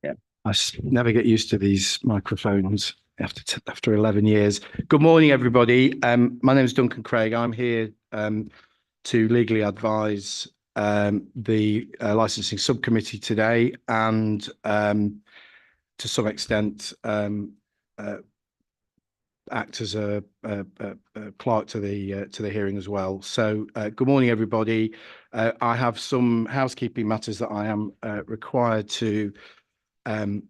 Yeah. Never get used to these microphones after 11 years. Good morning, everybody. My name is Duncan Craig. I'm here to legally advise the licensing subcommittee today, and to some extent act as a clerk to the hearing as well. So good morning, everybody. I have some housekeeping matters that I am required to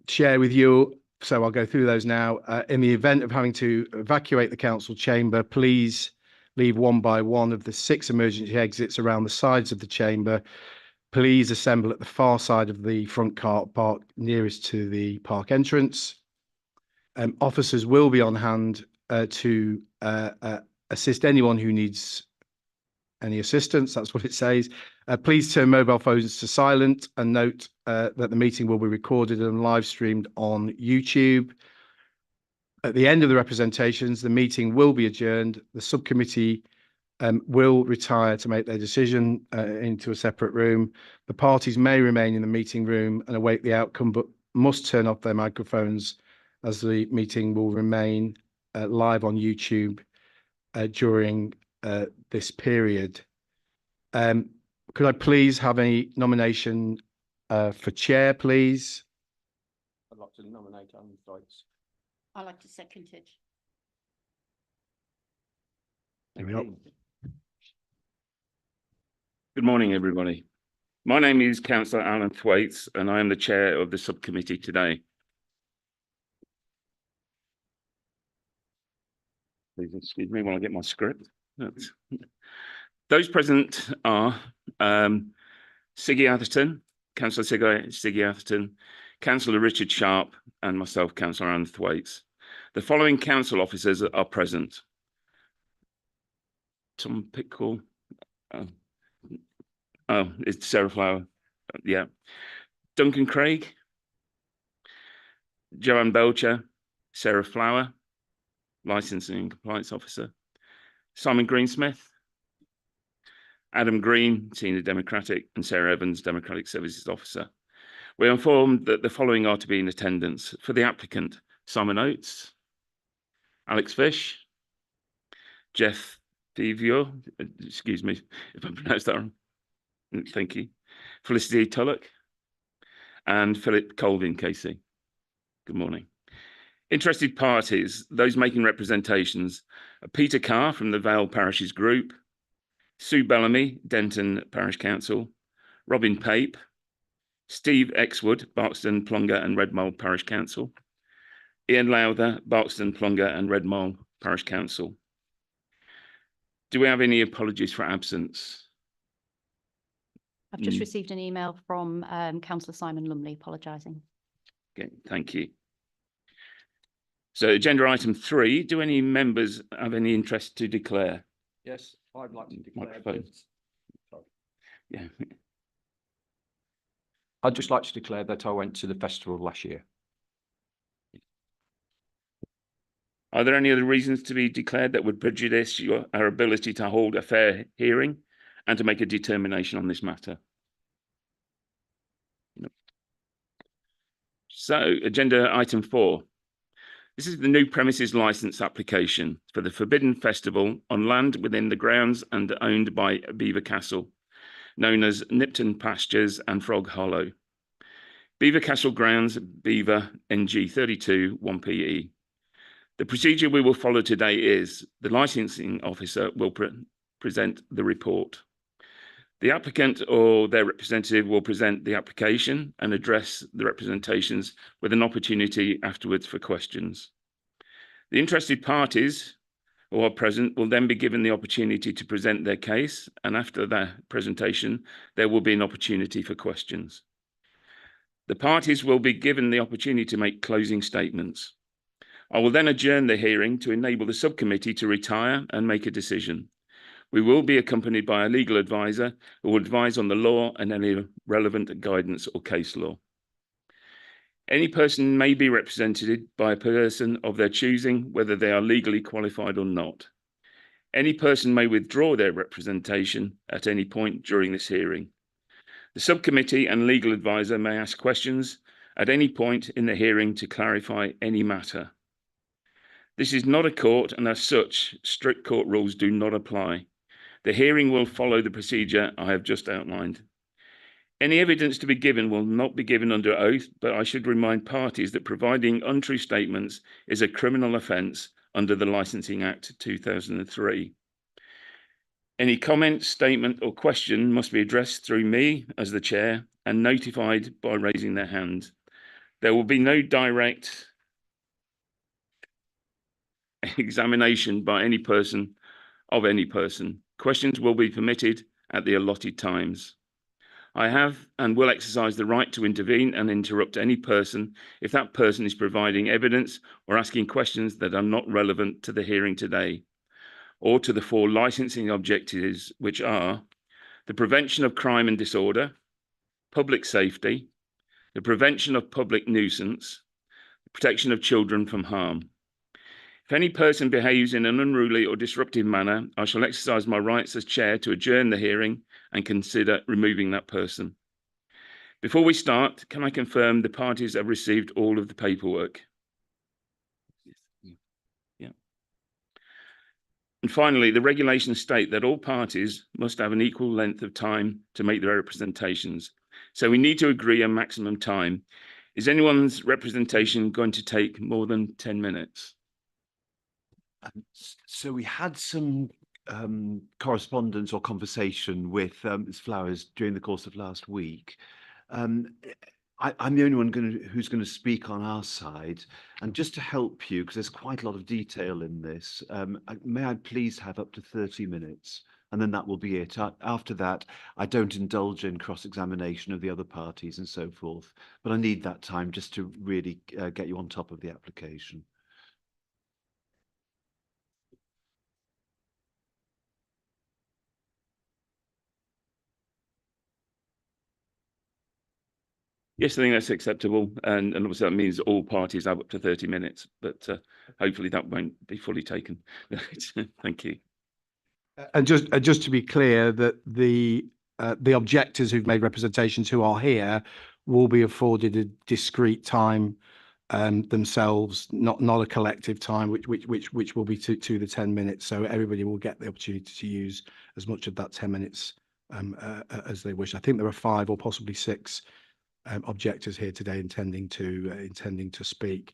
share with you, so I'll go through those now. In the event of having to evacuate the council chamber, please leave one by one of the 6 emergency exits around the sides of the chamber. Please assemble at the far side of the front car park nearest to the park entrance. Officers will be on hand to assist anyone who needs any assistance. That's what it says. Please turn mobile phones to silent, and note that the meeting will be recorded and live streamed on YouTube. At the end of the representations, the meeting will be adjourned. The subcommittee will retire to make their decision into a separate room. The parties may remain in the meeting room and await the outcome, but must turn off their microphones, as the meeting will remain live on YouTube during this period. Could I please have a nomination for chair, please? I'd like to nominate Alan Thwaites. I'd like to second it. There we go. Good morning, everybody. My name is Councillor Alan Thwaites, and I am the chair of the subcommittee today. Please excuse me while I get my script. Those present are Siggy Atherton, Councillor Siggy Atherton, Councillor Richard Sharp, and myself, Councillor Alan Thwaites. The following council officers are present: Tom Pickle. It's Sarah Flower. Yeah. Duncan Craig, Joanne Belcher, Sarah Flower, Licensing and Compliance Officer, Simon Greensmith, Adam Green, Senior Democratic, and Sarah Evans, Democratic Services Officer. We are informed that the following are to be in attendance: for the applicant, Simon Oates, Alex Fish, Jeff Devio, excuse me if I pronounced that wrong, thank you, Felicity Tullock, and Philip Colvin Casey. Good morning. Interested parties, those making representations: Peter Carr from the Vale Parishes Group, Sue Bellamy, Denton Parish Council, Robin Pape, Steve Exwood, Barkston, Plonga and Redmole Parish Council, Ian Lowther, Barkston, Plonga and Redmole Parish Council. Do we have any apologies for absence? I've just received an email from Councillor Simon Lumley apologising. Okay, thank you. So agenda item 3, do any members have any interest to declare? Yes, I'd like to declare. Yeah. I'd just like to declare that I went to the festival last year. Are there any other reasons to be declared that would prejudice our ability to hold a fair hearing and to make a determination on this matter? No. So agenda item 4. This is the new premises licence application for the Forbidden Festival on land within the grounds and owned by Belvoir Castle, known as Nipton Pastures and Frog Hollow. Belvoir Castle Grounds, Belvoir, NG 32 1PE. The procedure we will follow today is the licensing officer will present the report. The applicant or their representative will present the application and address the representations with an opportunity afterwards for questions. The interested parties who are present will then be given the opportunity to present their case, and after their presentation, there will be an opportunity for questions. The parties will be given the opportunity to make closing statements. I will then adjourn the hearing to enable the subcommittee to retire and make a decision. We will be accompanied by a legal advisor who will advise on the law and any relevant guidance or case law. Any person may be represented by a person of their choosing, whether they are legally qualified or not. Any person may withdraw their representation at any point during this hearing. The subcommittee and legal advisor may ask questions at any point in the hearing to clarify any matter. This is not a court, and as such, strict court rules do not apply. The hearing will follow the procedure I have just outlined. Any evidence to be given will not be given under oath, but I should remind parties that providing untrue statements is a criminal offence under the Licensing Act 2003. Any comment, statement or question must be addressed through me as the chair and notified by raising their hand. There will be no direct examination by any person of any person. Questions will be permitted at the allotted times. I have and will exercise the right to intervene and interrupt any person if that person is providing evidence or asking questions that are not relevant to the hearing today, or to the 4 licensing objectives, which are the prevention of crime and disorder, public safety, the prevention of public nuisance, the protection of children from harm. If any person behaves in an unruly or disruptive manner, I shall exercise my rights as chair to adjourn the hearing and consider removing that person. Before we start, can I confirm the parties have received all of the paperwork? Yeah. And finally, the regulations state that all parties must have an equal length of time to make their representations. So we need to agree a maximum time. Is anyone's representation going to take more than 10 minutes? So we had some correspondence or conversation with Ms. Flowers during the course of last week. I'm the only one who's going to speak on our side. And just to help you, because there's quite a lot of detail in this, may I please have up to 30 minutes? And then that will be it. After that, I don't indulge in cross-examination of the other parties and so forth. But I need that time just to really get you on top of the application. Yes, I think that's acceptable. And obviously that means all parties have up to 30 minutes, but hopefully that won't be fully taken. Thank you. And just to be clear, that the objectors who've made representations who are here will be afforded a discrete time themselves, not a collective time, which will be to the 10 minutes. So everybody will get the opportunity to use as much of that 10 minutes as they wish. I think there are 5 or possibly 6 objectors here today intending to speak.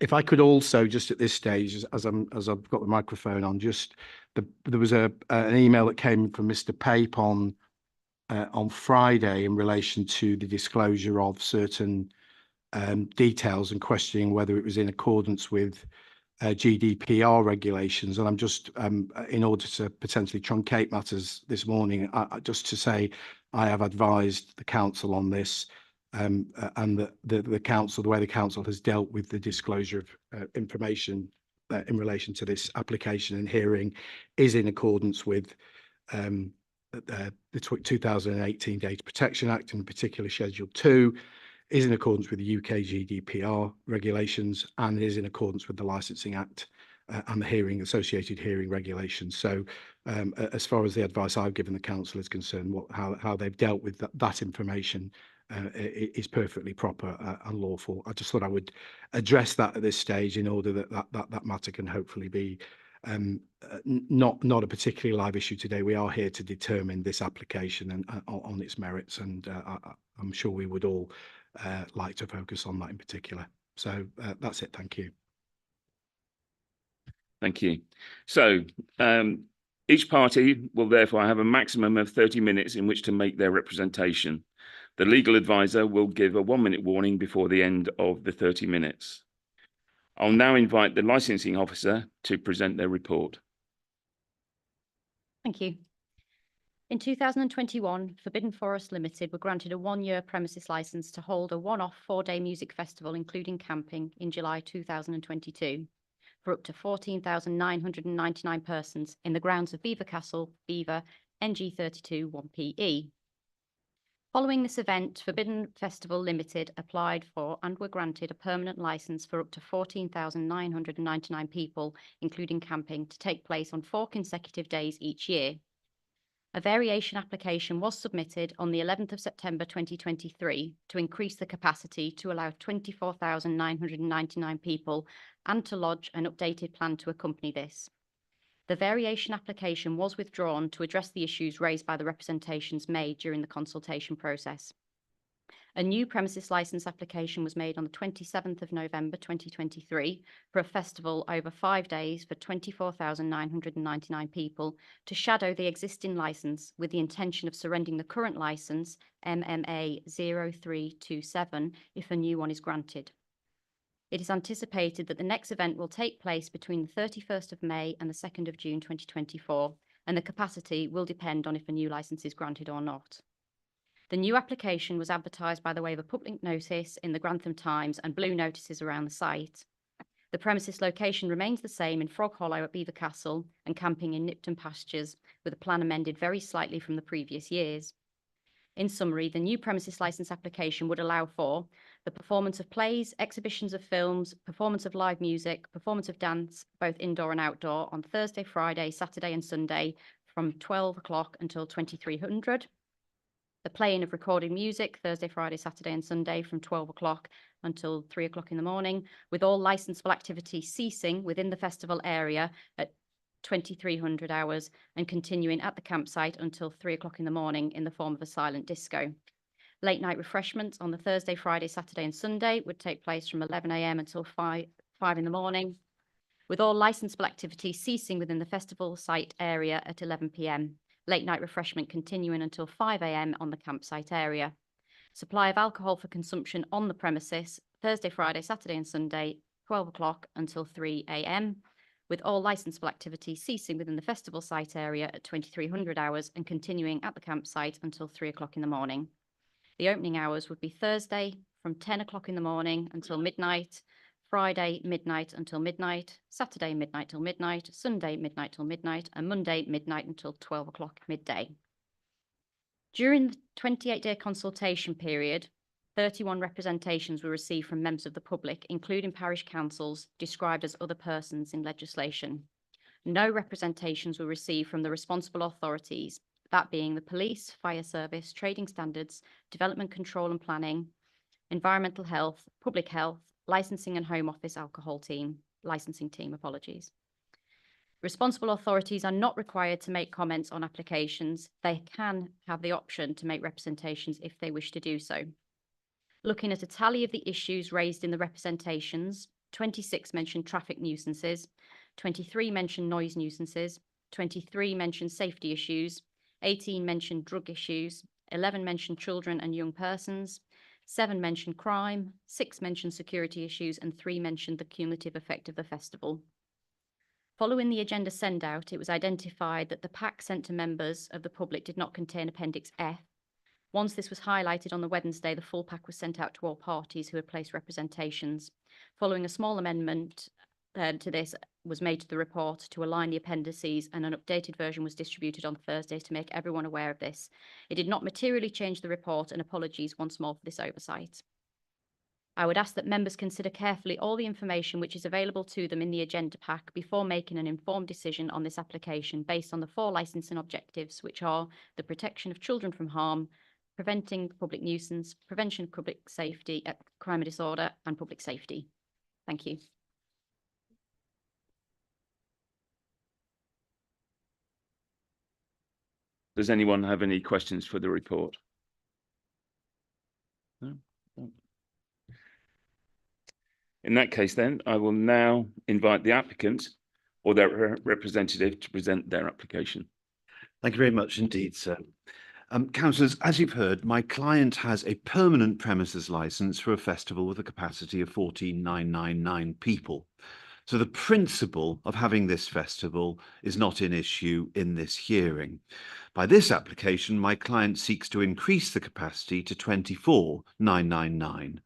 If I could also, just at this stage, as I've got the microphone on, there was an email that came from Mr. Pape on Friday in relation to the disclosure of certain details and questioning whether it was in accordance with GDPR regulations. And I'm just, in order to potentially truncate matters this morning, just to say I have advised the council on this. And the council, the way the council has dealt with the disclosure of information in relation to this application and hearing is in accordance with the 2018 Data Protection Act, in particular Schedule 2, is in accordance with the UK GDPR regulations, and is in accordance with the Licensing Act and the associated hearing regulations. So as far as the advice I've given the council is concerned, how they've dealt with that information is perfectly proper and lawful. I just thought I would address that at this stage in order that matter can hopefully be not a particularly live issue today. We are here to determine this application and on its merits, and I'm sure we would all like to focus on that in particular. So that's it. Thank you. Thank you. So each party will therefore have a maximum of 30 minutes in which to make their representation. The legal advisor will give a 1-minute warning before the end of the 30 minutes. I'll now invite the licensing officer to present their report. Thank you. In 2021, Forbidden Forest Limited were granted a 1-year premises licence to hold a one-off 4-day music festival, including camping, in July 2022 for up to 14,999 persons in the grounds of Belvoir Castle, Belvoir, NG32 1PE. Following this event, Forbidden Festival Limited applied for and were granted a permanent licence for up to 14,999 people, including camping, to take place on 4 consecutive days each year. A variation application was submitted on the 11th of September 2023 to increase the capacity to allow 24,999 people and to lodge an updated plan to accompany this. The variation application was withdrawn to address the issues raised by the representations made during the consultation process. A new premises licence application was made on the 27th of November 2023 for a festival over 5 days for 24,999 people to shadow the existing licence with the intention of surrendering the current licence MMA 0327 if a new one is granted. It is anticipated that the next event will take place between the 31st of May and the 2nd of June 2024, and the capacity will depend on if a new licence is granted or not. The new application was advertised by the way of a public notice in the Grantham Times and blue notices around the site. The premises location remains the same in Frog Hollow at Belvoir Castle and camping in Nipton Pastures, with a plan amended very slightly from the previous years. In summary, the new premises licence application would allow for the performance of plays, exhibitions of films, performance of live music, performance of dance, both indoor and outdoor, on Thursday, Friday, Saturday and Sunday from 12 o'clock until 2300. The playing of recorded music Thursday, Friday, Saturday and Sunday from 12 o'clock until 3 o'clock in the morning, with all licensable activity ceasing within the festival area at 2300 hours and continuing at the campsite until 3 o'clock in the morning in the form of a silent disco. Late night refreshments on the Thursday, Friday, Saturday and Sunday would take place from 11 a.m. until 5 in the morning, with all licensable activity ceasing within the festival site area at 11 p.m. Late night refreshment continuing until 5 a.m. on the campsite area. Supply of alcohol for consumption on the premises Thursday, Friday, Saturday and Sunday, 12 o'clock until 3 a.m. with all licensable activity ceasing within the festival site area at 2300 hours and continuing at the campsite until 3 o'clock in the morning. The opening hours would be Thursday from 10 o'clock in the morning until midnight, Friday midnight until midnight, Saturday midnight till midnight, Sunday midnight till midnight, and Monday midnight until 12 o'clock midday. During the 28-day consultation period, 31 representations were received from members of the public, including parish councils described as other persons in legislation. No representations were received from the responsible authorities, that being the police, fire service, trading standards, development control and planning, environmental health, public health, licensing and home office alcohol team, licensing team, apologies. Responsible authorities are not required to make comments on applications. They can have the option to make representations if they wish to do so. Looking at a tally of the issues raised in the representations, 26 mentioned traffic nuisances, 23 mentioned noise nuisances, 23 mentioned safety issues, 18 mentioned drug issues, 11 mentioned children and young persons, 7 mentioned crime, 6 mentioned security issues, and 3 mentioned the cumulative effect of the festival. Following the agenda send-out, it was identified that the pack sent to members of the public did not contain Appendix F. Once this was highlighted on the Wednesday, the full pack was sent out to all parties who had placed representations. Following a small amendment to this was made to the report to align the appendices, and an updated version was distributed on Thursday to make everyone aware of this. It did not materially change the report, and apologies once more for this oversight. I would ask that members consider carefully all the information which is available to them in the agenda pack before making an informed decision on this application based on the 4 licensing objectives, which are the protection of children from harm, preventing public nuisance, prevention of public safety, crime and disorder, and public safety. Thank you. Does anyone have any questions for the report? No? No. In that case, then, I will now invite the applicant or their representative to present their application. Thank you very much indeed, sir. Councillors, as you've heard, my client has a permanent premises licence for a festival with a capacity of 14,999 people. So the principle of having this festival is not in issue in this hearing. By this application, my client seeks to increase the capacity to 24,999.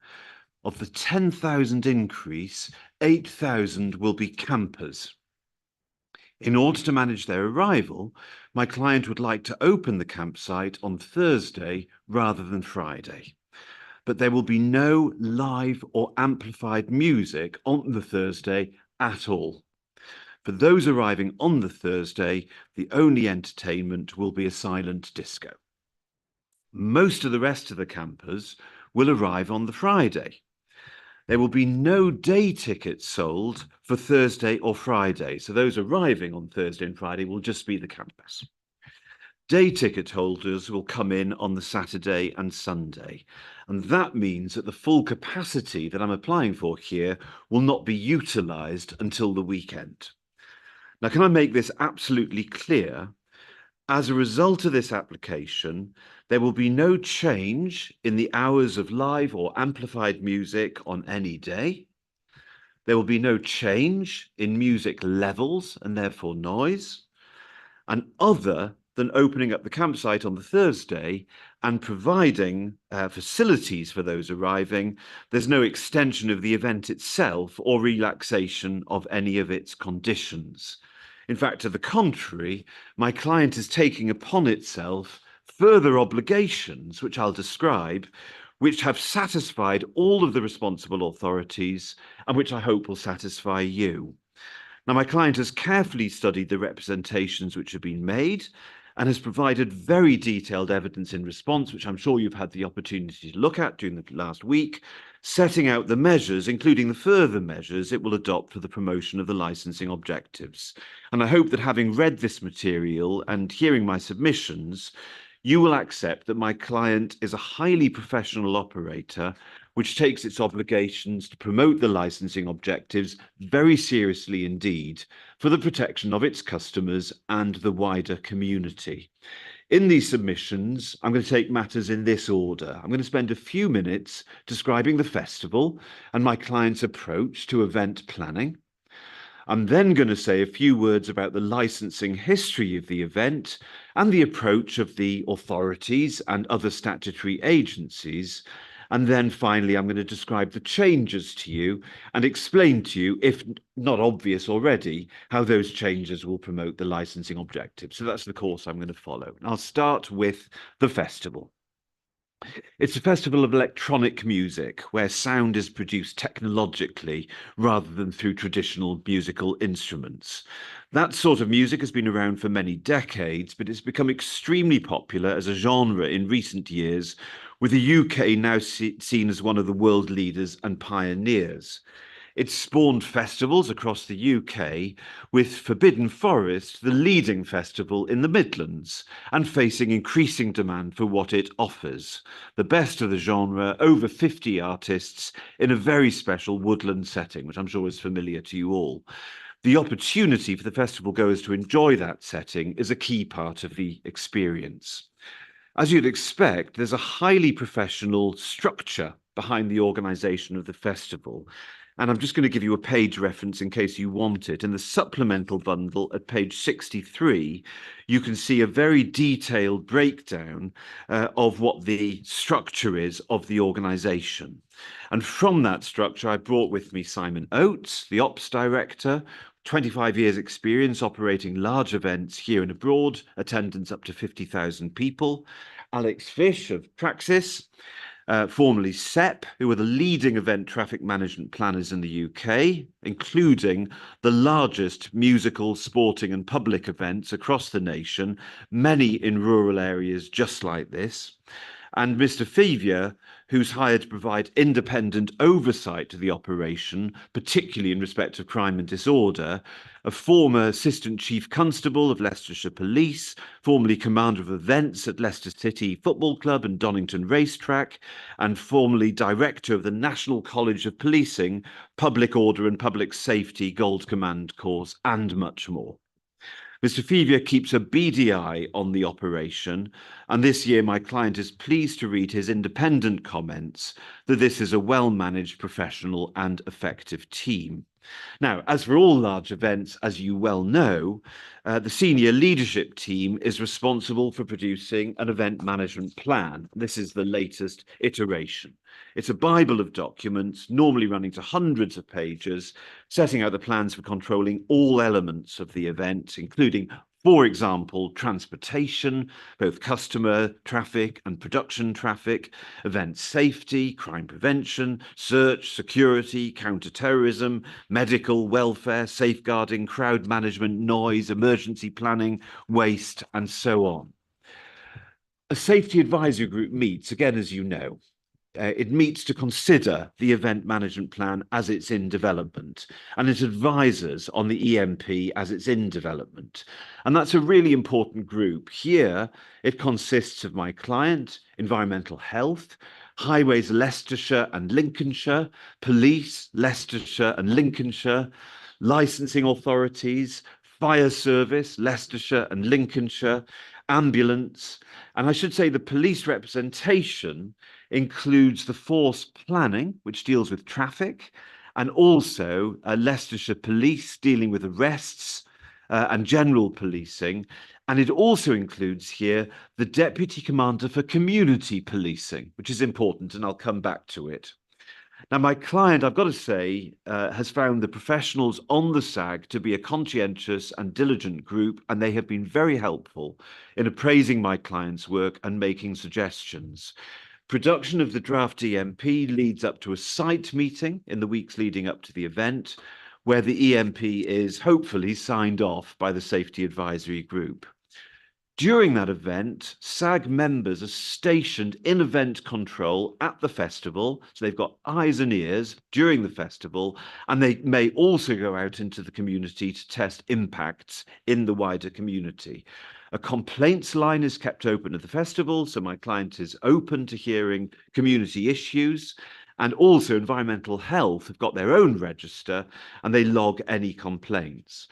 Of the 10,000 increase, 8,000 will be campers. In order to manage their arrival, my client would like to open the campsite on Thursday rather than Friday. But there will be no live or amplified music on the Thursday at all. For For those arriving on the Thursday, the only entertainment will be a silent disco. Most of the rest of the campers will arrive on the Friday. There will be no day tickets sold for Thursday or Friday. So those arriving on Thursday and Friday will just be the campus. Day ticket holders will come in on the Saturday and Sunday. And that means that the full capacity that I'm applying for here will not be utilised until the weekend. Now, can I make this absolutely clear? As a result of this application, there will be no change in the hours of live or amplified music on any day. There will be no change in music levels and therefore noise. And other than opening up the campsite on the Thursday and providing facilities for those arriving, there's no extension of the event itself or relaxation of any of its conditions. In fact, to the contrary, my client is taking upon itself further obligations, which I'll describe, which have satisfied all of the responsible authorities and which I hope will satisfy you. Now, my client has carefully studied the representations which have been made and has provided very detailed evidence in response, which I'm sure you've had the opportunity to look at during the last week, setting out the measures, including the further measures it will adopt for the promotion of the licensing objectives. And I hope that having read this material and hearing my submissions, you will accept that my client is a highly professional operator which takes its obligations to promote the licensing objectives very seriously indeed for the protection of its customers and the wider community. In these submissions, I'm going to take matters in this order. I'm going to spend a few minutes describing the festival and my client's approach to event planning. I'm then going to say a few words about the licensing history of the event and the approach of the authorities and other statutory agencies. And then finally, I'm going to describe the changes to you and explain to you, if not obvious already, how those changes will promote the licensing objectives. So that's the course I'm going to follow. And I'll start with the festival. It's a festival of electronic music where sound is produced technologically rather than through traditional musical instruments. That sort of music has been around for many decades, but it's become extremely popular as a genre in recent years, with the UK now seen as one of the world leaders and pioneers. It's spawned festivals across the UK, with Forbidden Forest the leading festival in the Midlands and facing increasing demand for what it offers. The best of the genre, over 50 artists in a very special woodland setting, which I'm sure is familiar to you all. The opportunity for the festival goers to enjoy that setting is a key part of the experience. As you'd expect, there's a highly professional structure behind the organisation of the festival. And I'm just going to give you a page reference in case you want it. In the supplemental bundle at page 63, you can see a very detailed breakdown of what the structure is of the organisation. And from that structure, I brought with me Simon Oates, the Ops Director, 25 years experience operating large events here and abroad, attendance up to 50,000 people. Alex Fish of Praxis, formerly SEP, who are the leading event traffic management planners in the UK, including the largest musical, sporting and public events across the nation, many in rural areas just like this. And Mr. Fevier, who's hired to provide independent oversight to the operation, particularly in respect of crime and disorder, a former Assistant Chief Constable of Leicestershire Police, formerly Commander of Events at Leicester City Football Club and Donington Racetrack, and formerly Director of the National College of Policing, Public Order and Public Safety Gold Command course, and much more. Mr. Fevier keeps a beady eye on the operation, and this year my client is pleased to read his independent comments that this is a well-managed, professional and effective team. Now, as for all large events, as you well know, the senior leadership team is responsible for producing an event management plan. This is the latest iteration. It's a Bible of documents, normally running to hundreds of pages, setting out the plans for controlling all elements of the event, including For example, transportation, both customer traffic and production traffic, event safety, crime prevention, search, security, counter-terrorism, medical, welfare, safeguarding, crowd management, noise, emergency planning, waste, and so on. A safety advisory group meets, again, as you know. It meets to consider the event management plan as it's in development, and it advises on the EMP as it's in development. And that's a really important group. Here, it consists of my client, Environmental Health, Highways Leicestershire and Lincolnshire, Police Leicestershire and Lincolnshire, licensing authorities, Fire Service Leicestershire and Lincolnshire, ambulance, and I should say the police representation includes the force planning, which deals with traffic, and also Leicestershire Police dealing with arrests and general policing. And it also includes here the Deputy Commander for Community Policing, which is important, and I'll come back to it. Now, my client, I've got to say, has found the professionals on the SAG to be a conscientious and diligent group, and they have been very helpful in appraising my client's work and making suggestions. Production of the draft EMP leads up to a site meeting in the weeks leading up to the event, where the EMP is hopefully signed off by the Safety Advisory Group. During that event, SAG members are stationed in event control at the festival, so they've got eyes and ears during the festival, and they may also go out into the community to test impacts in the wider community. A complaints line is kept open at the festival, so my client is open to hearing community issues, and also Environmental Health have got their own register and they log any complaints.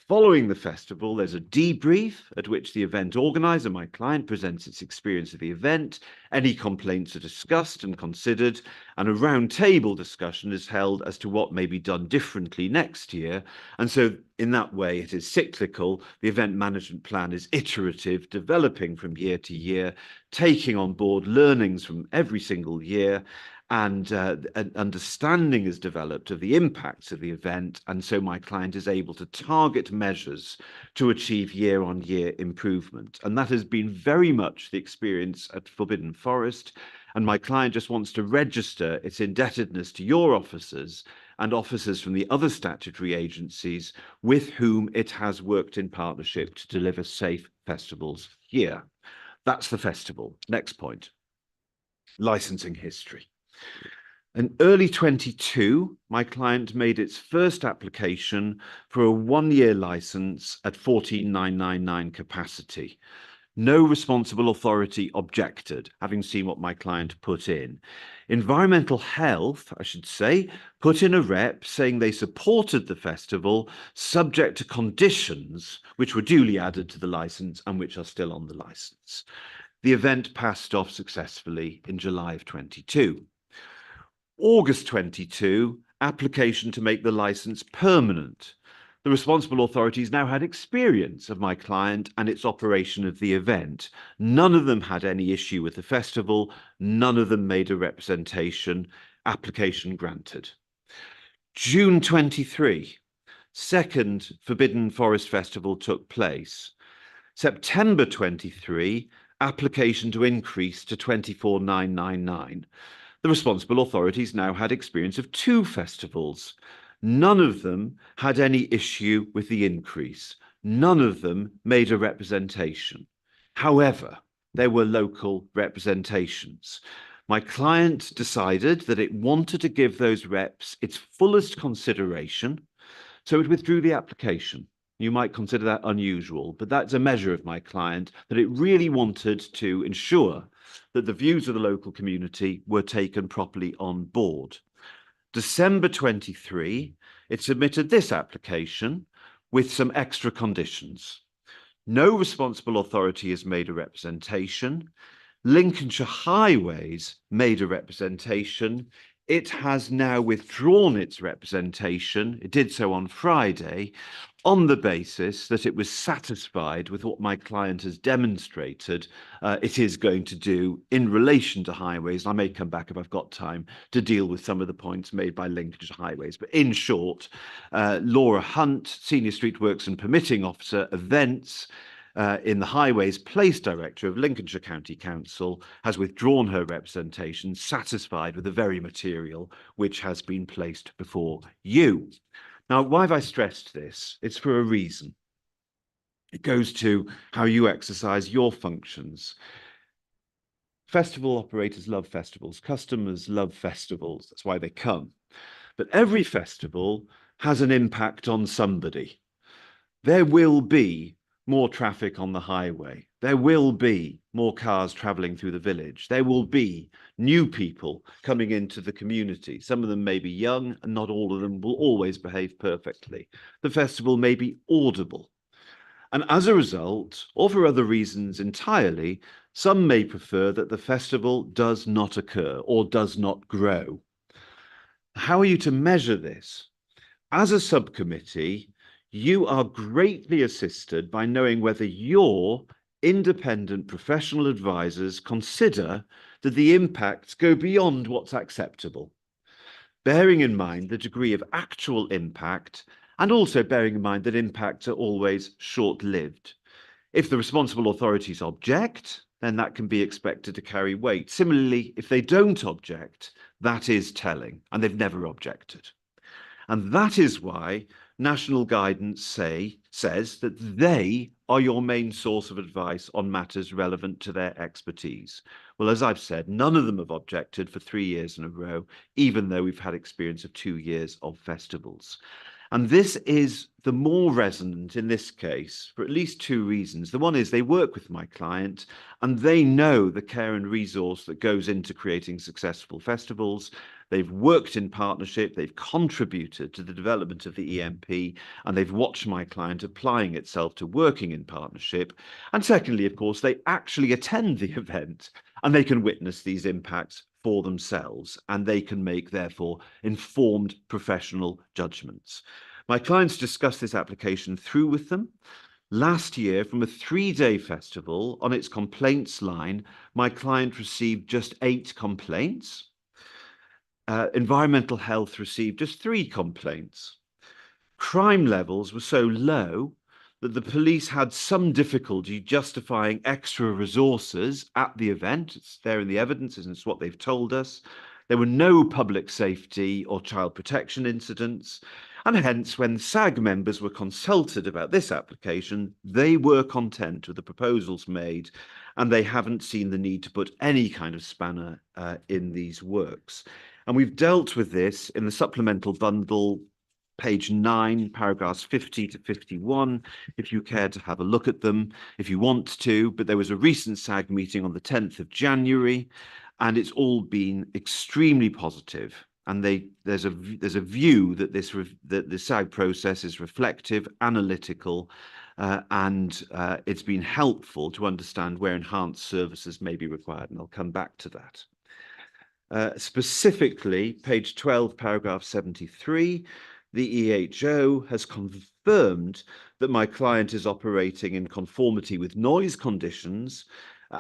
Following the festival, there's a debrief at which the event organizer, my client, presents its experience of the event. Any complaints are discussed and considered, and a round table discussion is held as to what may be done differently next year. And so in that way, it is cyclical. The event management plan is iterative, developing from year to year, taking on board learnings from every single year, and an understanding is developed of the impacts of the event, and so my client is able to target measures to achieve year-on-year improvement. And that has been very much the experience at Forbidden Forest, and my client just wants to register its indebtedness to your officers and officers from the other statutory agencies with whom it has worked in partnership to deliver safe festivals here. That's the festival. Next point. Licensing history. In early 22, my client made its first application for a one-year license at 14,999 capacity. No responsible authority objected, having seen what my client put in. Environmental Health, I should say, put in a rep saying they supported the festival subject to conditions which were duly added to the license and which are still on the license. The event passed off successfully in July of 22. August 22, application to make the license permanent. The responsible authorities now had experience of my client and its operation of the event. None of them had any issue with the festival. None of them made a representation. Application granted. June 23, second Forbidden Forest Festival took place. September 23, application to increase to 24,999. The responsible authorities now had experience of two festivals. None of them had any issue with the increase. None of them made a representation. However, there were local representations. My client decided that it wanted to give those reps its fullest consideration, so it withdrew the application. You might consider that unusual, but that's a measure of my client, that it really wanted to ensure that the views of the local community were taken properly on board. December 23, it submitted this application with some extra conditions. No responsible authority has made a representation. Lincolnshire Highways made a representation it has now withdrawn its representation. It did so on Friday on the basis that it was satisfied with what my client has demonstrated it is going to do in relation to highways. And I may come back if I've got time to deal with some of the points made by Lincolnshire Highways. But in short, Laura Hunt, Senior Street Works and Permitting Officer, Events, in the Highways Place Director of Lincolnshire County Council, has withdrawn her representation, satisfied with the very material which has been placed before you. Now, why have I stressed this? It's for a reason. It goes to how you exercise your functions. Festival operators love festivals. Customers love festivals. That's why they come. But every festival has an impact on somebody. There will be more traffic on the highway. There will be more cars travelling through the village. There will be new people coming into the community. Some of them may be young, and not all of them will always behave perfectly. The festival may be audible. And as a result, or for other reasons entirely, some may prefer that the festival does not occur or does not grow. How are you to measure this? As a subcommittee, you are greatly assisted by knowing whether your independent professional advisors consider that the impacts go beyond what's acceptable, bearing in mind the degree of actual impact and also bearing in mind that impacts are always short-lived. If the responsible authorities object, then that can be expected to carry weight. Similarly, if they don't object, that is telling, and they've never objected. And that is why national guidance says that they are your main source of advice on matters relevant to their expertise. Well, as I've said, none of them have objected for 3 years in a row, even though we've had experience of 2 years of festivals. And this is the more resonant in this case for at least 2 reasons. The one is they work with my client and they know the care and resource that goes into creating successful festivals. They've worked in partnership, they've contributed to the development of the EMP, and they've watched my client applying itself to working in partnership. And secondly, of course, they actually attend the event and they can witness these impacts for themselves, and they can make, therefore, informed professional judgments. My clients discussed this application through with them. Last year, from a 3-day festival on its complaints line, my client received just 8 complaints. Environmental health received just 3 complaints. Crime levels were so low that the police had some difficulty justifying extra resources at the event. It's there in the evidence, and it's what they've told us. There were no public safety or child protection incidents, and hence when SAG members were consulted about this application, they were content with the proposals made, and they haven't seen the need to put any kind of spanner in these works. And we've dealt with this in the supplemental bundle, page 9, paragraphs 50 to 51, if you care to have a look at them, if you want to. But there was a recent SAG meeting on the 10th of January, and it's all been extremely positive. And there's a view that that the SAG process is reflective, analytical, and it's been helpful to understand where enhanced services may be required. And I'll come back to that. Specifically, page 12, paragraph 73, the EHO has confirmed that my client is operating in conformity with noise conditions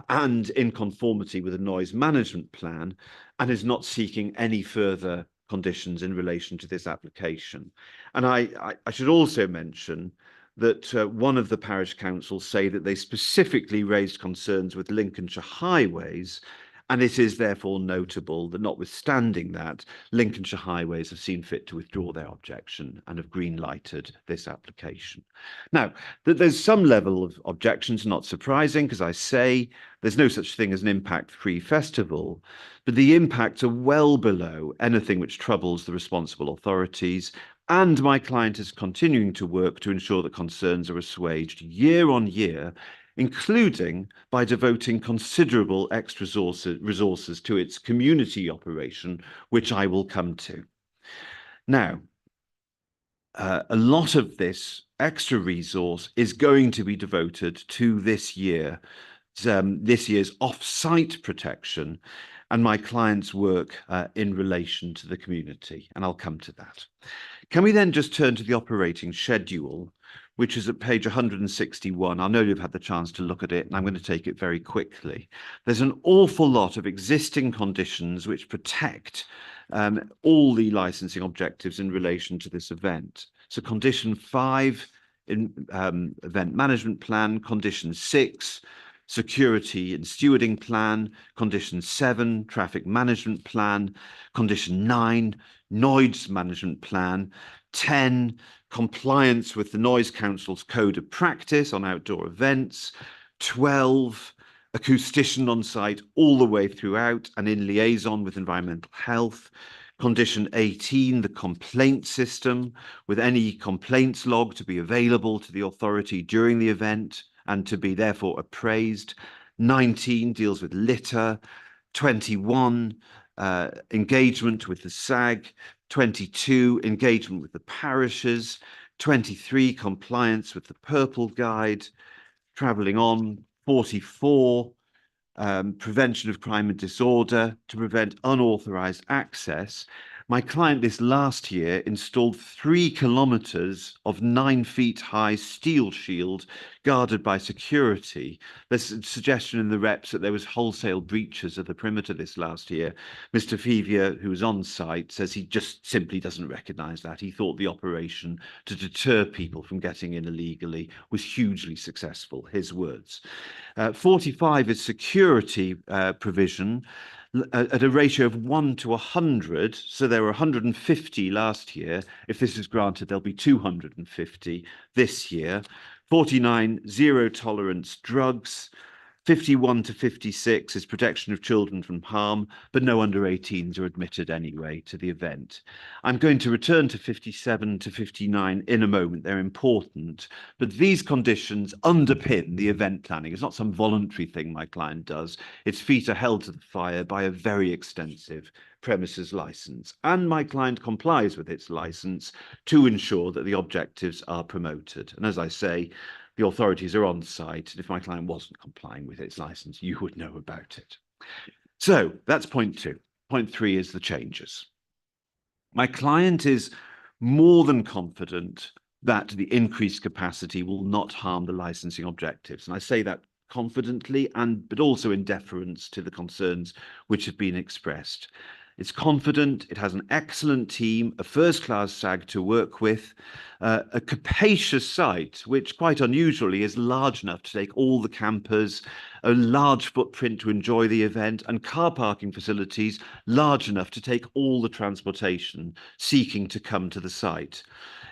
and in conformity with a noise management plan, and is not seeking any further conditions in relation to this application. And I should also mention that one of the parish councils say that they specifically raised concerns with Lincolnshire Highways, and it is therefore notable that notwithstanding that, Lincolnshire Highways have seen fit to withdraw their objection and have green-lighted this application. Now, that there's some level of objections, not surprising, because I say there's no such thing as an impact-free festival, but the impacts are well below anything which troubles the responsible authorities, and my client is continuing to work to ensure that concerns are assuaged year on year, including by devoting considerable extra resources to its community operation, which I will come to. Now, a lot of this extra resource is going to be devoted to this year's off-site protection, and my client's work in relation to the community, and I'll come to that. Can we then just turn to the operating schedule, which is at page 161. I know you've had the chance to look at it, and I'm going to take it very quickly. There's an awful lot of existing conditions which protect all the licensing objectives in relation to this event. So condition 5, in event management plan, condition 6, security and stewarding plan, condition 7, traffic management plan, condition 9, noise management plan, 10, compliance with the Noise Council's code of practice on outdoor events, 12, acoustician on site all the way throughout and in liaison with environmental health, condition 18, the complaint system with any complaints log to be available to the authority during the event and to be therefore appraised. 19 deals with litter. 21, engagement with the SAG. 22, engagement with the parishes. 23, compliance with the Purple Guide. Travelling on. 44, prevention of crime and disorder to prevent unauthorised access. My client this last year installed 3 kilometres of 9 feet high steel shield guarded by security. There's a suggestion in the reps that there was wholesale breaches of the perimeter this last year. Mr. Fevia, who was on site, says he just simply doesn't recognise that. He thought the operation to deter people from getting in illegally was hugely successful, his words. 45 is security provision at a ratio of 1 to 100. So there were 150 last year. If this is granted, there'll be 250 this year. 49, zero tolerance drugs. 51 to 56 is protection of children from harm, but no under 18s are admitted anyway to the event. I'm going to return to 57 to 59 in a moment. They're important, but these conditions underpin the event planning. It's not some voluntary thing my client does. Its feet are held to the fire by a very extensive premises license, and my client complies with its license to ensure that the objectives are promoted. And as I say, the authorities are on site, and if my client wasn't complying with its license, you would know about it. So that's point 2. Point 3 is the changes. My client is more than confident that the increased capacity will not harm the licensing objectives. And I say that confidently, but also in deference to the concerns which have been expressed. It's confident, it has an excellent team, a first-class SAG to work with, a capacious site, which quite unusually is large enough to take all the campers, a large footprint to enjoy the event, and car parking facilities large enough to take all the transportation seeking to come to the site.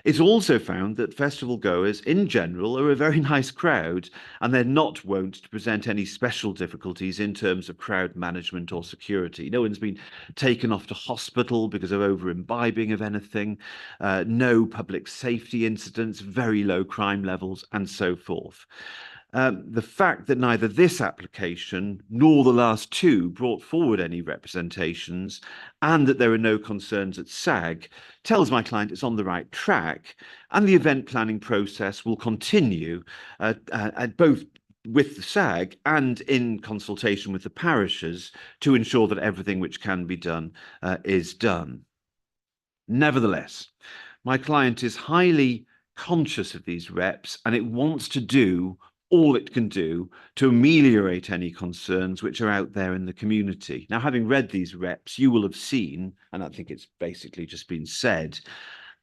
It's also found that festival goers in general are a very nice crowd, and they're not wont to present any special difficulties in terms of crowd management or security. No one's been taken off to hospital because of over-imbibing of anything, no public safety incidents, very low crime levels, and so forth. The fact that neither this application nor the last 2 brought forward any representations, and that there are no concerns at SAG, tells my client it's on the right track, and the event planning process will continue at both with the SAG and in consultation with the parishes to ensure that everything which can be done is done. Nevertheless, my client is highly conscious of these reps, and it wants to do all it can do to ameliorate any concerns which are out there in the community. Now, having read these reps, you will have seen, and I think it's basically just been said,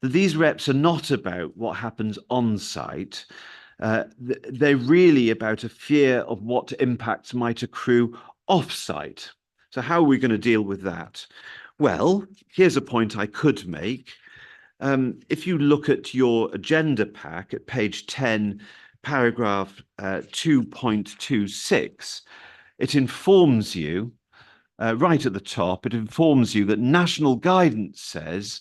that these reps are not about what happens on site. They're really about a fear of what impacts might accrue off site. So how are we going to deal with that? Well, here's a point I could make. If you look at your agenda pack at page 10, paragraph 2.26, it informs you, right at the top, it informs you that national guidance says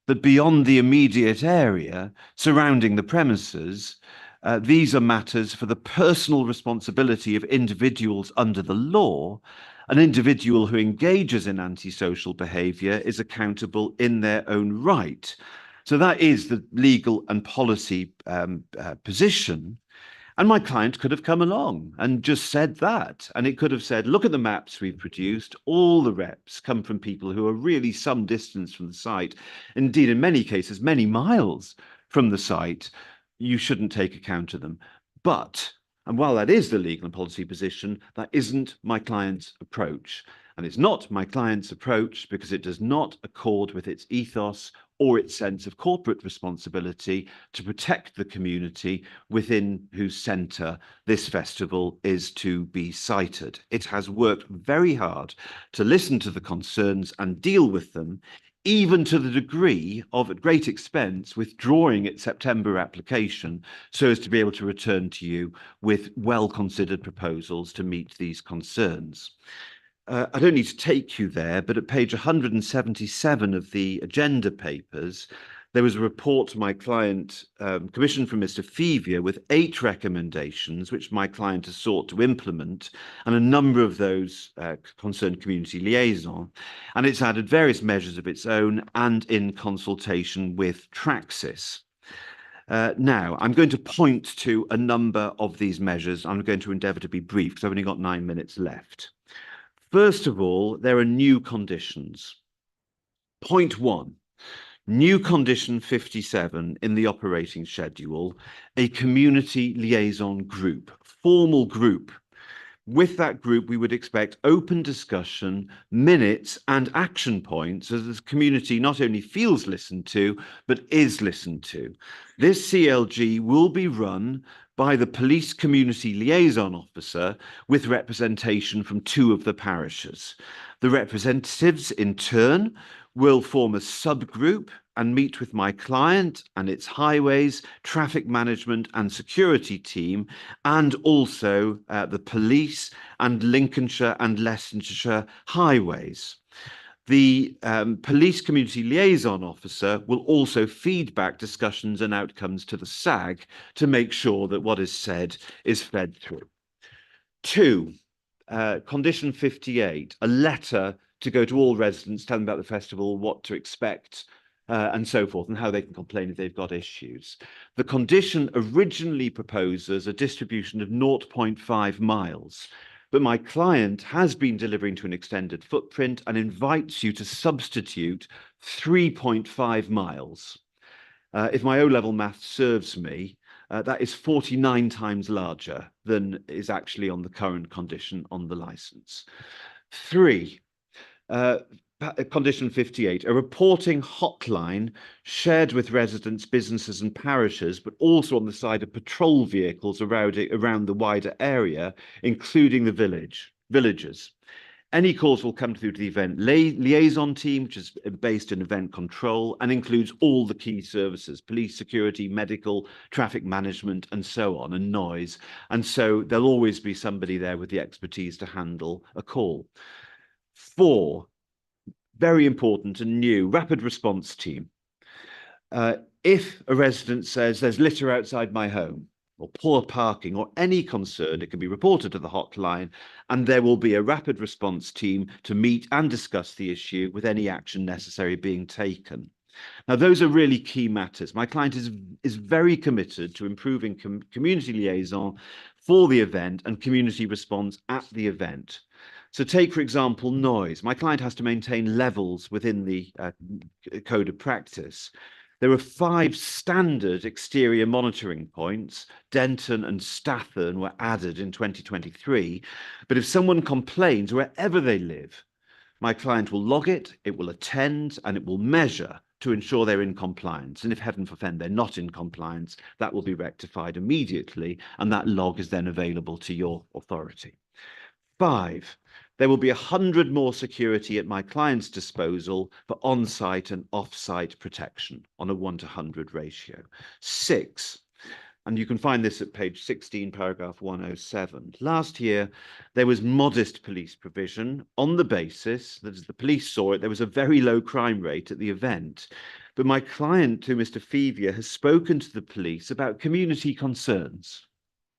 that beyond the immediate area surrounding the premises, these are matters for the personal responsibility of individuals under the law. An individual who engages in antisocial behaviour is accountable in their own right. So that is the legal and policy position. And my client could have come along and just said that. And it could have said, look at the maps we've produced. All the reps come from people who are really some distance from the site. Indeed, in many cases, many miles from the site. You shouldn't take account of them. But, and while that is the legal and policy position, that isn't my client's approach. And it's not my client's approach because it does not accord with its ethos or its sense of corporate responsibility to protect the community within whose centre this festival is to be sited. It has worked very hard to listen to the concerns and deal with them, even to the degree of, at great expense, withdrawing its September application so as to be able to return to you with well-considered proposals to meet these concerns. I don't need to take you there, but at page 177 of the agenda papers, there was a report to my client commissioned from Mr. Fevia with 8 recommendations, which my client has sought to implement, and a number of those concerned community liaison. And it's added various measures of its own and in consultation with Traxis. Now, I'm going to point to a number of these measures. I'm going to endeavour to be brief because I've only got 9 minutes left. First of all, there are new conditions. Point 1, new condition 57 in the operating schedule, a community liaison group, formal group. With that group, we would expect open discussion, minutes and action points as the community not only feels listened to, but is listened to. This CLG will be run by the police community liaison officer with representation from 2 of the parishes. The representatives in turn will form a subgroup and meet with my client and its highways, traffic management and security team, and also the police and Lincolnshire and Leicestershire highways. The police community liaison officer will also feed back discussions and outcomes to the SAG to make sure that what is said is fed through. 2, condition 58, a letter to go to all residents, tell them about the festival, what to expect, and so forth, and how they can complain if they've got issues. The condition originally proposes a distribution of 0.5 miles. But my client has been delivering to an extended footprint and invites you to substitute 3.5 miles. If my O-level math serves me, that is 49 times larger than is actually on the current condition on the license. 3, condition 58, a reporting hotline shared with residents, businesses and parishes, but also on the side of patrol vehicles around the wider area, including the villages. Any calls will come through to the event liaison team, which is based in event control and includes all the key services, police, security, medical, traffic management, and so on, and noise. And so there'll always be somebody there with the expertise to handle a call. 4, very important and new, rapid response team. If a resident says there's litter outside my home or poor parking or any concern, it can be reported to the hotline and there will be a rapid response team to meet and discuss the issue with any action necessary being taken. Now, those are really key matters. My client is very committed to improving community liaison for the event and community response at the event. So take, for example, noise. My client has to maintain levels within the code of practice. There are 5 standard exterior monitoring points. Denton and Stathern were added in 2023. But if someone complains wherever they live, my client will log it, it will attend, and it will measure to ensure they're in compliance. And if heaven forfend they're not in compliance, that will be rectified immediately, and that log is then available to your authority. 5, there will be 100 more security at my client's disposal for on-site and off-site protection on a 1:100 ratio. 6, and you can find this at page 16, paragraph 107. Last year, there was modest police provision on the basis that as the police saw it, there was a very low crime rate at the event. But my client, to Mr. Fevia, has spoken to the police about community concerns.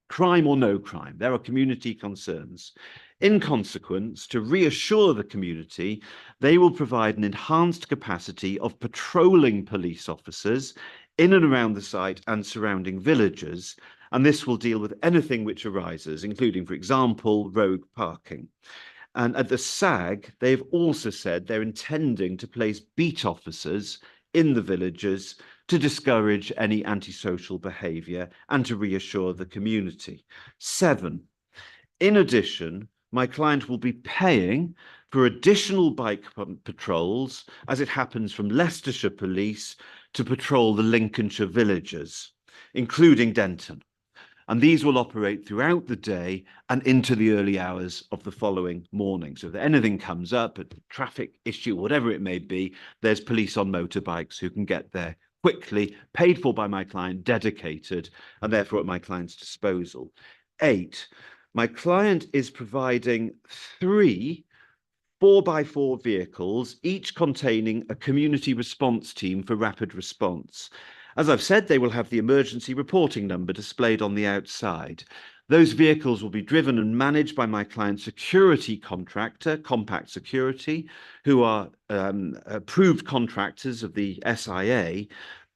Crime or no crime, there are community concerns. In consequence, to reassure the community, they will provide an enhanced capacity of patrolling police officers in and around the site and surrounding villages, And this will deal with anything which arises, including, for example, rogue parking. And at the SAG, they've also said they're intending to place beat officers in the villages to discourage any antisocial behaviour and to reassure the community. 7, in addition, my client will be paying for additional bike patrols, as it happens, from Leicestershire Police to patrol the Lincolnshire villages, including Denton. And these will operate throughout the day and into the early hours of the following morning. So if anything comes up, a traffic issue, whatever it may be, there's police on motorbikes who can get there quickly, paid for by my client, dedicated, and therefore at my client's disposal. 8, my client is providing 3 4x4 vehicles, each containing a community response team for rapid response. As I've said, they will have the emergency reporting number displayed on the outside. Those vehicles will be driven and managed by my client's security contractor, Compact Security, who are approved contractors of the SIA.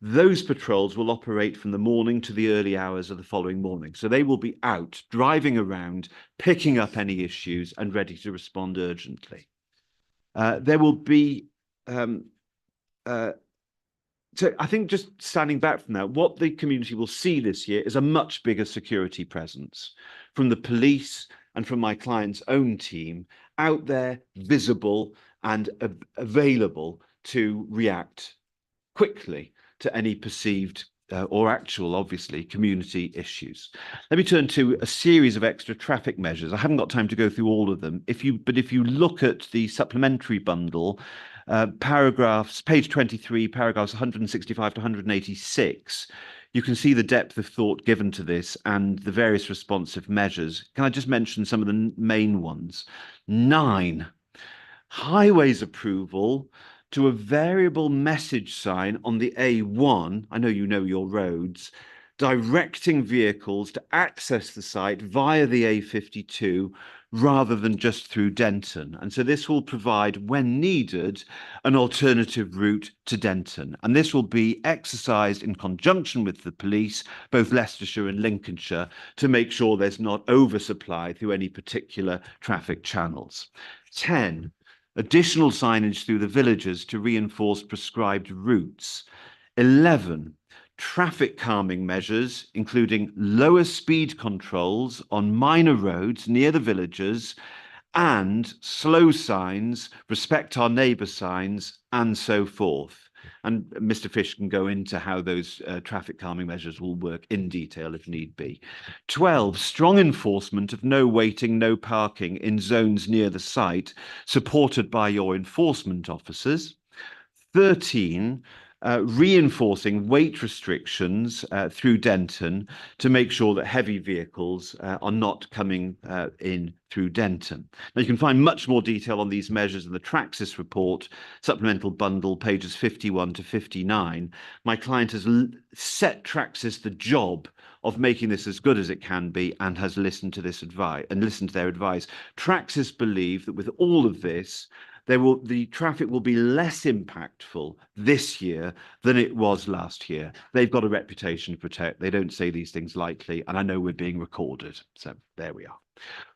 Those patrols will operate from the morning to the early hours of the following morning. So they will be out, driving around, picking up any issues and ready to respond urgently. There will be, so I think just standing back from that, what the community will see this year is a much bigger security presence from the police and from my client's own team out there, visible and available to react quickly to any perceived or actual, obviously, community issues. Let me turn to a series of extra traffic measures. I haven't got time to go through all of them. If you look at the supplementary bundle, paragraphs, page 23, paragraphs 165 to 186, you can see the depth of thought given to this and the various responsive measures. Can I just mention some of the main ones? 9, highways approval to a variable message sign on the A1, I know you know your roads, directing vehicles to access the site via the A52 rather than just through Denton. And so this will provide, when needed, an alternative route to Denton. And this will be exercised in conjunction with the police, both Leicestershire and Lincolnshire, to make sure there's not oversupply through any particular traffic channels. 10, additional signage through the villages to reinforce prescribed routes. 11, traffic calming measures, including lower speed controls on minor roads near the villages and slow signs, respect our neighbour signs, and so forth. And Mr. Fish can go into how those traffic calming measures will work in detail if need be. 12, strong enforcement of no waiting, no parking in zones near the site, supported by your enforcement officers. 13, reinforcing weight restrictions through Denton to make sure that heavy vehicles are not coming in through Denton. Now, you can find much more detail on these measures in the Traxis report, supplemental bundle, pages 51 to 59. My client has set Traxis the job of making this as good as it can be and has listened to this advice and listened to their advice. Traxis believe that with all of this, the traffic will be less impactful this year than it was last year. They've got a reputation to protect. They don't say these things lightly, and I know we're being recorded. So there we are.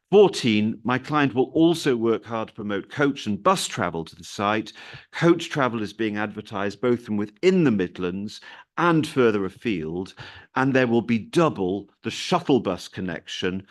14, my client will also work hard to promote coach and bus travel to the site. Coach travel is being advertised both from within the Midlands and further afield, and there will be double the shuttle bus connection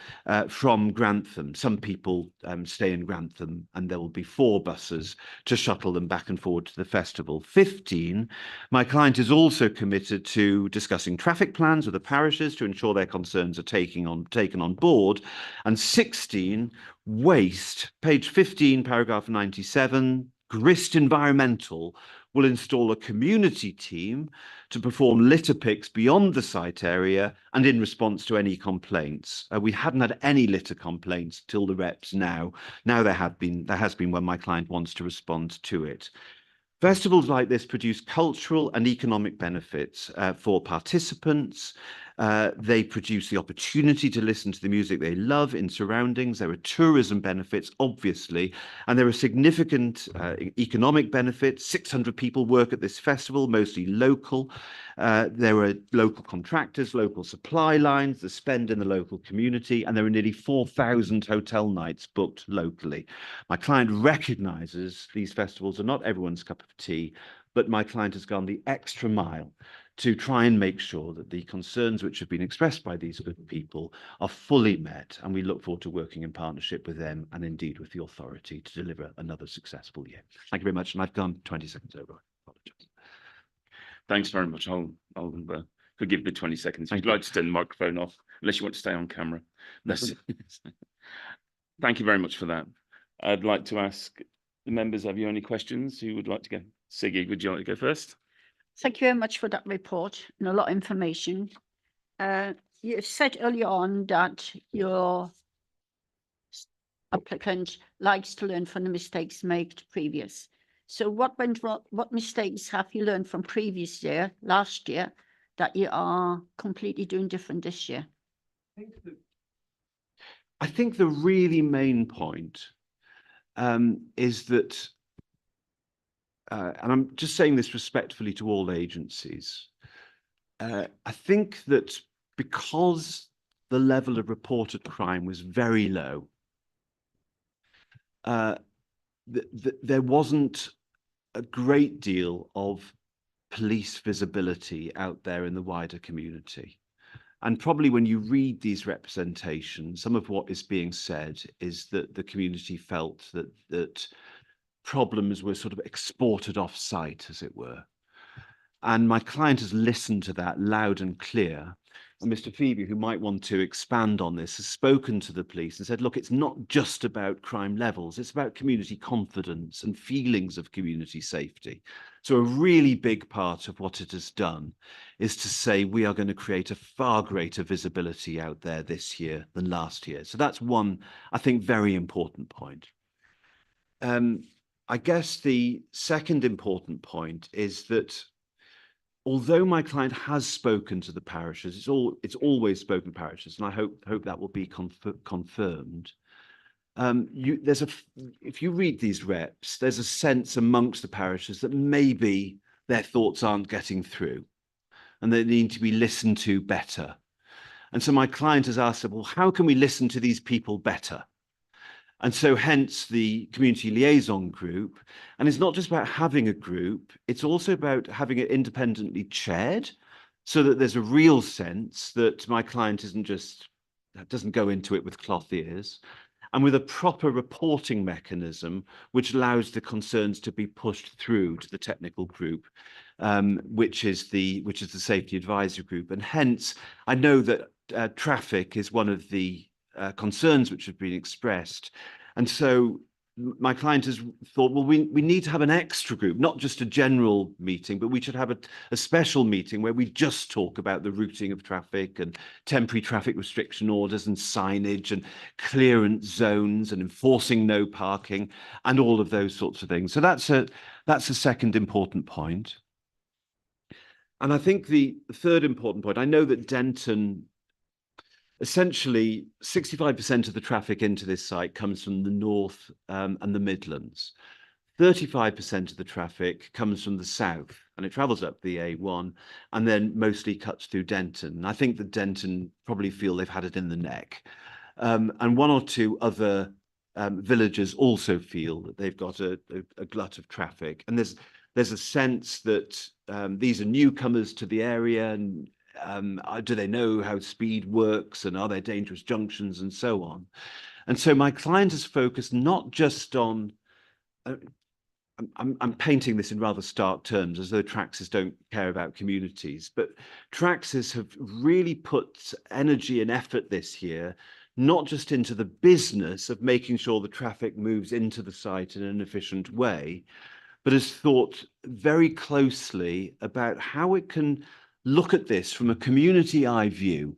from Grantham. Some people stay in Grantham, and there will be 4 buses to shuttle them back and forward to the festival. 15, my client is also committed to discussing traffic plans with the parishes to ensure their concerns are taken on board. And 16, waste, page 15, paragraph 97, Grist Environmental will install a community team to perform litter picks beyond the site area and in response to any complaints. We hadn't had any litter complaints till the reps now. Now there has been when my client wants to respond to it. Festivals like this produce cultural and economic benefits for participants. They produce the opportunity to listen to the music they love in surroundings. There are tourism benefits, obviously, and there are significant economic benefits. 600 people work at this festival, mostly local. There were local contractors, local supply lines, the spend in the local community, and there were nearly 4,000 hotel nights booked locally. My client recognises these festivals are not everyone's cup of tea, but my client has gone the extra mile to try and make sure that the concerns which have been expressed by these good people are fully met, and we look forward to working in partnership with them and indeed with the authority to deliver another successful year. Thank you very much, and I've gone 20 seconds over. I apologise. Thanks very much. I'll forgive the 20 seconds. If Thank you'd you. like to turn the microphone off, unless you want to stay on camera. Thank you very much for that. I'd like to ask the members, have you any questions? Who would like to go? Siggy, would you like to go first? Thank you very much for that report and a lot of information. You said earlier on that your applicant likes to learn from the mistakes made previous. So what went wrong? What mistakes have you learned from previous year, last year, that you are completely doing different this year? I think the really main point is that, and I'm just saying this respectfully to all agencies, I think that because the level of reported crime was very low, there wasn't a great deal of police visibility out there in the wider community. And probably when you read these representations, some of what is being said is that the community felt that problems were sort of exported off site, as it were. And my client has listened to that loud and clear. And Mr. Phoebe, who might want to expand on this, has spoken to the police and said, look, it's not just about crime levels, it's about community confidence and feelings of community safety. So a really big part of what it has done is to say we are going to create a far greater visibility out there this year than last year. So that's one, I think, very important point. I guess the second important point is that although my client has spoken to the parishes, it's always spoken to parishes, and I hope that will be confirmed. If you read these reps, there's a sense amongst the parishes that maybe their thoughts aren't getting through, and they need to be listened to better. And so my client has asked, well, how can we listen to these people better? And so hence the community liaison group. And it's not just about having a group, it's also about having it independently chaired so that there's a real sense that my client doesn't go into it with cloth ears, and with a proper reporting mechanism which allows the concerns to be pushed through to the technical group, which is the safety advisory group. And hence, I know that traffic is one of the concerns which have been expressed. And so my client has thought, well, we need to have an extra group, not just a general meeting, but we should have a special meeting where we just talk about the routing of traffic and temporary traffic restriction orders and signage and clearance zones and enforcing no parking and all of those sorts of things. So that's a second important point. And I think the third important point, I know that Denton, essentially 65% of the traffic into this site comes from the north and the Midlands. 35% of the traffic comes from the south, and it travels up the A1 and then mostly cuts through Denton. And I think that Denton probably feel they've had it in the neck. And one or two other villages also feel that they've got a glut of traffic. And there's a sense that these are newcomers to the area, and do they know how speed works, and are there dangerous junctions and so on? And so my client has focused not just on, I'm painting this in rather stark terms as though Traxys don't care about communities, but Traxys have really put energy and effort this year, not just into the business of making sure the traffic moves into the site in an efficient way, but has thought very closely about how it can look at this from a community eye view.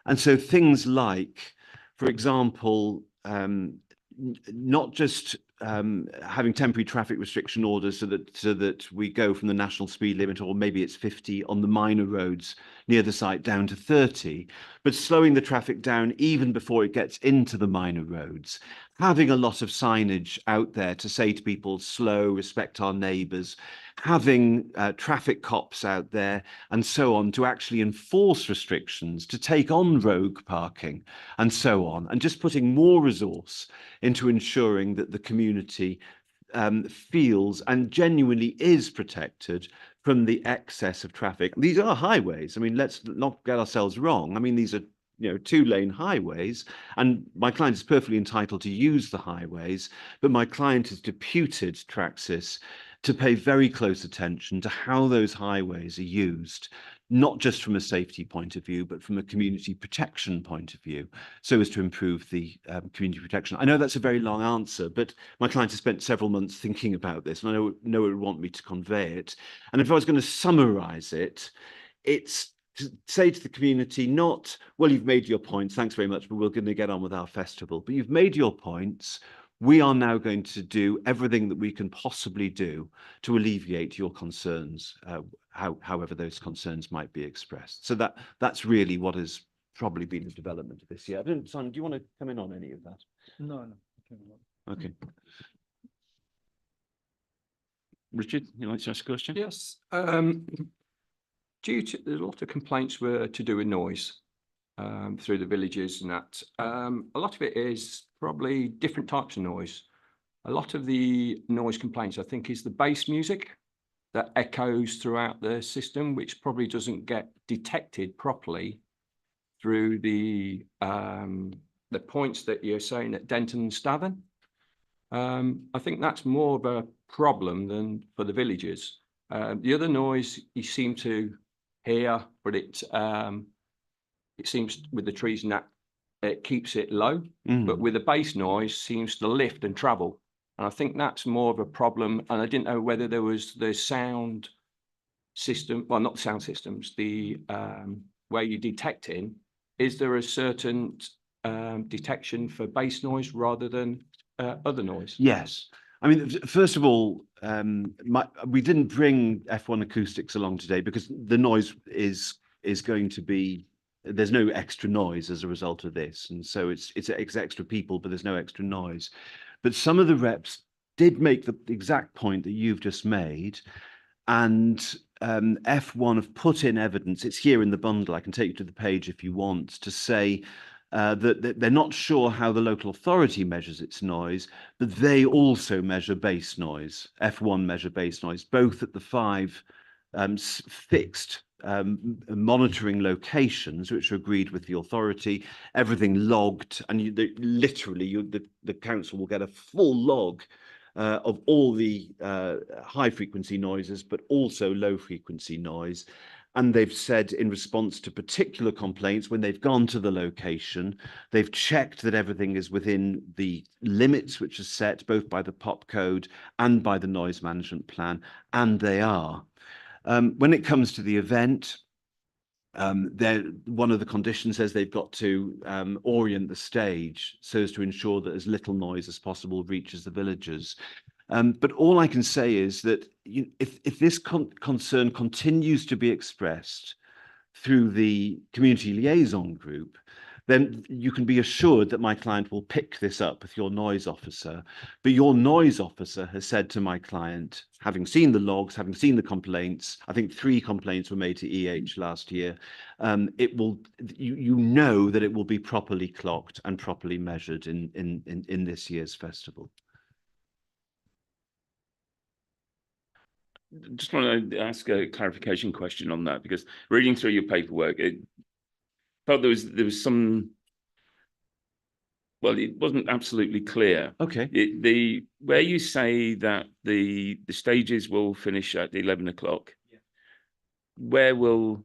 And so things like, for example, not just having temporary traffic restriction orders so that we go from the national speed limit, or maybe it's 50 on the minor roads near the site down to 30, but slowing the traffic down even before it gets into the minor roads. having a lot of signage out there to say to people, slow, respect our neighbours, having traffic cops out there and so on to actually enforce restrictions, to take on rogue parking and so on, and just putting more resource into ensuring that the community feels and genuinely is protected from the excess of traffic. These are highways. I mean, let's not get ourselves wrong. I mean, these are, you know, 2-lane highways, and my client is perfectly entitled to use the highways, but my client has deputed Traxys to pay very close attention to how those highways are used, not just from a safety point of view, but from a community protection point of view, so as to improve the community protection. I know that's a very long answer, but my client has spent several months thinking about this, and I know it would want me to convey it. And if I was going to summarize it, it's to say to the community, not, well, you've made your points, thanks very much, but we're going to get on with our festival. But you've made your points. We are now going to do everything that we can possibly do to alleviate your concerns, however those concerns might be expressed. So that's really what has probably been the development of this year. I don't, Simon, do you want to come in on any of that? No. Okay. Richard, you like to ask a question? Yes. Due to, there's a lot of complaints were to do with noise through the villages and that. A lot of it is probably different types of noise. A lot of the noise complaints, I think, is the bass music that echoes throughout the system, which probably doesn't get detected properly through the points that you're saying at Denton and Stavern. I think that's more of a problem than for the villages. The other noise you seem to hear, but it seems with the trees and that it keeps it low, but with the bass noise seems to lift and travel. And I think that's more of a problem. And I didn't know whether there was the sound system, well, not the sound systems, the where you detect in, is there a certain detection for bass noise rather than other noise? Yes. I mean, first of all, we didn't bring F1 acoustics along today because the noise is going to be, there's no extra noise as a result of this. And so it's extra people, but there's no extra noise. But some of the reps did make the exact point that you've just made. And F1 have put in evidence, it's here in the bundle, I can take you to the page if you want, to say that they're not sure how the local authority measures its noise, but they also measure bass noise. F1 measure bass noise, both at the 5 fixed monitoring locations, which are agreed with the authority, everything logged, and the council will get a full log of all the high frequency noises, but also low frequency noise. And they've said in response to particular complaints, when they've gone to the location, they've checked that everything is within the limits which are set both by the POP code and by the noise management plan, and they are. When it comes to the event, one of the conditions says they've got to orient the stage so as to ensure that as little noise as possible reaches the villagers. But all I can say is that if this concern continues to be expressed through the community liaison group, then you can be assured that my client will pick this up with your noise officer. But your noise officer has said to my client, having seen the logs, having seen the complaints, I think 3 complaints were made to EH last year, you know that it will be properly clocked and properly measured in this year's festival. Just want to ask a clarification question on that, because reading through your paperwork, it felt there was some, well, it wasn't absolutely clear. Okay. Where you say that the stages will finish at 11 o'clock, where will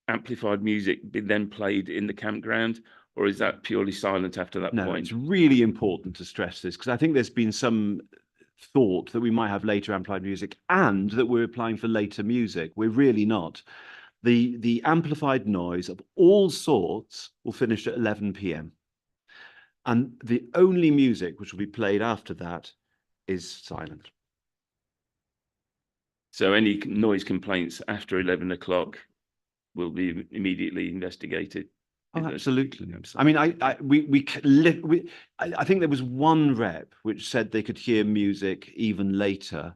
amplified music be then played in the campground, or is that purely silent after that No, point? it's really important to stress this, because I think there's been some thought that we might have later amplified music and that we're applying for later music. We're really not. The amplified noise of all sorts will finish at 11 p.m. And the only music which will be played after that is silent. So any noise complaints after 11 o'clock will be immediately investigated? Oh, absolutely. I mean, I think there was one rep which said they could hear music even later.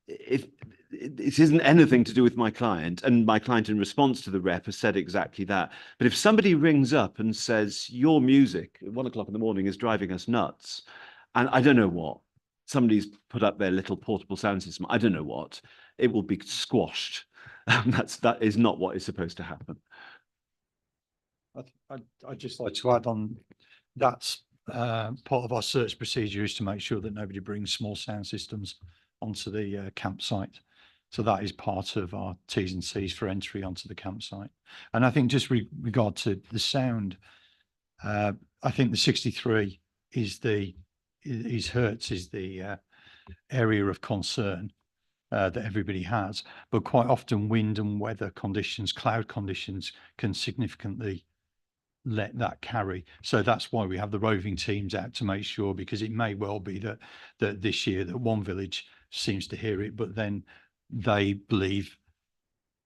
If it isn't anything to do with my client, and my client in response to the rep has said exactly that. But if somebody rings up and says your music at 1 o'clock in the morning is driving us nuts, and I don't know what, somebody's put up their little portable sound system, I don't know what, it will be squashed. That is not what is supposed to happen. I'd just like to add on, that's part of our search procedure is to make sure that nobody brings small sound systems onto the campsite. So that is part of our T's and C's for entry onto the campsite. And I think just regard to the sound, I think the 63 is hertz is the area of concern that everybody has. But quite often wind and weather conditions, cloud conditions can significantly let that carry. So that's why we have the roving teams out to make sure, because it may well be that this year that one village seems to hear it, but then they believe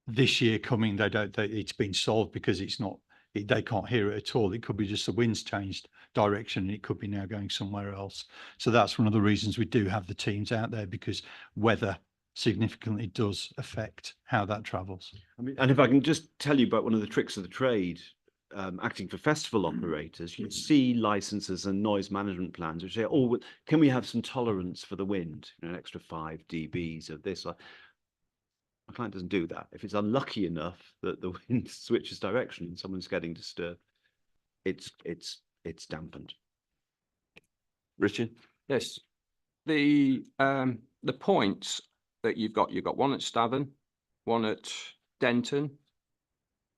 this year coming, it's been solved because they can't hear it at all. It could be just the wind's changed direction and it could be now going somewhere else. So that's one of the reasons we do have the teams out there, because weather significantly does affect how that travels. I mean, and if I can just tell you about one of the tricks of the trade, acting for festival operators, you see licenses and noise management plans which say, oh, can we have some tolerance for the wind, an extra 5 dBs of this? My client doesn't do that. If it's unlucky enough that the wind switches direction and someone's getting disturbed, it's dampened. Richard? Yes, the points that you've got one at Stavern, one at Denton.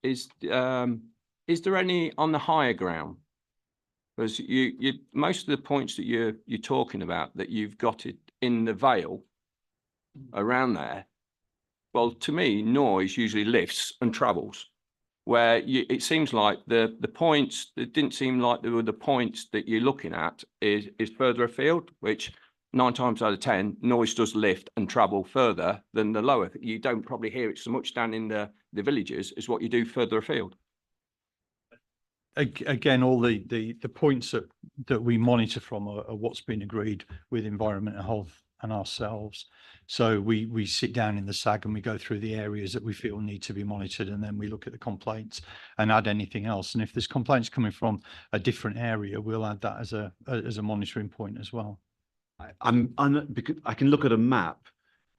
Is there any on the higher ground? Because you most of the points that you're talking about, that you've got it in the Vale around there. Well, to me, noise usually lifts and travels. Where it seems like the points, it didn't seem like they were the points that you're looking at is further afield, which 9 times out of 10, noise does lift and travel further than the lower. You don't probably hear it so much down in the villages as what you do further afield. Again, all the points that we monitor from are what's been agreed with Environment and Health and ourselves. So we sit down in the SAG and we go through the areas that we feel need to be monitored, and then we look at the complaints and add anything else. And if there's complaints coming from a different area, we'll add that as a monitoring point as well. Because I can look at a map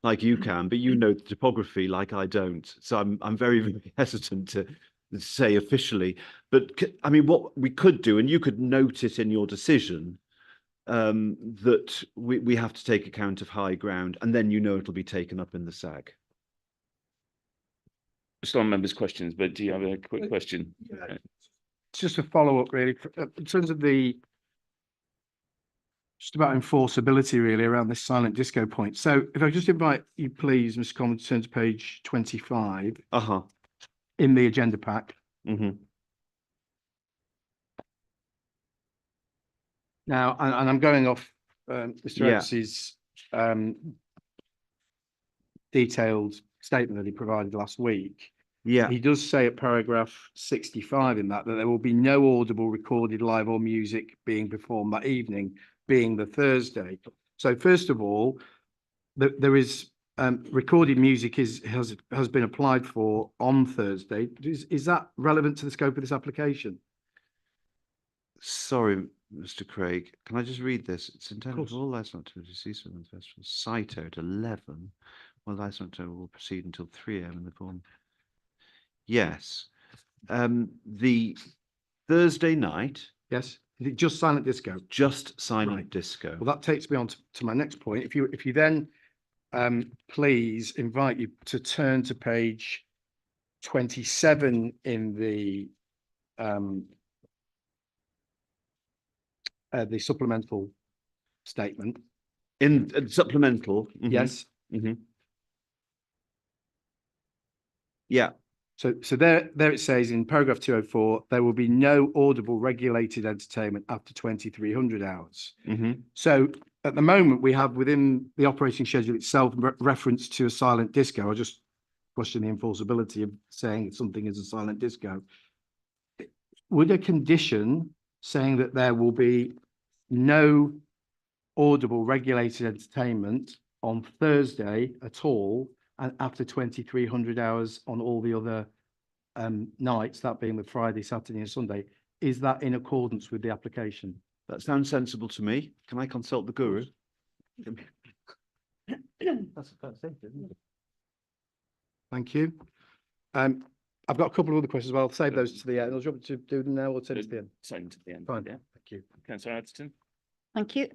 like you can, but you know the topography like I don't. So I'm very, very hesitant to say officially. But I mean, what we could do, and you could note it in your decision, that we have to take account of high ground, and then it'll be taken up in the SAG. Just on members' questions, but do you have a quick question? Yeah. It's just a follow-up, really, in terms of just about enforceability, really, around this silent disco point. So if I just invite you, please, Mr. Coleman, to turn to page 25 in the agenda pack. Now, and I'm going off Mr. Oates's detailed statement that he provided last week. Yeah. He does say at paragraph 65 in that there will be no audible recorded live or music being performed that evening, being the Thursday. So first of all, there is recorded music has been applied for on Thursday. Is that relevant to the scope of this application? Sorry, Mr. Craig, can I just read this? It's intended for all license to cease from the festival site at 11, while license will proceed until 3 AM in the form. Yes. The Thursday night. Yes. Is it just silent disco? Just silent disco. Well, that takes me on to my next point. If you then please invite you to turn to page 27 in the supplemental statement. In supplemental. Yes. Yeah. So there it says in paragraph 204, there will be no audible regulated entertainment after 2300 hours. So at the moment we have within the operating schedule itself reference to a silent disco. I just question the enforceability of saying something is a silent disco. would a condition saying that there will be no audible regulated entertainment on Thursday at all, and after 2300 hours on all the other nights, that being the Friday, Saturday and Sunday, is that in accordance with the application? That sounds sensible to me. Can I consult the guru? Thank you. I've got a couple of other questions, but I'll save those to the end. I'll jump to do them now or take it to the end. Same to the end. Fine, Yeah. thank you. Councillor Addington? Thank you.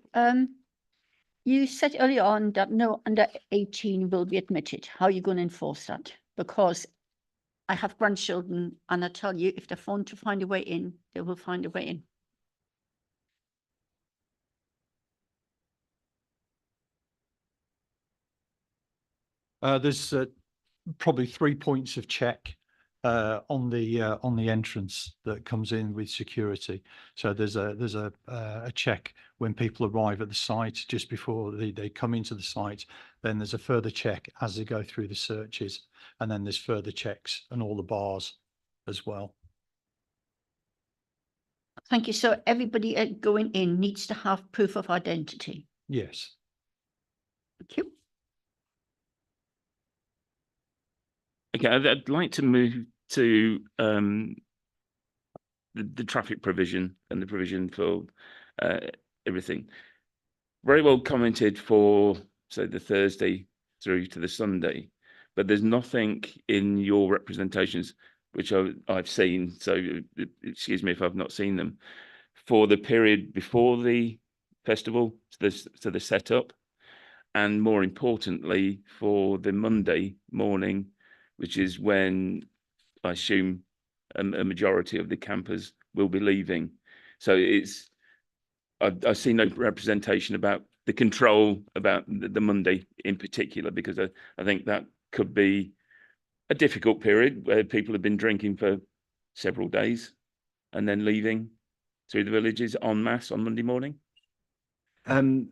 You said earlier on that no under 18 will be admitted. How are you going to enforce that? Because I have grandchildren and I tell you, if they're phoned to find a way in, they will find a way in. There's probably 3 points of check on the entrance that comes in with security. So there's a check when people arrive at the site just before they come into the site. Then there's a further check as they go through the searches, and then there's further checks on all the bars as well. Thank you. So everybody going in needs to have proof of identity. Yes. Thank you. Okay, I'd like to move to the traffic provision and the provision for everything. Very well commented for, say, the Thursday through to the Sunday, but there's nothing in your representations which I've seen, so excuse me if I've not seen them, for the period before the festival, to the setup, and more importantly, for the Monday morning, which is when I assume a majority of the campers will be leaving. So I see no representation about the control about the Monday in particular, because I think that could be a difficult period where people have been drinking for several days and then leaving through the villages en masse on Monday morning. I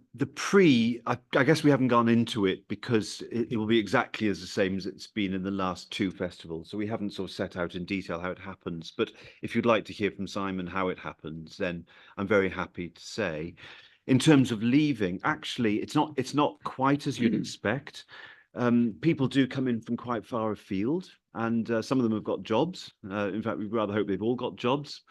guess we haven't gone into it because it will be exactly as the same as it's been in the last two festivals. So we haven't sort of set out in detail how it happens. But if you'd like to hear from Simon how it happens, then I'm very happy to say. In terms of leaving, actually, it's not quite as you'd expect. People do come in from quite far afield, and some of them have got jobs. In fact, we'd rather hope they've all got jobs.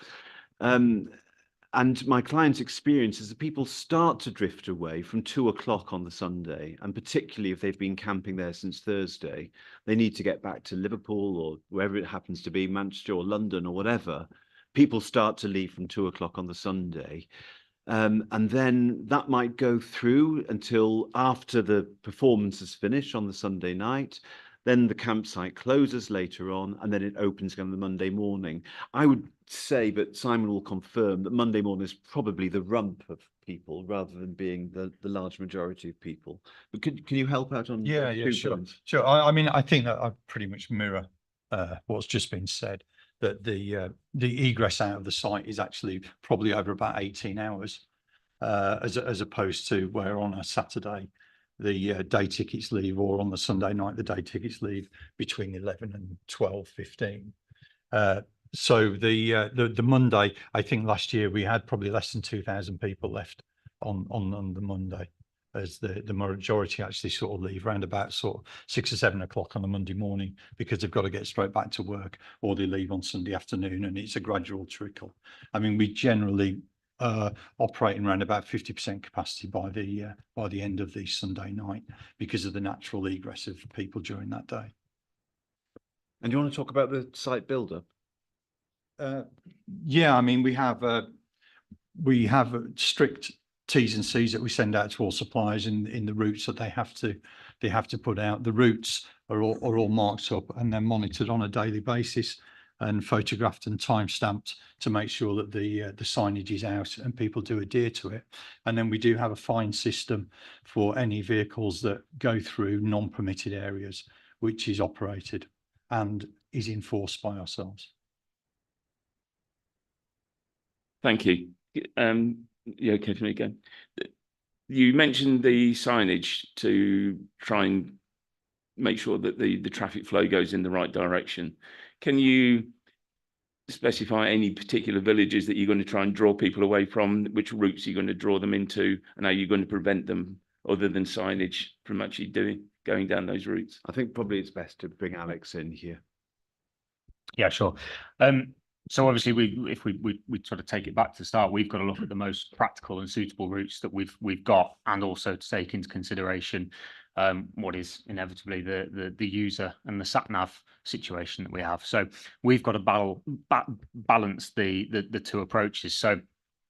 And my client's experience is that people start to drift away from 2 o'clock on the Sunday, and particularly if they've been camping there since Thursday, they need to get back to Liverpool or wherever it happens to be, Manchester or London or whatever. People start to leave from 2 o'clock on the Sunday. And then that might go through until after the performance is finished on the Sunday night. Then the campsite closes later on, and then it opens again on the Monday morning. I would say, but Simon will confirm, that Monday morning is probably the rump of people rather than being the large majority of people. But can you help out on Yeah, sure. Sure. I mean, I think that I pretty much mirror what's just been said, that the egress out of the site is actually probably over about 18 hours, as opposed to where on a Saturday the day tickets leave, or on the Sunday night the day tickets leave between 11 and 12:15. So the Monday, I think last year we had probably less than 2,000 people left on the Monday, as the majority actually sort of leave around about sort of 6 or 7 o'clock on the Monday morning, because they've got to get straight back to work, or they leave on Sunday afternoon, and it's a gradual trickle. I mean, we generally operating around about 50% capacity by the end of the Sunday night, because of the natural egress of people during that day. And you want to talk about the site builder? Yeah, I mean, we have strict T's and C's that we send out to all suppliers in the routes that they have to put out. The routes are all marked up, and they're monitored on a daily basis and photographed and time stamped to make sure that the signage is out and people do adhere to it. And then we do have a fine system for any vehicles that go through non-permitted areas, which is operated and is enforced by ourselves. Thank you. Yeah, okay for me again. You mentioned the signage to try and make sure that the traffic flow goes in the right direction. Can you specify any particular villages that you're going to try and draw people away from? Which routes you're going to draw them into, and how you're going to prevent them, other than signage, from actually going down those routes? I think probably it's best to bring Alex in here. Yeah, sure. So obviously if we sort of take it back to the start, we've got to look at the most practical and suitable routes that we've got, and also to take into consideration what is inevitably the user and the sat nav situation that we have. So we've got to balance the two approaches. So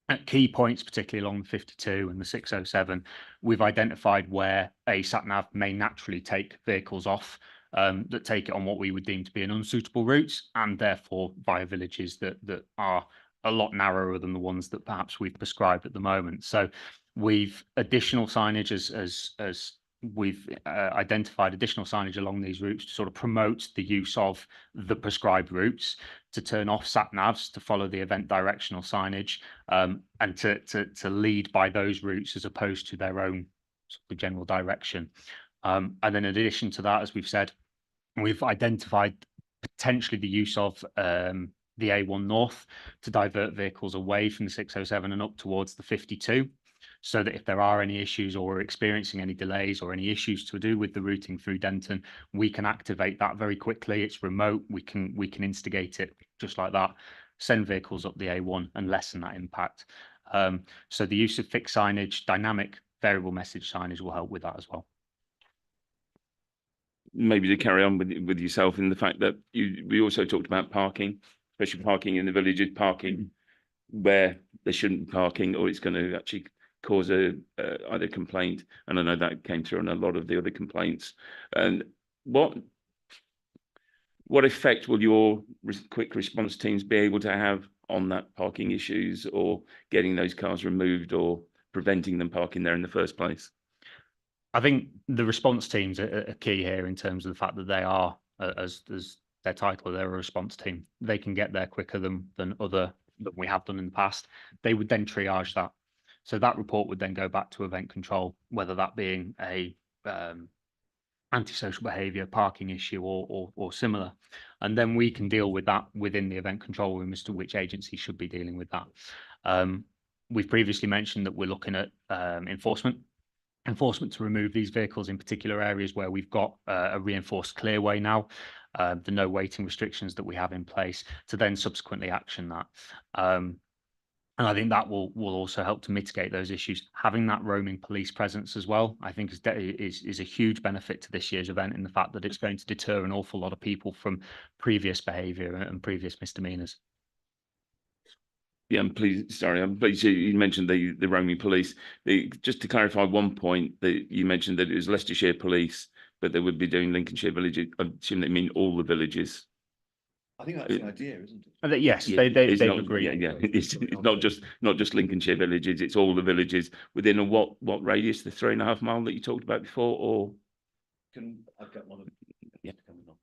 at key points, particularly along the 52 and the 607, we've identified where a sat nav may naturally take vehicles off that take it on what we would deem to be an unsuitable routes, and therefore via villages that are a lot narrower than the ones that perhaps we've prescribed at the moment. So we've additional signage as we've identified additional signage along these routes to sort of promote the use of the prescribed routes, to turn off sat navs, to follow the event directional signage, and to lead by those routes as opposed to their own sort of general direction. And then in addition to that, as we've said, we've identified potentially the use of the A1 North to divert vehicles away from the 607 and up towards the 52, so that if there are any issues or we're experiencing any delays or any issues to do with the routing through Denton, we can activate that very quickly. It's remote. We can instigate it just like that, send vehicles up the A1 and lessen that impact. So the use of fixed signage, dynamic variable message signage will help with that as well. Maybe to carry on with yourself, in the fact that we also talked about parking, especially parking in the villages, parking where there shouldn't be parking, or it's going to actually cause either complaint. And I know that came through on a lot of the other complaints. And what effect will your quick response teams be able to have on that parking issues, or getting those cars removed, or preventing them parking there in the first place? I think the response teams are key here in terms of the fact that they are, as their title, they're a response team. They can get there quicker than we have done in the past. They would then triage that. So that report would then go back to event control, whether that being a antisocial behaviour, parking issue, or similar. And then we can deal with that within the event control room as to which agency should be dealing with that. We've previously mentioned that we're looking at enforcement to remove these vehicles in particular areas where we've got a reinforced clearway now, the no waiting restrictions that we have in place, to then subsequently action that. And I think that will also help to mitigate those issues. Having that roaming police presence as well, I think is a huge benefit to this year's event, in the fact that it's going to deter an awful lot of people from previous behaviour and previous misdemeanours. Yeah, I'm pleased. Sorry, I'm pleased you mentioned the roaming police. Just to clarify one point, that you mentioned that it was Leicestershire Police, but they would be doing Lincolnshire villages. I assume they mean all the villages. I think that's the idea, isn't it? Yes, Yeah, they've not, agreed. Yeah. It's not just Lincolnshire villages. It's all the villages within a what radius? The 3.5 mile that you talked about before, or I've got one of coming on.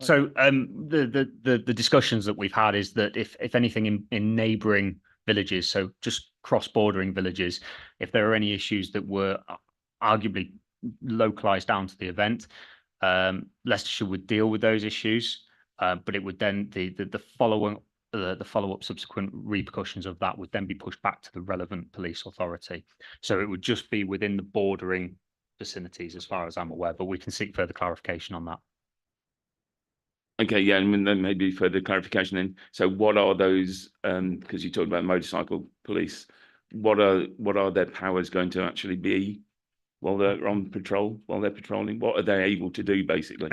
So the discussions that we've had is that if anything in neighbouring villages, so just cross-bordering villages, if there are any issues that were arguably localised down to the event, Leicestershire would deal with those issues, but it would then the follow-up subsequent repercussions of that would then be pushed back to the relevant police authority. So it would just be within the bordering vicinities, as far as I'm aware, but we can seek further clarification on that. okay, yeah, and then maybe further clarification then. So what are those, because you talked about motorcycle police, what are their powers going to actually be while they're on patrol, while they're patrolling? What are they able to do, basically?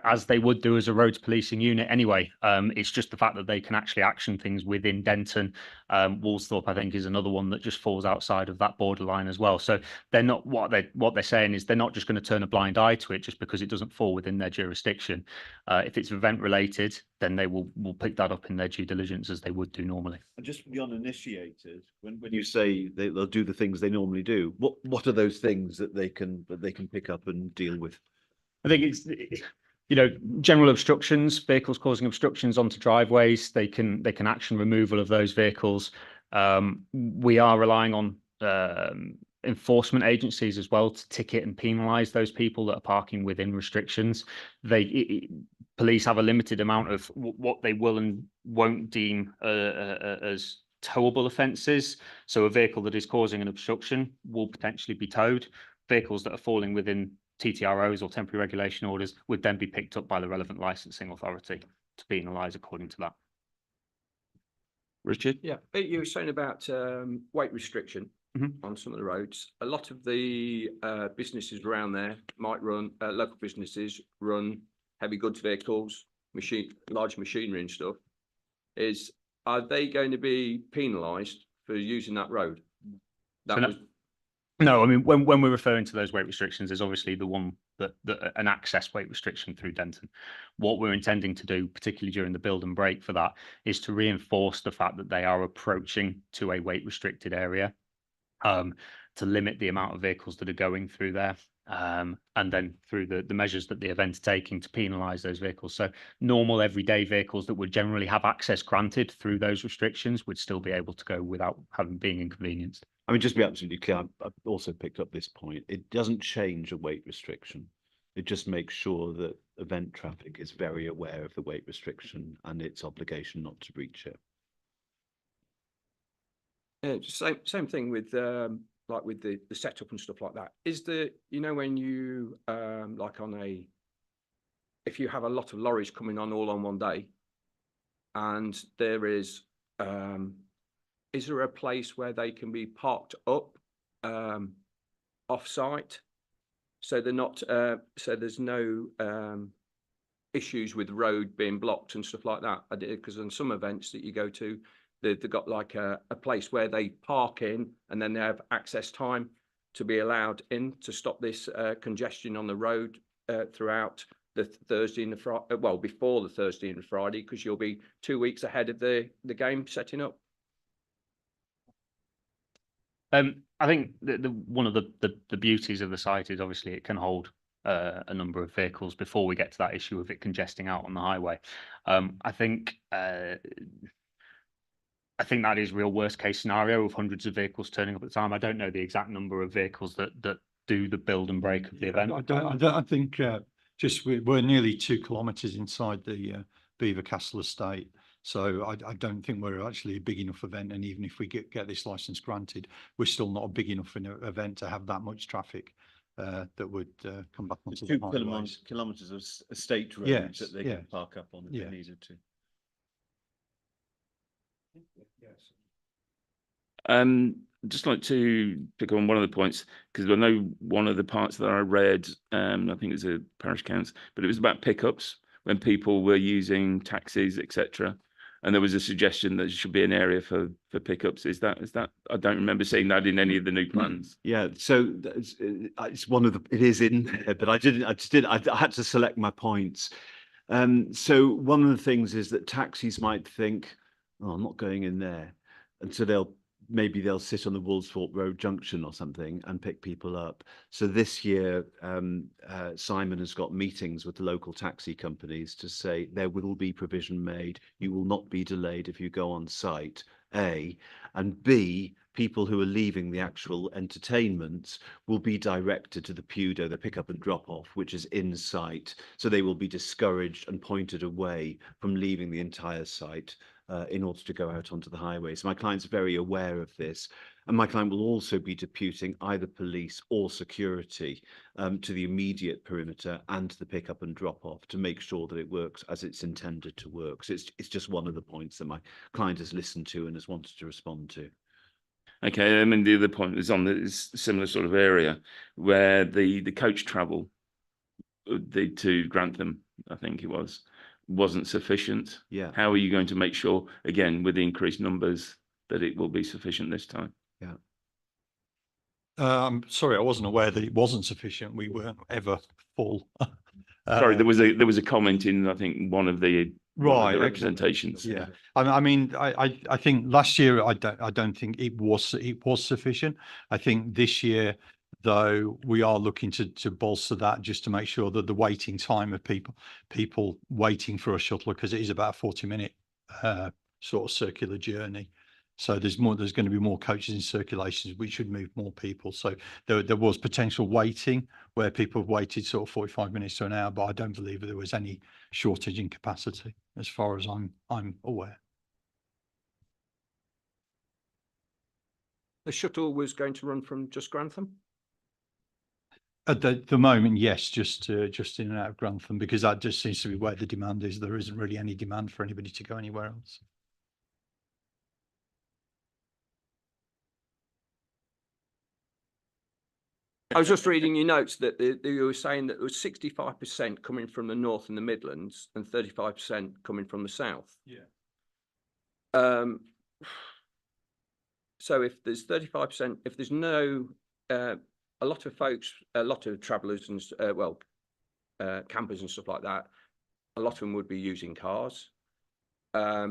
As they would do as a roads policing unit anyway. It's just the fact that they can actually action things within Denton. Woolsthorpe, I think, is another one that just falls outside of that borderline as well. So they're not, what they're saying is they're not just going to turn a blind eye to it just because it doesn't fall within their jurisdiction. If it's event related, then they will pick that up in their due diligence as they would do normally. And just for the uninitiated, when you say they'll do the things they normally do, what are those things that they can pick up and deal with? I think it's, general obstructions, vehicles causing obstructions onto driveways. They can action removal of those vehicles. We are relying on enforcement agencies as well to ticket and penalise those people that are parking within restrictions. Police have a limited amount of what they will and won't deem as towable offences. So a vehicle that is causing an obstruction will potentially be towed. Vehicles that are falling within TTROs or temporary regulation orders would then be picked up by the relevant licensing authority to penalise according to that. Richard? Yeah, you were saying about weight restriction Mhm. on some of the roads. A lot of the businesses around there might run, local businesses run heavy goods vehicles, large machinery and stuff. Are they going to be penalised for using that road? So no, I mean, when we're referring to those weight restrictions, there's obviously the one that an access weight restriction through Denton. What we're intending to do, particularly during the build and break for that, is to reinforce the fact that they are approaching to a weight restricted area, to limit the amount of vehicles that are going through there, and then through the measures that the event's taking to penalise those vehicles. So normal everyday vehicles that would generally have access granted through those restrictions would still be able to go without being inconvenienced. I mean, just to be absolutely clear, I've also picked up this point. It doesn't change a weight restriction. It just makes sure that event traffic is very aware of the weight restriction and its obligation not to breach it. Same thing with like with the setup and stuff like that. Is when you like if you have a lot of lorries coming on all on one day, and there is there a place where they can be parked up off site, so they're not so there's no issues with the road being blocked and stuff like that? Because on some events that you go to, they've got like a place where they park in, and then they have access time to be allowed in to stop this congestion on the road throughout the Thursday and the Friday, well, before the Thursday and the Friday, because you'll be 2 weeks ahead of the game setting up. I think one of the beauties of the site is obviously it can hold a number of vehicles before we get to that issue of it congesting out on the highway. I think that is real worst case scenario of hundreds of vehicles turning up at the time. I don't know the exact number of vehicles that do the build and break of the event. I think we're nearly 2 kilometres inside the Beaver Castle estate. So I don't think we're actually a big enough event, and even if we get this licence granted, we're still not a big enough event to have that much traffic that would come back onto the highways. 2 kilometres of estate roads Yes, that they yeah. can park up on if Yeah. they needed to. Just like to pick on one of the points, because I know one of the parts that I read, I think it was a parish council, but it was about pickups when people were using taxis, etc. And there was a suggestion that there should be an area for pickups. Is that I don't remember seeing that in any of the new plans. Yeah, so it's one of it is in there, but I had to select my points. So one of the things is that taxis might think, oh, I'm not going in there. And so maybe they'll sit on the Woolsthorpe Road junction or something and pick people up. So this year, Simon has got meetings with the local taxi companies to say there will be provision made. You will not be delayed if you go on site, A. And B, people who are leaving the actual entertainment will be directed to the PUDO, the pick up and drop off, which is in site. So they will be discouraged and pointed away from leaving the entire site in order to go out onto the highway. So my client's very aware of this. And my client will also be deputing either police or security to the immediate perimeter and to the pick up and drop off to make sure that it works as it's intended to work. So it's just one of the points that my client has listened to and has wanted to respond to. Okay, I mean the other point is on this similar sort of area where the coach travel, to Grantham, I think it wasn't sufficient. Yeah. How are you going to make sure, again, with the increased numbers, that it will be sufficient this time? Yeah. Sorry, I wasn't aware that it wasn't sufficient. We weren't ever full. Sorry, there was a comment in, I think, one of the okay. representations. Yeah, I mean, I think last year I don't think it was sufficient. I think this year, though, we are looking to bolster that just to make sure that the waiting time of people waiting for a shuttle, because it is about a 40-minute sort of circular journey. So there's going to be more coaches in circulation, which should move more people. So there was potential waiting where people have waited sort of 45 minutes to an hour, but I don't believe there was any shortage in capacity as far as I'm aware. The shuttle was going to run from just Grantham? At the moment, yes, just in and out of Grantham, because that just seems to be where the demand is. There isn't really any demand for anybody to go anywhere else. I was just reading your notes that you were saying that there was 65% coming from the north and the Midlands and 35% coming from the south. Yeah. So if there's 35%, if there's no, a lot of folks, a lot of travellers and campers and stuff like that, a lot of them would be using cars. A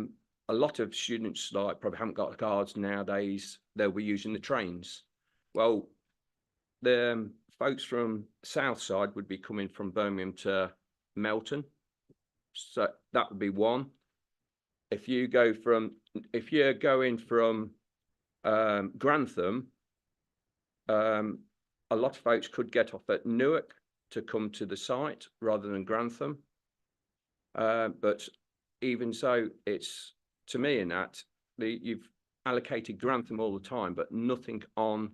lot of students like probably haven't got cars nowadays. They'll be using the trains. Well, the folks from south side would be coming from Birmingham to Melton, so that would be one. If you're going from Grantham, a lot of folks could get off at Newark to come to the site rather than Grantham. But even so, it's, to me, in that you've allocated Grantham all the time, but nothing on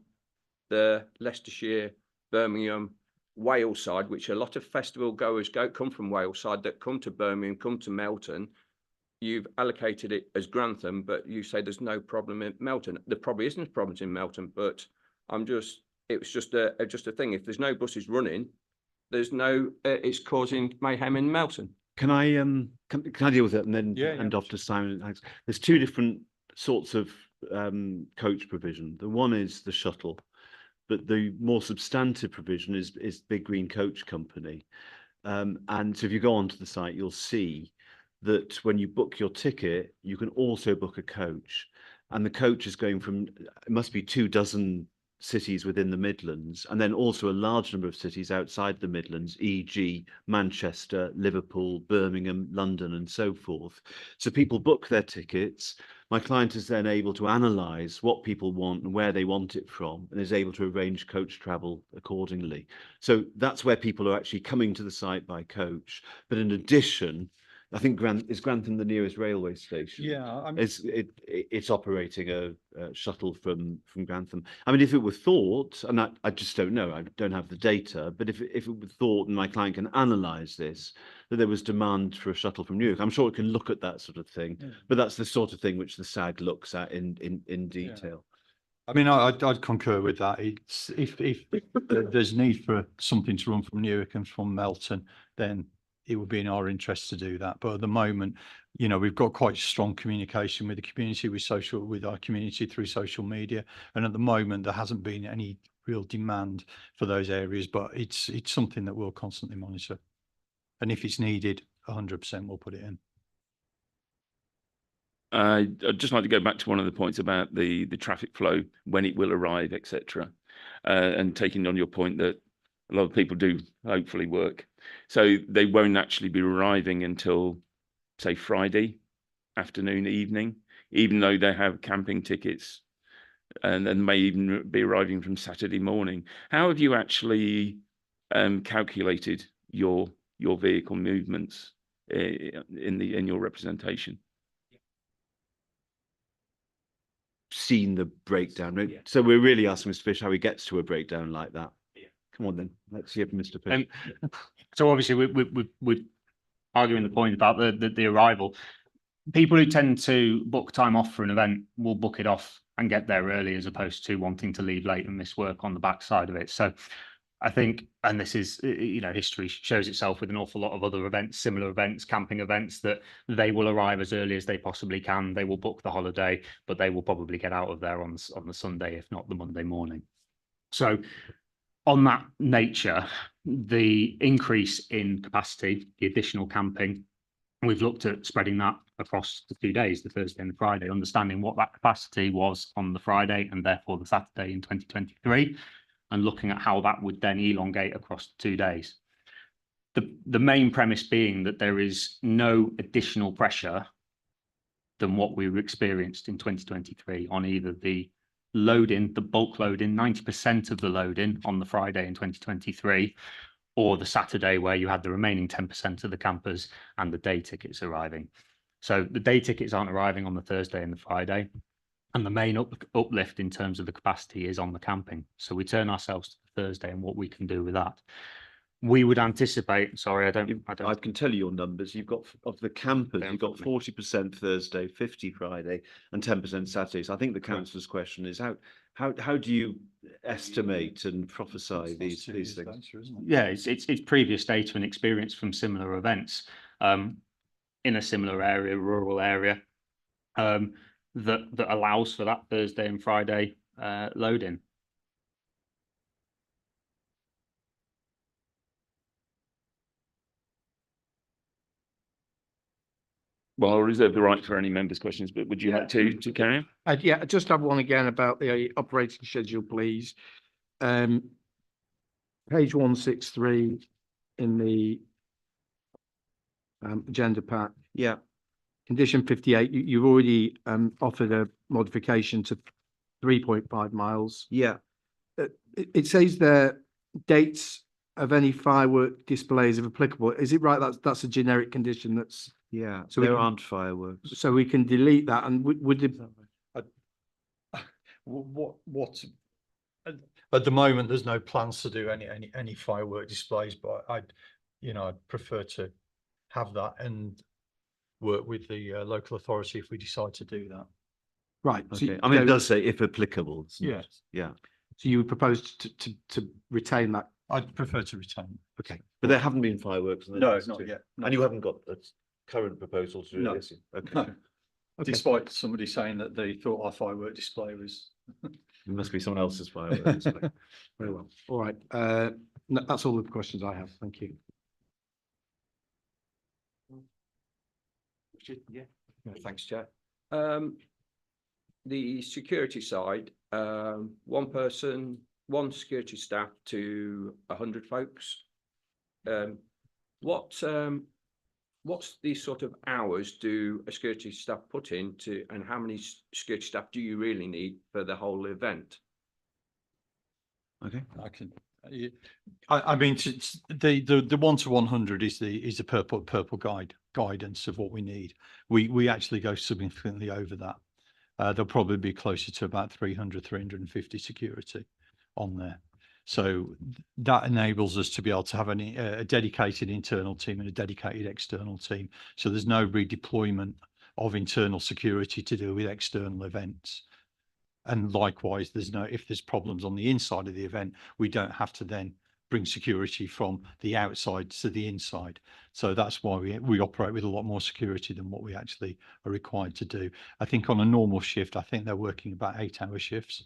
the Leicestershire, Birmingham, Wales side, which a lot of festival goers come from Wales side that come to Birmingham, come to Melton. You've allocated it as Grantham, but you say there's no problem in Melton. There probably isn't problems in Melton, but it was just a thing. If there's no buses running, there's no, it's causing mayhem in Melton. Can I deal with it and then hand off to Simon? There's two different sorts of coach provision. The one is the shuttle, but the more substantive provision is Big Green Coach Company. And so if you go onto the site, you'll see that when you book your ticket, you can also book a coach. And the coach is going from, it must be 24 cities within the Midlands, and then also a large number of cities outside the Midlands, e.g. Manchester, Liverpool, Birmingham, London, and so forth. So people book their tickets. My client is then able to analyse what people want and where they want it from, and is able to arrange coach travel accordingly. So that's where people are actually coming to the site by coach. But in addition, I think is Grantham the nearest railway station? Yeah, it's operating a shuttle from Grantham. I mean, if it were thought, and I just don't know, I don't have the data, but if it were thought, and my client can analyse this, that there was demand for a shuttle from Newark, I'm sure it can look at that sort of thing. Yeah. But that's the sort of thing which the SAG looks at in detail. Yeah. I mean, I'd concur with that. It's if there's need for something to run from Newark and from Melton, then it would be in our interest to do that. But at the moment, you know, we've got quite strong communication with the community, with our community through social media. And at the moment, there hasn't been any real demand for those areas, but it's something that we'll constantly monitor. And if it's needed, 100% we'll put it in. I'd just like to go back to one of the points about the traffic flow, when it will arrive, etc. And taking on your point that a lot of people do hopefully work. So they won't actually be arriving until, say, Friday afternoon, evening, even though they have camping tickets, and then may even be arriving from Saturday morning. How have you actually calculated your vehicle movements in your representation? Seen the breakdown, right? Yeah. So we're really asking Mr. Fish how he gets to a breakdown like that. Come on then, let's hear from Mr. Fish. So obviously we're arguing the point about the arrival. People who tend to book time off for an event will book it off and get there early, as opposed to wanting to leave late and miss work on the backside of it. So I think, and this is, you know, history shows itself with an awful lot of other events, similar events, camping events, that they will arrive as early as they possibly can. They will book the holiday, but they will probably get out of there on the Sunday, if not the Monday morning. So on that nature, the increase in capacity, the additional camping, we've looked at spreading that across the 2 days, the Thursday and the Friday, understanding what that capacity was on the Friday and therefore the Saturday in 2023, and looking at how that would then elongate across the 2 days. The main premise being that there is no additional pressure than what we experienced in 2023 on either the load-in, the bulk load-in, 90% of the load-in on the Friday in 2023, or the Saturday where you had the remaining 10% of the campers and the day tickets arriving. So the day tickets aren't arriving on the Thursday and the Friday, and the main uplift in terms of the capacity is on the camping. So we turn ourselves to the Thursday and what we can do with that. We would anticipate, sorry, I can tell you your numbers. You've got, of the campers, Down you've got front 40% Thursday, 50 Friday, and 10% Saturday. So I think the Correct. councillor's question is how do you estimate and prophesy these things? Yeah, it's previous data and experience from similar events in a similar area, rural area, that allows for that Thursday and Friday load-in. Well, I'll reserve the right for any members' questions, but would you like to carry on? Yeah, I just have one again about the operating schedule, please. Page 163 in the agenda pack. Yeah, Condition 58, you've already offered a modification to 3.5 miles. yeah. It says there dates of any firework displays if applicable. Is it right? That's a generic condition that's, Yeah, So we there can- aren't fireworks. so we can delete that, and would the, What, at the moment, there's no plans to do any firework displays, but I'd prefer to have that and work with the local authority if we decide to do that. right. so- Okay, I mean, it so- does say if applicable. doesn't it? Yes. Yeah, So you would propose to retain that? I'd prefer to retain. Okay. but there haven't been fireworks. in the No, last not two- yet. And you haven't got a current proposal to do No. this? Okay, No. Okay. Despite somebody saying that they thought our firework display was. it must be someone else's fireworks. Very well. All right. No, that's all the questions I have. Thank you. Yeah, thanks, Chair. The security side, one person, one security staff to 100 folks. What's the sort of hours do a security staff put into, and how many security staff do you really need for the whole event? Okay, I can. I mean, the 1 to 100 is the purple guidance of what we need. We actually go significantly over that. There'll probably be closer to about 350 security on there. So that enables us to be able to have a dedicated internal team and a dedicated external team. So there's no redeployment of internal security to do with external events. And likewise, if there's problems on the inside of the event, we don't have to then bring security from the outside to the inside. So that's why we operate with a lot more security than what we actually are required to do. I think on a normal shift, I think they're working about 8-hour shifts.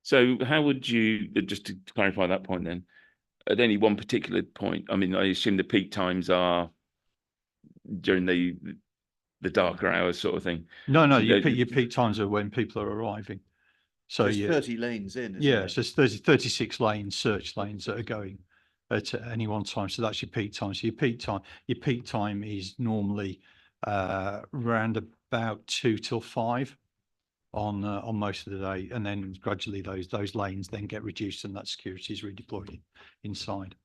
So how would you, just to clarify that point then, at any one particular point, I mean, I assume the peak times are during the darker hours sort of thing. No, Yeah, your peak times are when people are arriving. So there's yeah, 30 lanes in, isn't yeah, there? so it's 36 lanes, search lanes that are going at any one time. So that's your peak time. So your peak time is normally around about 2 till 5 on most of the day, and then gradually those lanes then get reduced and that security is redeployed inside.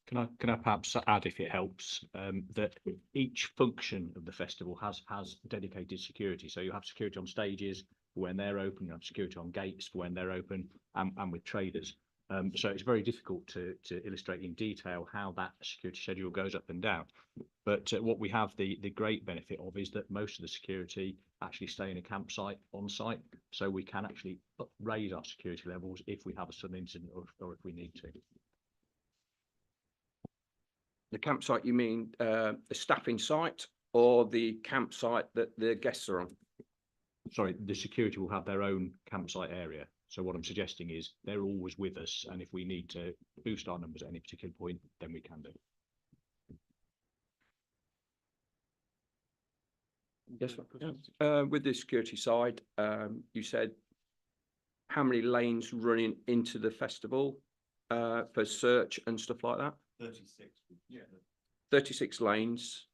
Can I perhaps add, if it helps, that each function of the festival has dedicated security. So you have security on stages for when they're open, you have security on gates for when they're open, and with traders. So it's very difficult to illustrate in detail how that security schedule goes up and down. But what we have the great benefit of is that most of the security actually stay in a campsite on site, so we can actually raise our security levels if we have a sudden incident or if we need to. The campsite, you mean the staffing site or the campsite that the guests are on? Sorry, the security will have their own campsite area. So what I'm suggesting is they're always with us, and if we need to boost our numbers at any particular point, then we can do. Yes, with the security side, you said how many lanes running into the festival for search and stuff like that? 36. Yeah. 36 lanes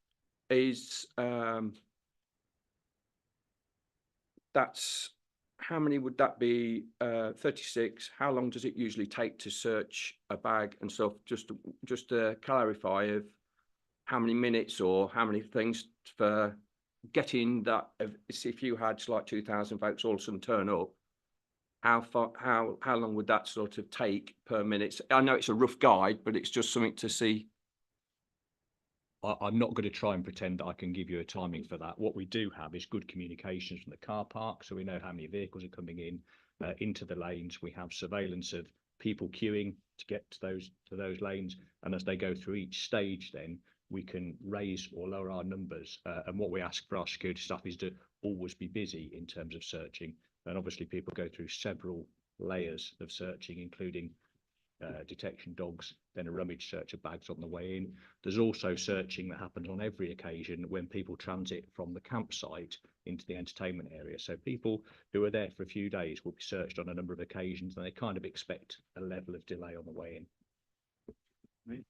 is that's how many would that be? 36. How long does it usually take to search a bag and stuff? Just to clarify of how many minutes or how many things for getting that. If you had like 2,000 folks all of a sudden turn up, how long would that sort of take per minute? I know it's a rough guide, but it's just something to see. I'm not going to try and pretend that I can give you a timing for that. What we do have is good communications from the car park, so we know how many vehicles are coming in into the lanes. We have surveillance of people queuing to get to those lanes, and as they go through each stage, then we can raise or lower our numbers. And what we ask for our security staff is to always be busy in terms of searching. And obviously, people go through several layers of searching, including detection dogs, then a rummage search of bags on the way in. There's also searching that happens on every occasion when people transit from the campsite into the entertainment area. So people who are there for a few days will be searched on a number of occasions, and they kind of expect a level of delay on the way in.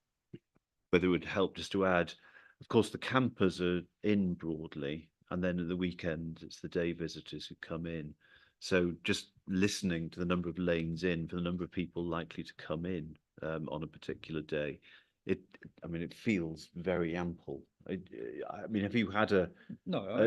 Whether it would help just to add, of course, the campers are in broadly, and then at the weekend, it's the day visitors who come in. So just listening to the number of lanes in for the number of people likely to come in on a particular day, it feels very ample. I mean, have you had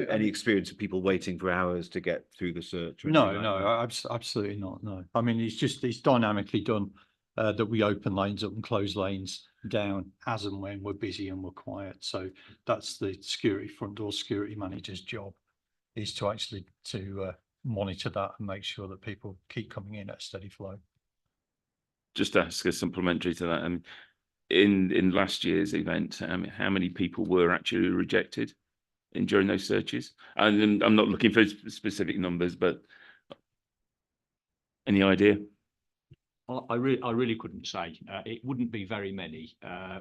any experience of people waiting for hours to get through the search? No, absolutely not. No, I mean, it's dynamically done that we open lanes up and close lanes down as and when we're busy and we're quiet. So that's the front door security manager's job, is to actually monitor that and make sure that people keep coming in at a steady flow. Just ask a supplementary to that. In last year's event, how many people were actually rejected during those searches? And I'm not looking for specific numbers, but any idea? I really couldn't say. It wouldn't be very many.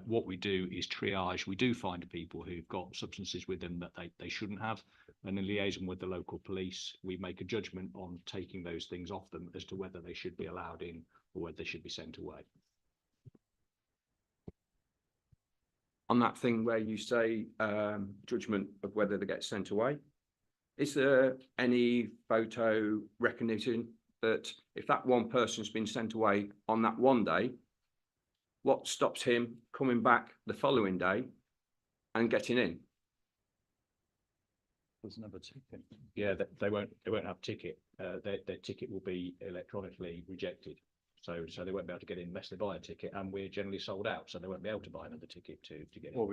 What we do is triage. We do find people who've got substances with them that they shouldn't have, and in liaison with the local police, we make a judgment on taking those things off them as to whether they should be allowed in or whether they should be sent away. On that thing where you say judgment of whether they get sent away, is there any photo recognition that if that one person's been sent away on that one day, what stops him coming back the following day and getting in? There's another ticket. Yeah, they won't have a ticket. Their ticket will be electronically rejected. So they won't be able to get in unless they buy a ticket, and we're generally sold out, so they won't be able to buy another ticket to get in. Well,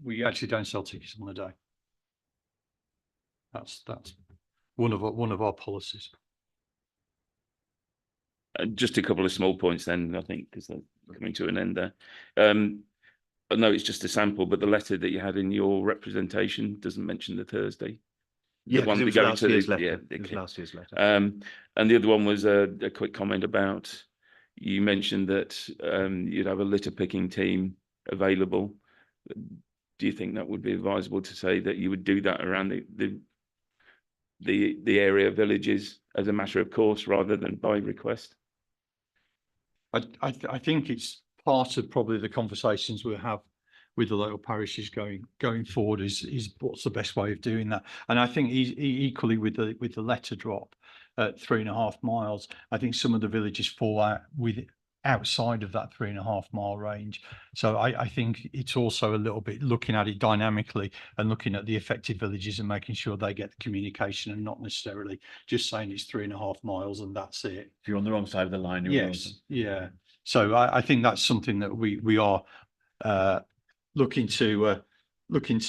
we actually don't sell tickets on the day. That's one of our policies. Just a couple of small points then, I think, because they're coming to an end there. I know it's just a sample, but the letter that you had in your representation doesn't mention the Thursday. Yeah, one it was that goes last to year's the- letter. yeah, It was okay. last year's letter. And the other one was a quick comment about, you mentioned that you'd have a litter picking team available. Do you think that would be advisable to say that you would do that around the area villages as a matter of course rather than by request? I think it's part of probably the conversations we'll have with the local parishes going forward is what's the best way of doing that. And I think equally with the letter drop at 3.5 miles, I think some of the villages fall out outside of that 3.5 mile range. So I think it's also a little bit looking at it dynamically and looking at the affected villages and making sure they get the communication and not necessarily just saying it's 3.5 miles and that's it. If you're on the wrong side of the line, you're Yes, yeah. So I think that's something that we are looking to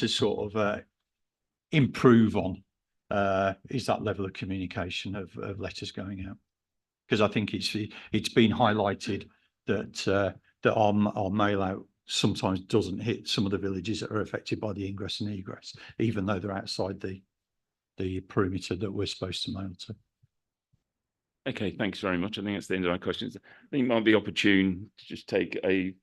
sort of improve on, is that level of communication of letters going out. Because I think it's been highlighted that our mail out sometimes doesn't hit some of the villages that are affected by the ingress and egress, even though they're outside the perimeter that we're supposed to mail to. Okay, thanks very much. I think that's the end of our questions. I think it might be opportune to just take a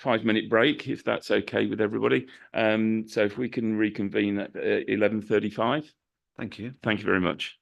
5-minute break, if that's okay with everybody. So if we can reconvene at 11:35. Thank you. Thank you very much.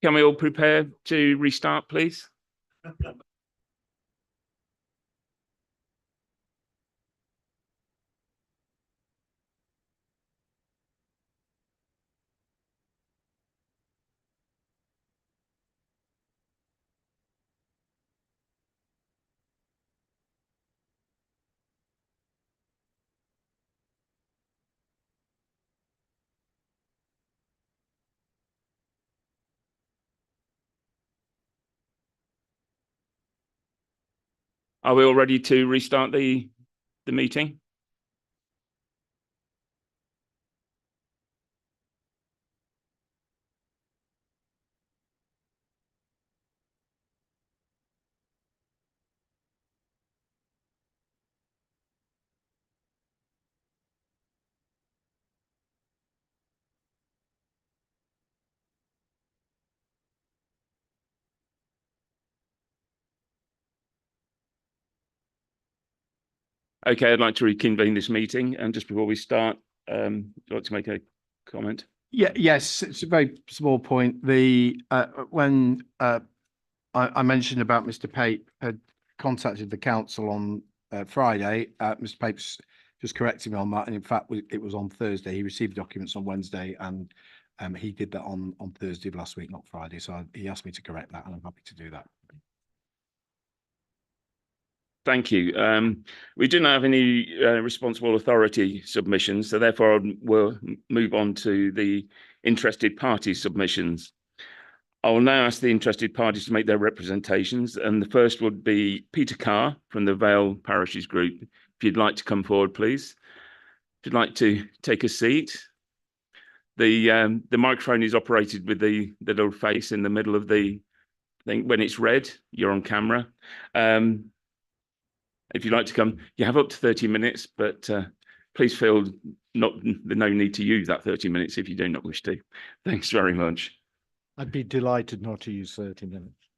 Can we all prepare to restart, please? Are we all ready to restart the meeting? Okay, I'd like to reconvene this meeting, and just before we start, I'd like to make a comment. Yeah, yes, it's a very small point. When I mentioned about Mr. Pape had contacted the council on Friday, Mr. Pape's just corrected me on that, and in fact, it was on Thursday. He received documents on Wednesday, and he did that on Thursday of last week, not Friday. So he asked me to correct that, and I'm happy to do that. Thank you. We didn't have any responsible authority submissions, so therefore we'll move on to the interested party submissions. I will now ask the interested parties to make their representations, and the first would be Peter Carr from the Vale Parishes Group. If you'd like to come forward, please. If you'd like to take a seat. The microphone is operated with the little face in the middle of the thing. When it's red, you're on camera. If you'd like to come, you have up to 30 minutes, but please feel no need to use that 30 minutes if you do not wish to. Thanks very much. I'd be delighted not to use 30 minutes.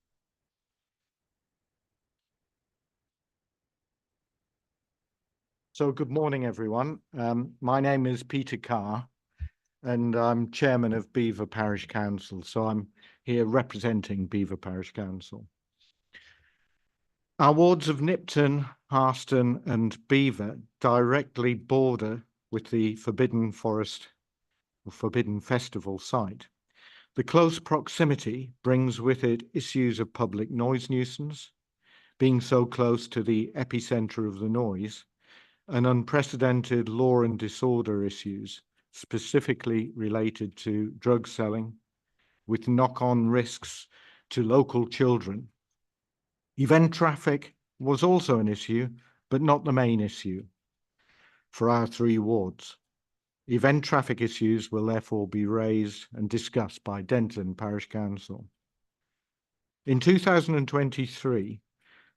So good morning, everyone. My name is Peter Carr, and I'm chairman of Belvoir Parish Council. So I'm here representing Belvoir Parish Council. Our wards of Nipton, Harston and Belvoir directly border with the Forbidden Forest or Forbidden Festival site. The close proximity brings with it issues of public noise nuisance, being so close to the epicentre of the noise, and unprecedented law and disorder issues, specifically related to drug selling, with knock-on risks to local children. Event traffic was also an issue, but not the main issue for our three wards. Event traffic issues will therefore be raised and discussed by Denton Parish Council. In 2023,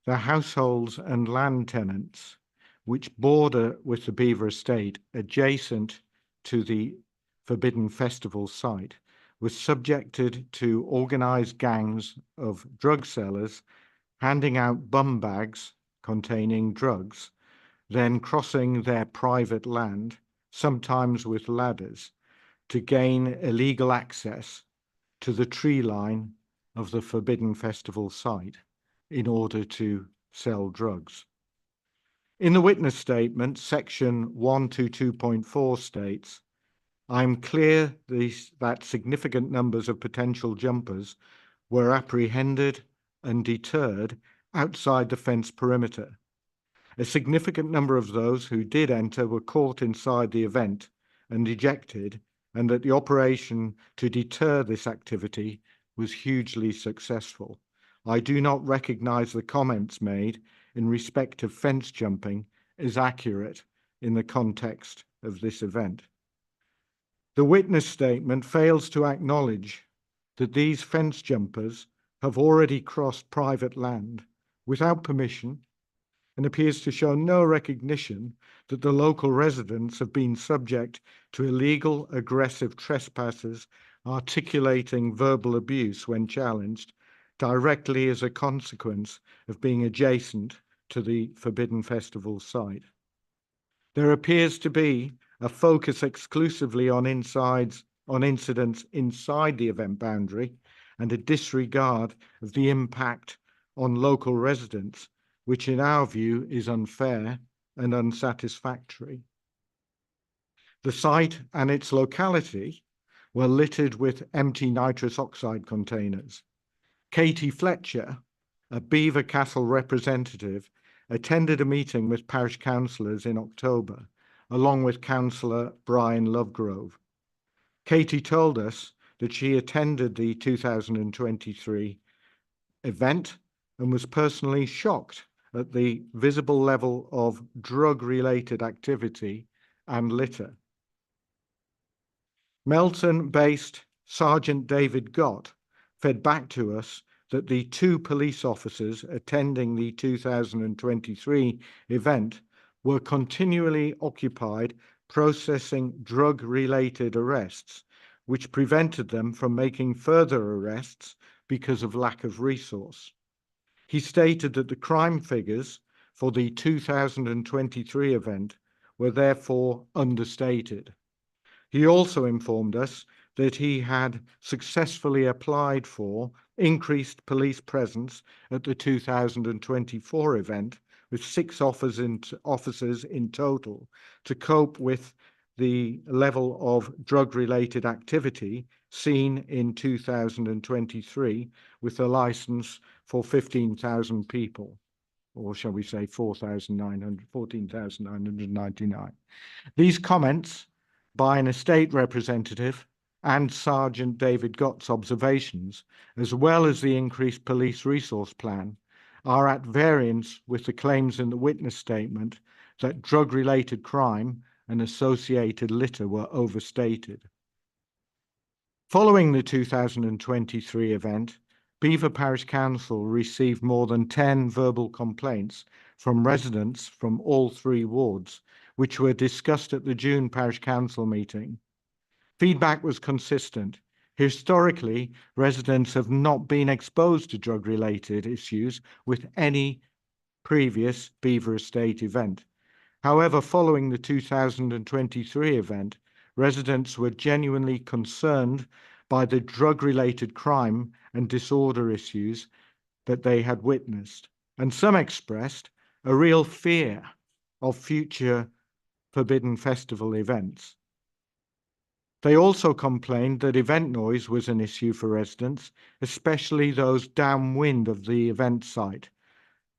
the households and land tenants which border with the Belvoir estate adjacent to the Forbidden Festival site were subjected to organised gangs of drug sellers handing out bum bags containing drugs, then crossing their private land, sometimes with ladders, to gain illegal access to the tree line of the Forbidden Festival site in order to sell drugs. In the witness statement, section 122.4 states, "I'm clear that significant numbers of potential jumpers were apprehended and deterred outside the fence perimeter. A significant number of those who did enter were caught inside the event and ejected, and that the operation to deter this activity was hugely successful. I do not recognise the comments made in respect of fence jumping as accurate in the context of this event." The witness statement fails to acknowledge that these fence jumpers have already crossed private land without permission, and appears to show no recognition that the local residents have been subject to illegal, aggressive trespassers articulating verbal abuse when challenged, directly as a consequence of being adjacent to the Forbidden Festival site. There appears to be a focus exclusively on incidents inside the event boundary, and a disregard of the impact on local residents, which in our view is unfair and unsatisfactory. The site and its locality were littered with empty nitrous oxide containers. Katie Fletcher, a Beaver Castle representative, attended a meeting with parish councillors in October, along with Councillor Brian Lovegrove. Katie told us that she attended the 2023 event and was personally shocked at the visible level of drug-related activity and litter. Melton-based Sergeant David Gott fed back to us that the 2 police officers attending the 2023 event were continually occupied processing drug-related arrests, which prevented them from making further arrests because of lack of resource. He stated that the crime figures for the 2023 event were therefore understated. He also informed us that he had successfully applied for increased police presence at the 2024 event, with 6 officers in total to cope with the level of drug-related activity seen in 2023 with a license for 15,000 people, or shall we say 14,999. These comments by an estate representative and Sergeant David Gott's observations, as well as the increased police resource plan, are at variance with the claims in the witness statement that drug-related crime and associated litter were overstated. Following the 2023 event, Beaver Parish Council received more than 10 verbal complaints from residents from all 3 wards, which were discussed at the June Parish Council meeting. Feedback was consistent. Historically, residents have not been exposed to drug-related issues with any previous Beaver Estate event. However, following the 2023 event, residents were genuinely concerned by the drug-related crime and disorder issues that they had witnessed, and some expressed a real fear of future Forbidden Festival events. They also complained that event noise was an issue for residents, especially those downwind of the event site.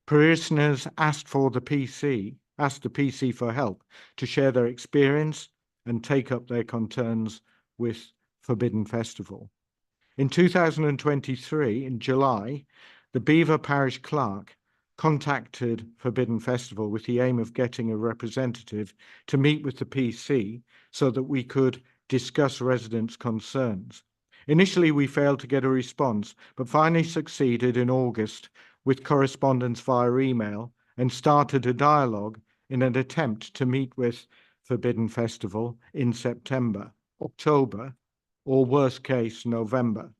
Parishioners asked the PC for help to share their experience and take up their concerns with Forbidden Festival. In 2023, in July, the Beaver Parish Clerk contacted Forbidden Festival with the aim of getting a representative to meet with the PC so that we could discuss residents' concerns. Initially, we failed to get a response, but finally succeeded in August with correspondence via email and started a dialogue in an attempt to meet with Forbidden Festival in September, October, or worst case, November,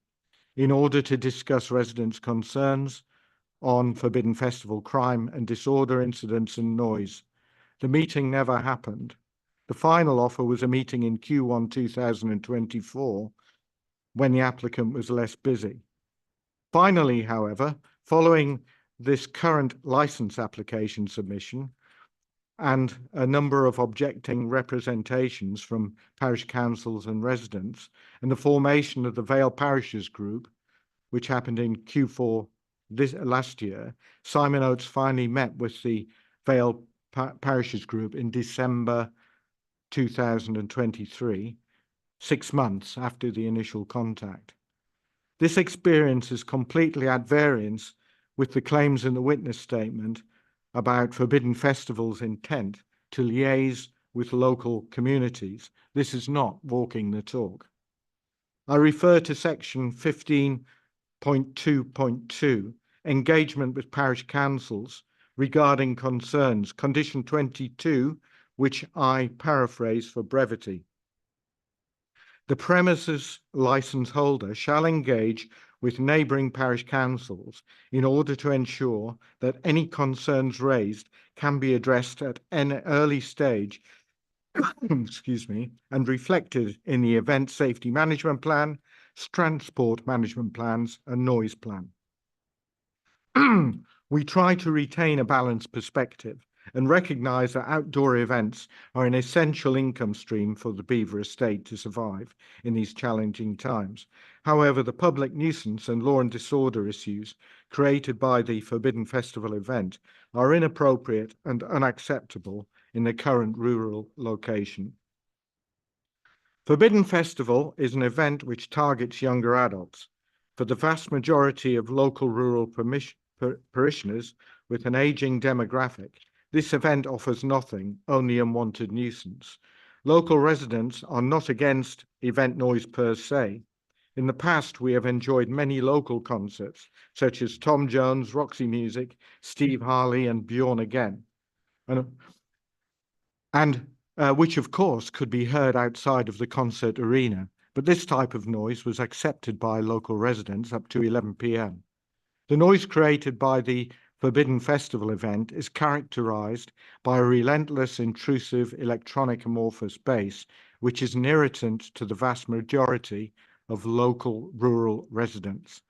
in order to discuss residents' concerns on Forbidden Festival crime and disorder incidents and noise. The meeting never happened. The final offer was a meeting in Q1 2024 when the applicant was less busy. Finally, however, following this current license application submission and a number of objecting representations from parish councils and residents, and the formation of the Vale Parishes Group, which happened in Q4 last year, Simon Oates finally met with the Vale Parishes Group in December 2023, 6 months after the initial contact. This experience is completely at variance with the claims in the witness statement about Forbidden Festival's intent to liaise with local communities. This is not walking the talk. I refer to section 15.2.2, engagement with parish councils regarding concerns, condition 22, which I paraphrase for brevity. The premises license holder shall engage with neighbouring parish councils in order to ensure that any concerns raised can be addressed at an early stage excuse me, and reflected in the event safety management plan, transport management plans, and noise plan. We try to retain a balanced perspective and recognise that outdoor events are an essential income stream for the Belvoir estate to survive in these challenging times. However, the public nuisance and law and disorder issues created by the Forbidden Festival event are inappropriate and unacceptable in the current rural location. Forbidden Festival is an event which targets younger adults. For the vast majority of local rural parishioners with an ageing demographic, this event offers nothing, only unwanted nuisance. Local residents are not against event noise per se. In the past, we have enjoyed many local concerts, such as Tom Jones, Roxy Music, Steve Harley, and Bjorn Again, which of course could be heard outside of the concert arena. But this type of noise was accepted by local residents up to 11 p.m. The noise created by the Forbidden Festival event is characterized by a relentless, intrusive, electronic amorphous bass, which is an irritant to the vast majority of local rural residents.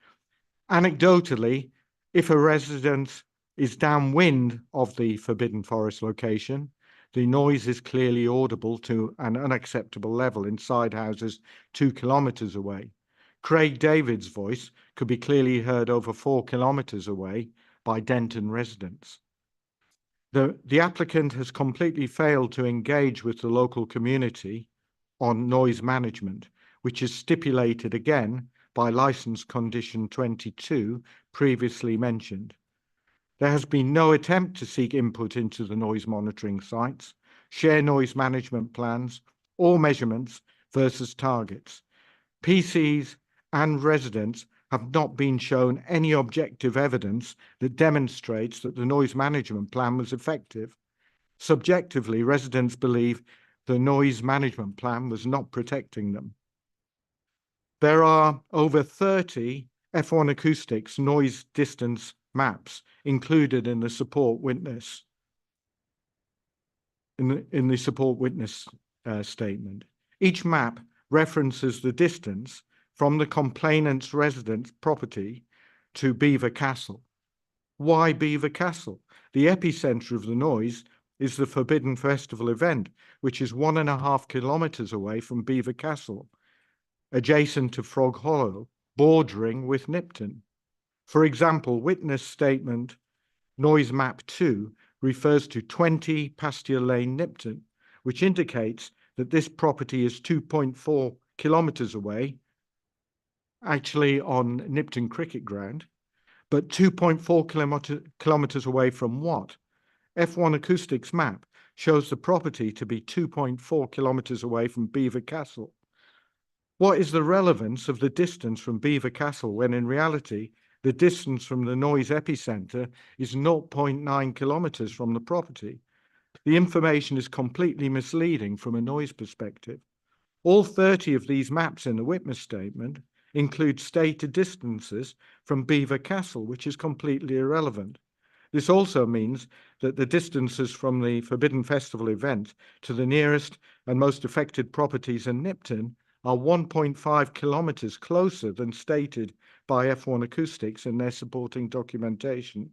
Anecdotally, if a resident is downwind of the Forbidden Forest location, the noise is clearly audible to an unacceptable level inside houses 2 kilometers away. Craig David's voice could be clearly heard over 4 kilometers away by Denton residents. The applicant has completely failed to engage with the local community on noise management, which is stipulated again by Licence Condition 22 previously mentioned. There has been no attempt to seek input into the noise monitoring sites, share noise management plans, or measurements versus targets. PCs and residents have not been shown any objective evidence that demonstrates that the noise management plan was effective. Subjectively, residents believe the noise management plan was not protecting them. There are over 30 F1 Acoustics noise distance maps included in the support witness statement. Each map references the distance from the complainant's residence property to Belvoir Castle. Why Belvoir Castle? The epicenter of the noise is the Forbidden Festival event, which is 1.5 kilometers away from Belvoir Castle, adjacent to Frog Hollow, bordering with Nipton. For example, witness statement Noise Map 2 refers to 20 Pasture Lane, Nipton, which indicates that this property is 2.4 kilometers away, actually on Nipton Cricket Ground, but 2.4 kilometers away from what? F1 Acoustics map shows the property to be 2.4 kilometers away from Belvoir Castle. What is the relevance of the distance from Belvoir Castle when in reality the distance from the noise epicenter is 0.9 kilometers from the property? The information is completely misleading from a noise perspective. All 30 of these maps in the witness statement include stated distances from Belvoir Castle, which is completely irrelevant. This also means that the distances from the Forbidden Festival event to the nearest and most affected properties in Nipton are 1.5 kilometers closer than stated by F1 Acoustics in their supporting documentation.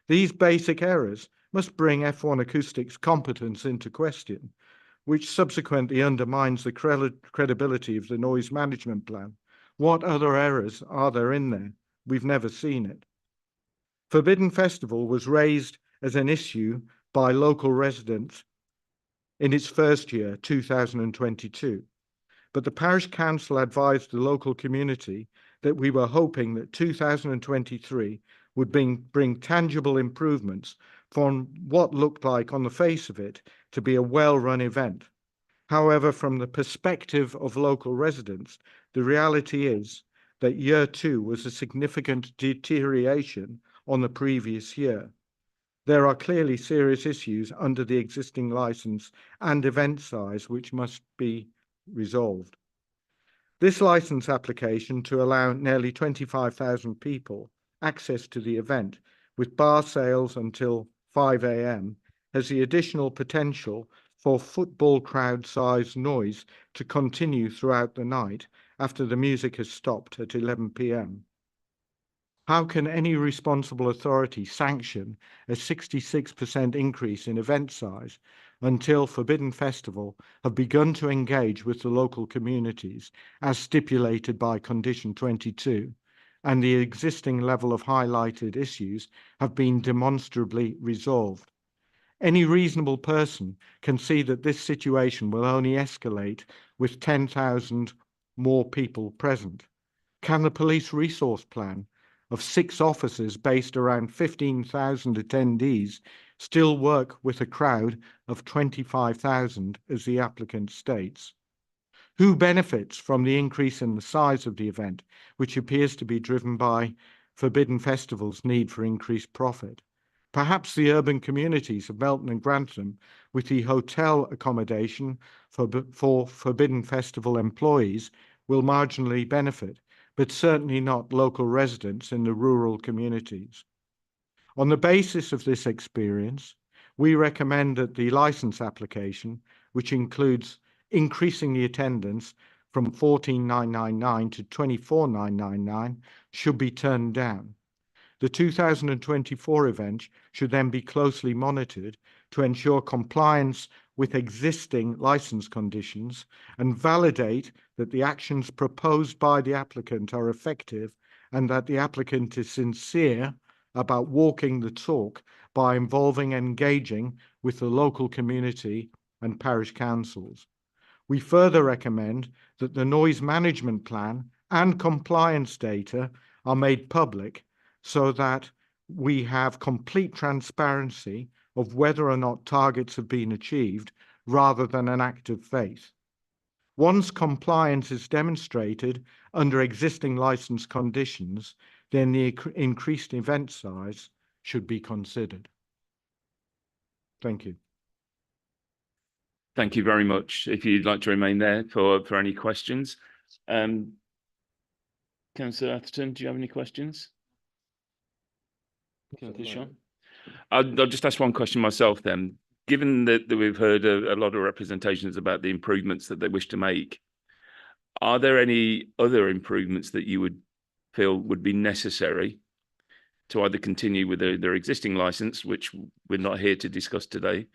These basic errors must bring F1 Acoustics' competence into question, which subsequently undermines the credibility of the noise management plan. What other errors are there in there? We've never seen it. Forbidden Festival was raised as an issue by local residents in its first year, 2022. But the parish council advised the local community that we were hoping that 2023 would bring tangible improvements from what looked like on the face of it to be a well-run event. However, from the perspective of local residents, the reality is that year 2 was a significant deterioration on the previous year. There are clearly serious issues under the existing license and event size which must be resolved. This license application to allow nearly 25,000 people access to the event with bar sales until 5 a.m. has the additional potential for football crowd size noise to continue throughout the night after the music has stopped at 11 p.m. How can any responsible authority sanction a 66% increase in event size until Forbidden Festival have begun to engage with the local communities as stipulated by Condition 22, and the existing level of highlighted issues have been demonstrably resolved? Any reasonable person can see that this situation will only escalate with 10,000 more people present. Can the police resource plan of 6 officers based around 15,000 attendees still work with a crowd of 25,000 as the applicant states? Who benefits from the increase in the size of the event, which appears to be driven by Forbidden Festival's need for increased profit? Perhaps the urban communities of Melton and Grantham, with the hotel accommodation for Forbidden Festival employees, will marginally benefit, but certainly not local residents in the rural communities. On the basis of this experience, we recommend that the license application, which includes increasing the attendance from 14,999 to 24,999, should be turned down. The 2024 event should then be closely monitored to ensure compliance with existing license conditions and validate that the actions proposed by the applicant are effective and that the applicant is sincere about walking the talk by involving and engaging with the local community and parish councils. We further recommend that the noise management plan and compliance data are made public so that we have complete transparency of whether or not targets have been achieved rather than an act of faith. Once compliance is demonstrated under existing license conditions, then the increased event size should be considered. Thank you. Thank you very much. If you'd like to remain there for any questions. Councillor Atherton, do you have any questions? Councillor Sean? I'll just ask one question myself then. Given that we've heard a lot of representations about the improvements that they wish to make, are there any other improvements that you would feel would be necessary to either continue with their existing license, which we're not here to discuss today,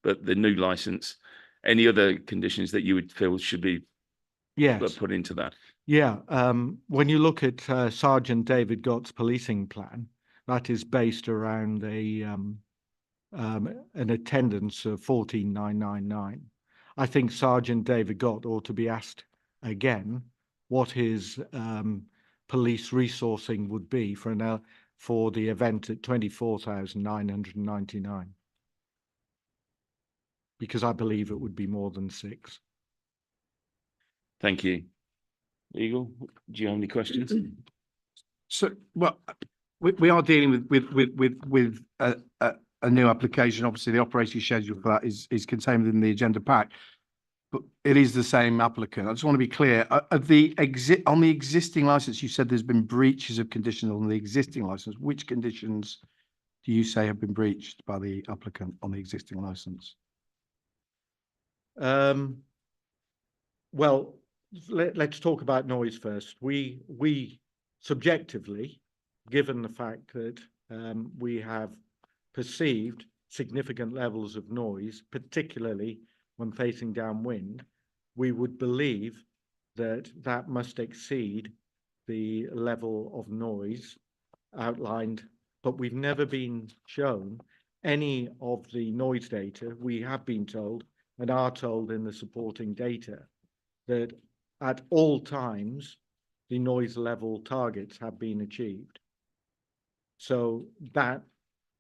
but the new license? Any other conditions that you would feel should be put into that? Yeah. When you look at Sergeant David Gott's policing plan, that is based around an attendance of 14,999. I think Sergeant David Gott ought to be asked again what his police resourcing would be for the event at 24,999. Because I believe it would be more than 6. Thank you. Eagle, do you have any questions? So, well, we are dealing with a new application. Obviously, the operating schedule for that is contained within the agenda pack, but it is the same applicant. I just want to be clear. On the existing license, you said there's been breaches of conditions on the existing license. Which conditions do you say have been breached by the applicant on the existing license? Well, let's talk about noise first. We subjectively, given the fact that we have perceived significant levels of noise, particularly when facing downwind, we would believe that that must exceed the level of noise outlined, but we've never been shown any of the noise data. We have been told and are told in the supporting data that at all times the noise level targets have been achieved. So that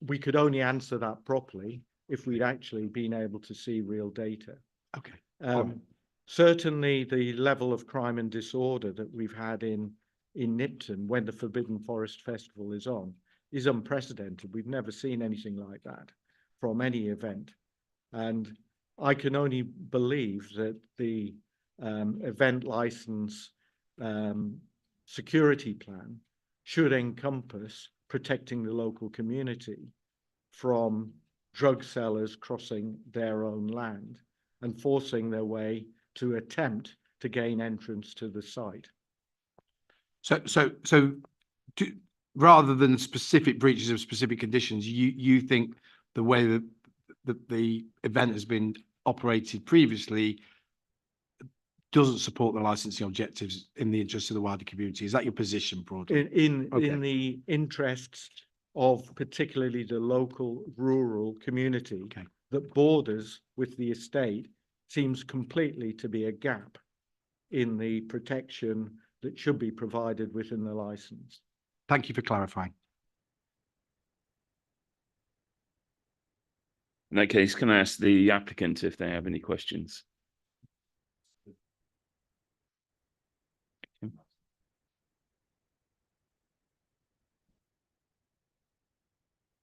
we could only answer that properly if we'd actually been able to see real data. Okay. Certainly the level of crime and disorder that we've had in Nipton when the Forbidden Forest Festival is on is unprecedented. We've never seen anything like that from any event. And I can only believe that the event license security plan should encompass protecting the local community from drug sellers crossing their own land and forcing their way to attempt to gain entrance to the site. Rather than specific breaches of specific conditions, you think the way that the event has been operated previously doesn't support the licensing objectives in the interest of the wider community? Is that your position broadly? In Okay. the interests of particularly the local rural community Okay. that borders with the estate seems completely to be a gap in the protection that should be provided within the license. Thank you for clarifying. In that case, can I ask the applicant if they have any questions?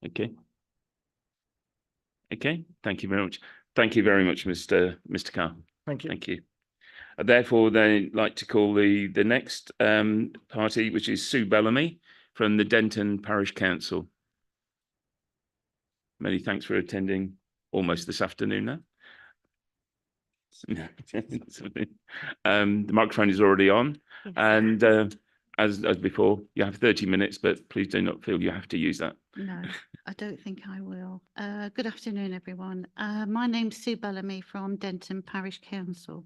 Okay. Okay, thank you very much. Thank you very much, Mr. Carr. Thank you. Thank you. Therefore, they'd like to call the next party, which is Sue Bellamy from the Denton Parish Council. Many thanks for attending almost this afternoon now. The microphone is already on, Yes. and as before, you have 30 minutes, but please do not feel you have to use that. No, I don't think I will. Good afternoon, everyone. My name's Sue Bellamy from Denton Parish Council.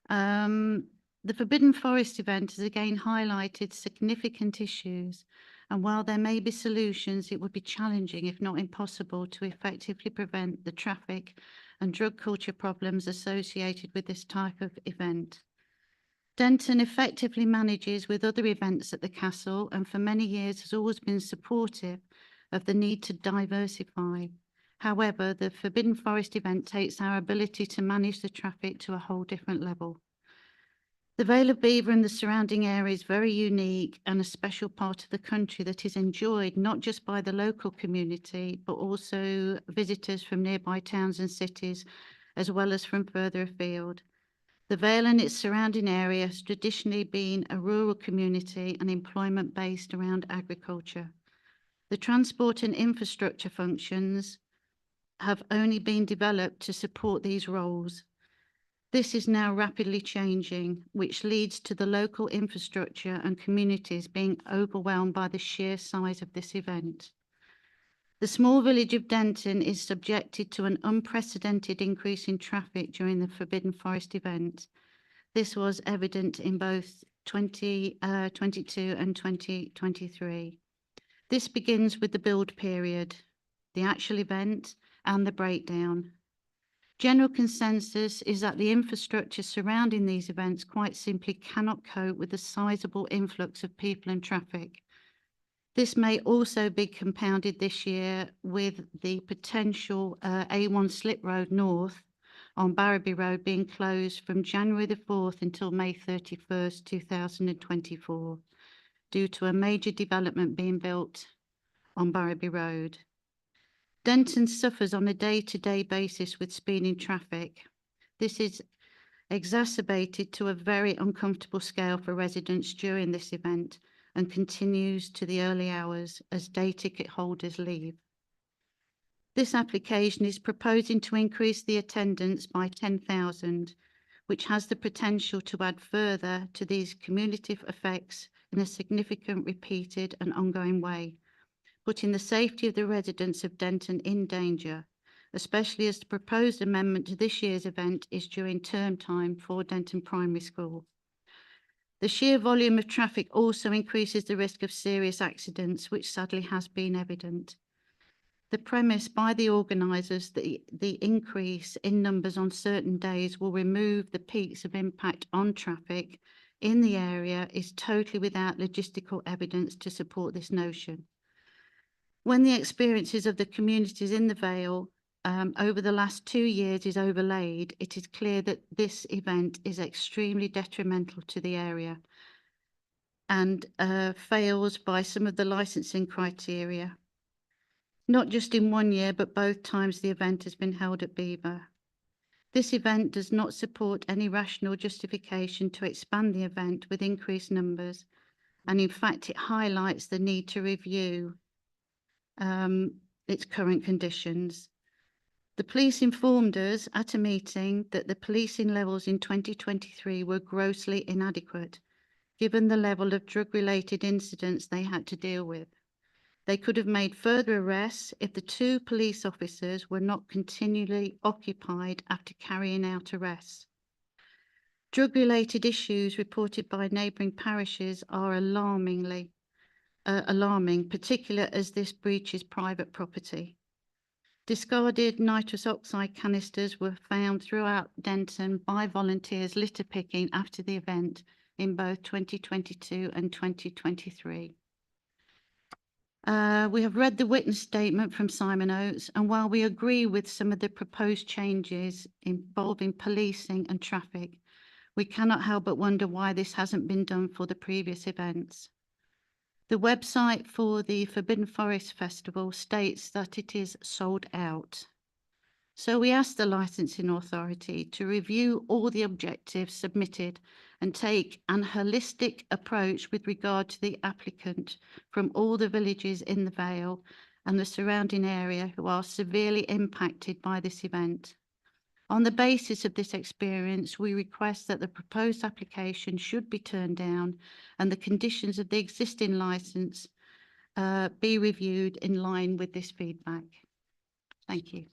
The Forbidden Forest event has again highlighted significant issues, and while there may be solutions, it would be challenging, if not impossible, to effectively prevent the traffic and drug culture problems associated with this type of event. Denton effectively manages with other events at the castle, and for many years has always been supportive of the need to diversify. However, the Forbidden Forest event takes our ability to manage the traffic to a whole different level. The Vale of Belvoir and the surrounding area is very unique and a special part of the country that is enjoyed not just by the local community, but also visitors from nearby towns and cities, as well as from further afield. The Vale and its surrounding area has traditionally been a rural community and employment based around agriculture. The transport and infrastructure functions have only been developed to support these roles. This is now rapidly changing, which leads to the local infrastructure and communities being overwhelmed by the sheer size of this event. The small village of Denton is subjected to an unprecedented increase in traffic during the Forbidden Forest event. This was evident in both 2022 and 2023. This begins with the build period, the actual event, and the breakdown. General consensus is that the infrastructure surrounding these events quite simply cannot cope with the sizable influx of people and traffic. This may also be compounded this year with the potential A1 slip road north on Barrowby Road being closed from January the 4th until May 31st, 2024, due to a major development being built on Barrowby Road. Denton suffers on a day-to-day basis with speeding traffic. This is exacerbated to a very uncomfortable scale for residents during this event and continues to the early hours as day ticket holders leave. This application is proposing to increase the attendance by 10,000, which has the potential to add further to these cumulative effects in a significant, repeated and ongoing way, putting the safety of the residents of Denton in danger, especially as the proposed amendment to this year's event is during term time for Denton Primary School. The sheer volume of traffic also increases the risk of serious accidents, which sadly has been evident. The premise by the organisers that the increase in numbers on certain days will remove the peaks of impact on traffic in the area is totally without logistical evidence to support this notion. When the experiences of the communities in the Vale over the last 2 years is overlaid, it is clear that this event is extremely detrimental to the area and fails by some of the licensing criteria, not just in 1 year, but both times the event has been held at Belvoir. This event does not support any rational justification to expand the event with increased numbers, and in fact it highlights the need to review its current conditions. The police informed us at a meeting that the policing levels in 2023 were grossly inadequate, given the level of drug-related incidents they had to deal with. They could have made further arrests if the 2 police officers were not continually occupied after carrying out arrests. Drug-related issues reported by neighbouring parishes are alarming, particularly as this breaches private property. Discarded nitrous oxide canisters were found throughout Denton by volunteers litter picking after the event in both 2022 and 2023. We have read the witness statement from Simon Oates, and while we agree with some of the proposed changes involving policing and traffic, we cannot help but wonder why this hasn't been done for the previous events. The website for the Forbidden Forest Festival states that it is sold out. So we asked the licensing authority to review all the objectives submitted and take an holistic approach with regard to the applicant from all the villages in the Vale and the surrounding area who are severely impacted by this event. On the basis of this experience, we request that the proposed application should be turned down and the conditions of the existing licence be reviewed in line with this feedback. Thank you.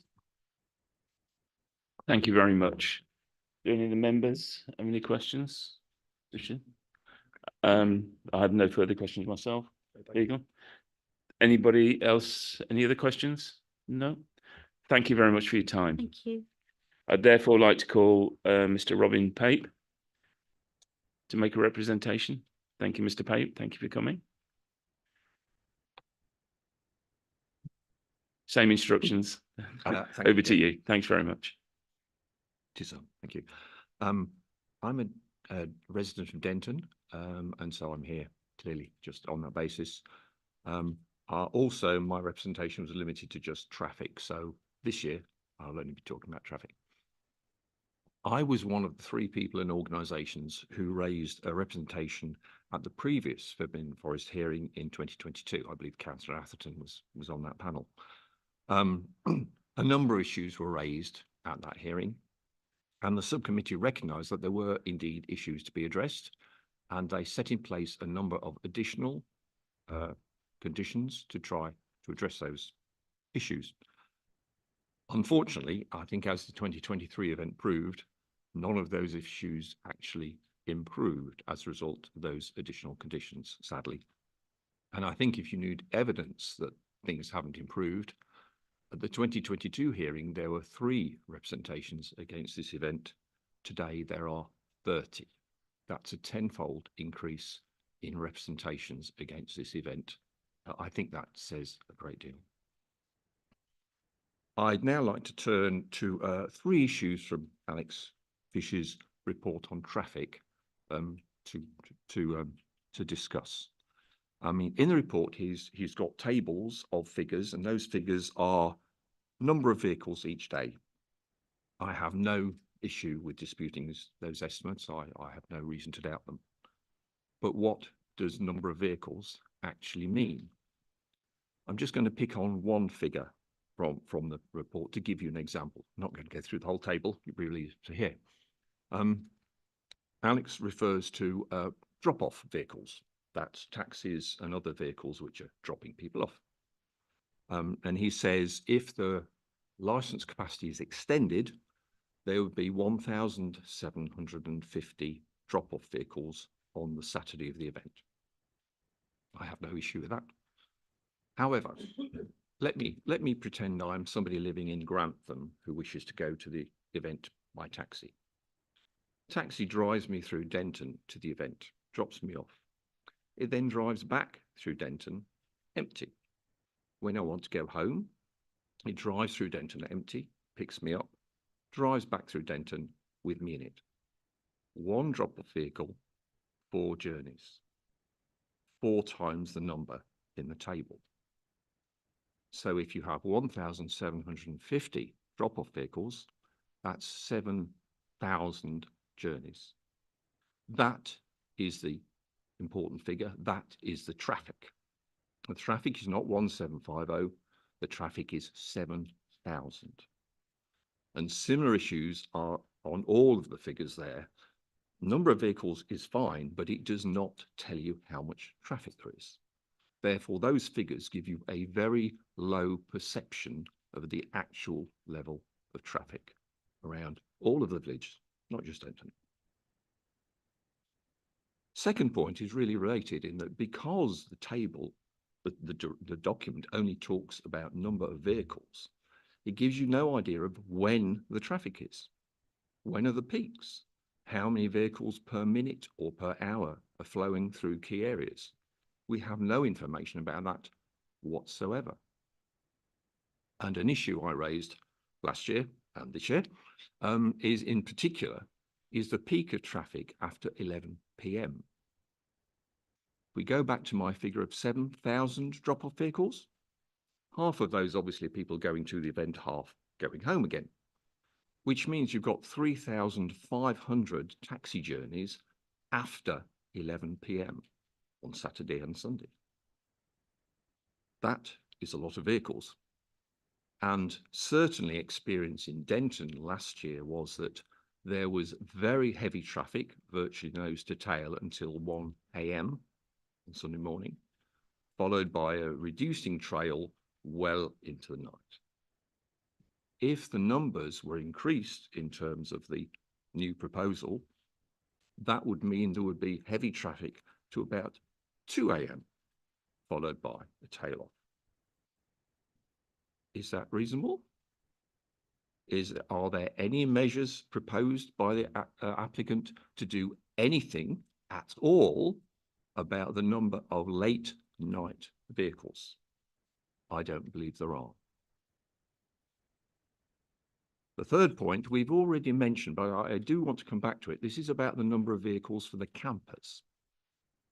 Thank you very much. Do any of the members have any questions? I have no further questions myself. Eagle. Anybody else? Any other questions? No. Thank you very much for your time. Thank you. I'd therefore like to call Mr. Robin Pape to make a representation. Thank you, Mr. Pape. Thank you for coming. Same instructions. Over to you. Thanks very much. Thank you. I'm a resident of Denton, and so I'm here clearly just on that basis. Also, my representation was limited to just traffic. So this year, I'll only be talking about traffic. I was one of the 3 people and organisations who raised a representation at the previous Forbidden Forest hearing in 2022. I believe Councillor Atherton was on that panel. A number of issues were raised at that hearing, and the subcommittee recognised that there were indeed issues to be addressed, and they set in place a number of additional conditions to try to address those issues. Unfortunately, I think as the 2023 event proved, none of those issues actually improved as a result of those additional conditions, sadly. And I think if you need evidence that things haven't improved, at the 2022 hearing, there were 3 representations against this event. Today, there are 30. That's a 10-fold increase in representations against this event. I think that says a great deal. I'd now like to turn to 3 issues from Alex Fish's report on traffic to discuss. I mean, in the report, he's got tables of figures, and those figures are number of vehicles each day. I have no issue with disputing those estimates. I have no reason to doubt them. But what does number of vehicles actually mean? I'm just going to pick on one figure from the report to give you an example. I'm not going to go through the whole table. You'll be relieved to hear. Alex refers to drop-off vehicles. That's taxis and other vehicles which are dropping people off. And he says if the license capacity is extended, there would be 1,750 drop-off vehicles on the Saturday of the event. I have no issue with that. However, let me pretend I'm somebody living in Grantham who wishes to go to the event by taxi. Taxi drives me through Denton to the event, drops me off. It then drives back through Denton empty. When I want to go home, it drives through Denton empty, picks me up, drives back through Denton with me in it. 1 drop-off vehicle, 4 journeys. 4 times the number in the table. So if you have 1,750 drop-off vehicles, that's 7,000 journeys. That is the important figure. That is the traffic. The traffic is not 1,750. The traffic is 7,000. And similar issues are on all of the figures there. Number of vehicles is fine, but it does not tell you how much traffic there is. Therefore, those figures give you a very low perception of the actual level of traffic around all of the village, not just Denton. Second point is really related in that because the table, the document only talks about number of vehicles, it gives you no idea of when the traffic is. When are the peaks? How many vehicles per minute or per hour are flowing through key areas? We have no information about that whatsoever. And an issue I raised last year and this year is in particular, is the peak of traffic after 11 p.m. We go back to my figure of 7,000 drop-off vehicles. Half of those obviously people going to the event, half going home again, which means you've got 3,500 taxi journeys after 11 p.m. on Saturday and Sunday. That is a lot of vehicles. And certainly experience in Denton last year was that there was very heavy traffic, virtually nose to tail until 1 a.m. on Sunday morning, followed by a reducing trail well into the night. If the numbers were increased in terms of the new proposal, that would mean there would be heavy traffic to about 2 a.m, followed by a tail off. Is that reasonable? Are there any measures proposed by the applicant to do anything at all about the number of late night vehicles? I don't believe there are. The third point we've already mentioned, but I do want to come back to it. This is about the number of vehicles for the campers.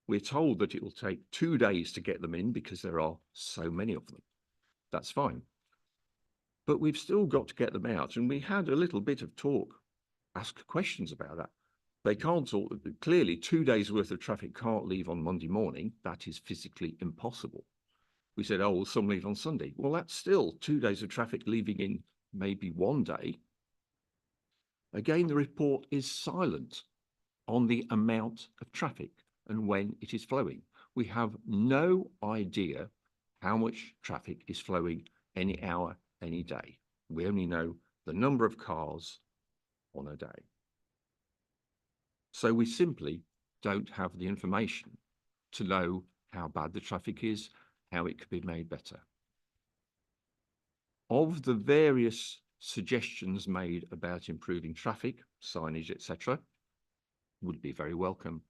We're told that it will take 2 days to get them in because there are so many of them. That's fine. But we've still got to get them out. And we had a little bit of talk, ask questions about that. They can't, clearly 2 days worth of traffic can't leave on Monday morning. That is physically impossible. We said, oh, well, some leave on Sunday. Well, that's still 2 days of traffic leaving in maybe 1 day. Again, the report is silent on the amount of traffic and when it is flowing. We have no idea how much traffic is flowing any hour, any day. We only know the number of cars on a day. So we simply don't have the information to know how bad the traffic is, how it could be made better. Of the various suggestions made about improving traffic, signage, etc., would be very welcome.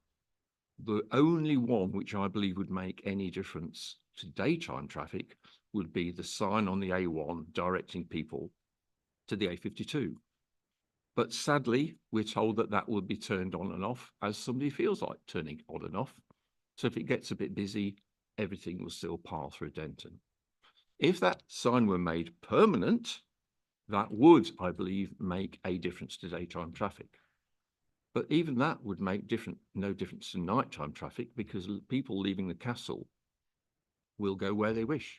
The only one which I believe would make any difference to daytime traffic would be the sign on the A1 directing people to the A52. But sadly, we're told that that will be turned on and off as somebody feels like turning on and off. So if it gets a bit busy, everything will still pass through Denton. If that sign were made permanent, that would, I believe, make a difference to daytime traffic. But even that would make no difference to nighttime traffic because people leaving the castle will go where they wish.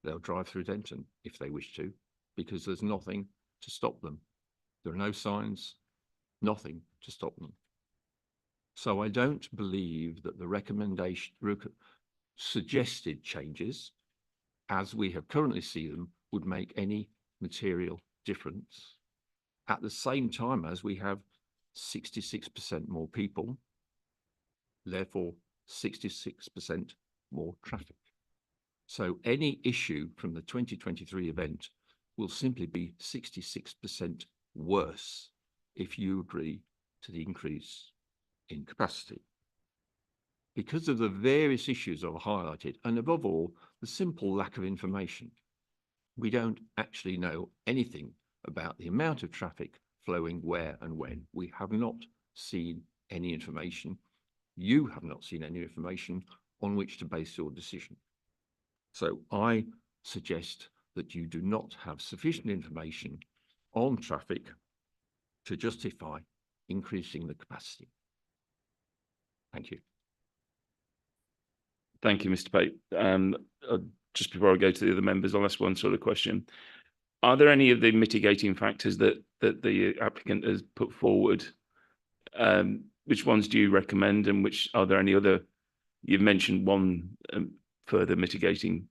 They'll drive through Denton if they wish to, because there's nothing to stop them. There are no signs, nothing to stop them. So I don't believe that the suggested changes, as we have currently seen them, would make any material difference. At the same time as we have 66% more people, therefore 66% more traffic. So any issue from the 2023 event will simply be 66% worse if you agree to the increase in capacity. Because of the various issues I've highlighted, and above all, the simple lack of information, we don't actually know anything about the amount of traffic flowing where and when. We have not seen any information. You have not seen any information on which to base your decision. So I suggest that you do not have sufficient information on traffic to justify increasing the capacity. Thank you. Thank you, Mr. Pape. Just before I go to the other members, I'll ask one sort of question. are there any of the mitigating factors that the applicant has put forward? Which ones do you recommend, and which are there any other? You've mentioned one further mitigating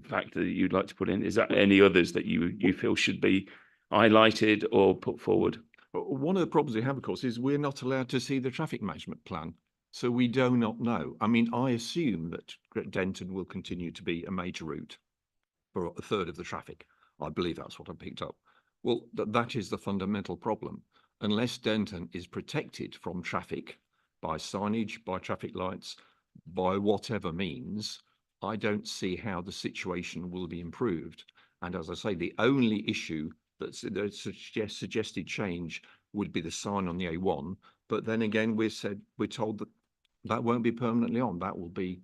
factor that you'd like to put in. Is there any others that you feel should be highlighted or put forward? One of the problems we have, of course, is we're not allowed to see the traffic management plan. So we do not know. I mean, I assume that Denton will continue to be a major route for a third of the traffic. I believe that's what I picked up. Well, that is the fundamental problem. Unless Denton is protected from traffic by signage, by traffic lights, by whatever means, I don't see how the situation will be improved. And as I say, the only issue that suggested change would be the sign on the A1. But then again, we're told that that won't be permanently on. That will be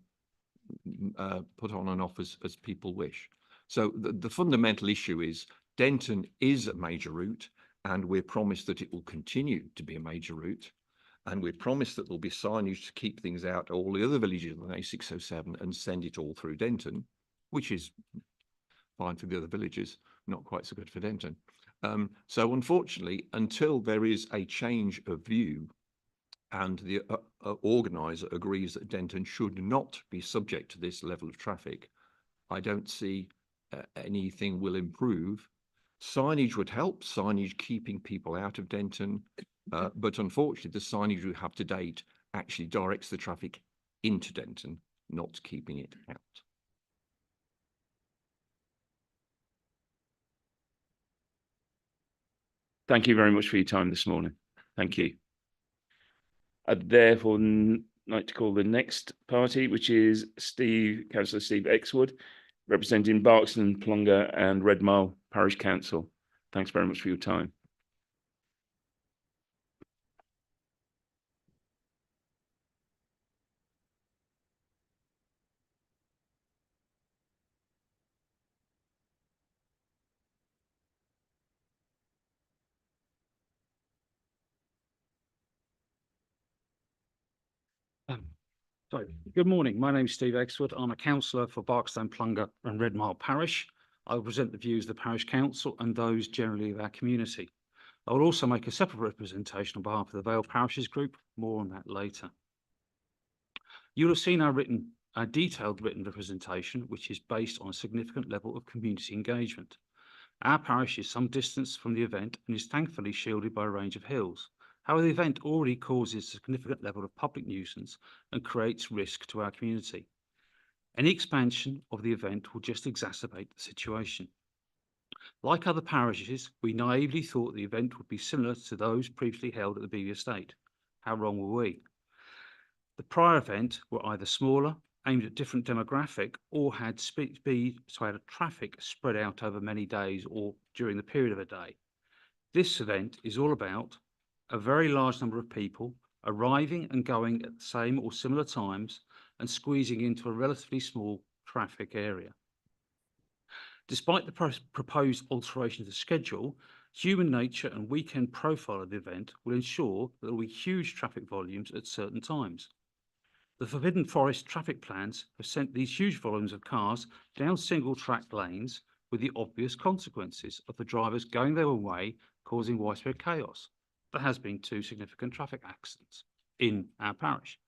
put on and off as people wish. So the fundamental issue is Denton is a major route, and we're promised that it will continue to be a major route. And we're promised that there'll be signage to keep things out all the other villages on A607 and send it all through Denton, which is fine for the other villages, not quite so good for Denton. So unfortunately, until there is a change of view and the organiser agrees that Denton should not be subject to this level of traffic, I don't see anything will improve. Signage would help, signage keeping people out of Denton, but unfortunately the signage we have to date actually directs the traffic into Denton, not keeping it out. Thank you very much for your time this morning. Thank you. I'd therefore like to call the next party, which is Councillor Steve Exwood, representing Barkston, Plunga and Redmile Parish Council. Thanks very much for your time. Good morning. My name is Steve Exwood. I'm a councillor for Barkstone, Plunga and Redmile Parish. I will present the views of the Parish Council and those generally of our community. I will also make a separate representation on behalf of the Vale Parishes Group. More on that later. You'll have seen our detailed written representation, which is based on a significant level of community engagement. Our parish is some distance from the event and is thankfully shielded by a range of hills. However, the event already causes a significant level of public nuisance and creates risk to our community. Any expansion of the event will just exacerbate the situation. Like other parishes, we naively thought the event would be similar to those previously held at the Beevy Estate. How wrong were we? The prior event were either smaller, aimed at different demographic, or had traffic spread out over many days or during the period of a day. This event is all about a very large number of people arriving and going at the same or similar times and squeezing into a relatively small traffic area. Despite the proposed alteration of the schedule, human nature and weekend profile of the event will ensure that there will be huge traffic volumes at certain times. The Forbidden Forest traffic plans have sent these huge volumes of cars down single track lanes with the obvious consequences of the drivers going their own way, causing widespread chaos. There has been 2 significant traffic accidents in our parish.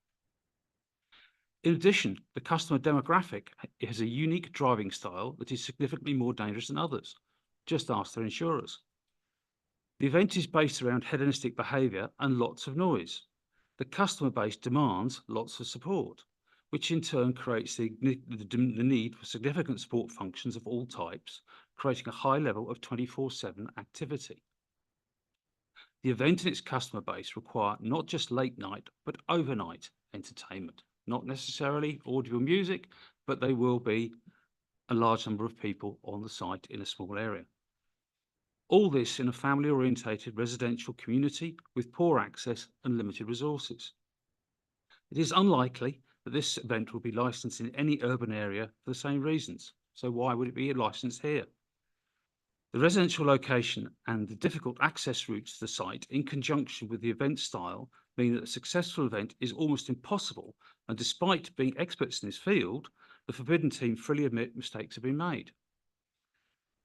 In addition, the customer demographic has a unique driving style that is significantly more dangerous than others. Just ask their insurers. The event is based around hedonistic behaviour and lots of noise. The customer base demands lots of support, which in turn creates the need for significant support functions of all types, creating a high level of 24/7 activity. The event and its customer base require not just late night, but overnight entertainment. Not necessarily audio music, but they will be a large number of people on the site in a small area. All this in a family-orientated residential community with poor access and limited resources. It is unlikely that this event will be licensed in any urban area for the same reasons. So why would it be licensed here? The residential location and the difficult access routes to the site in conjunction with the event style mean that a successful event is almost impossible, and despite being experts in this field, the Forbidden team freely admit mistakes have been made.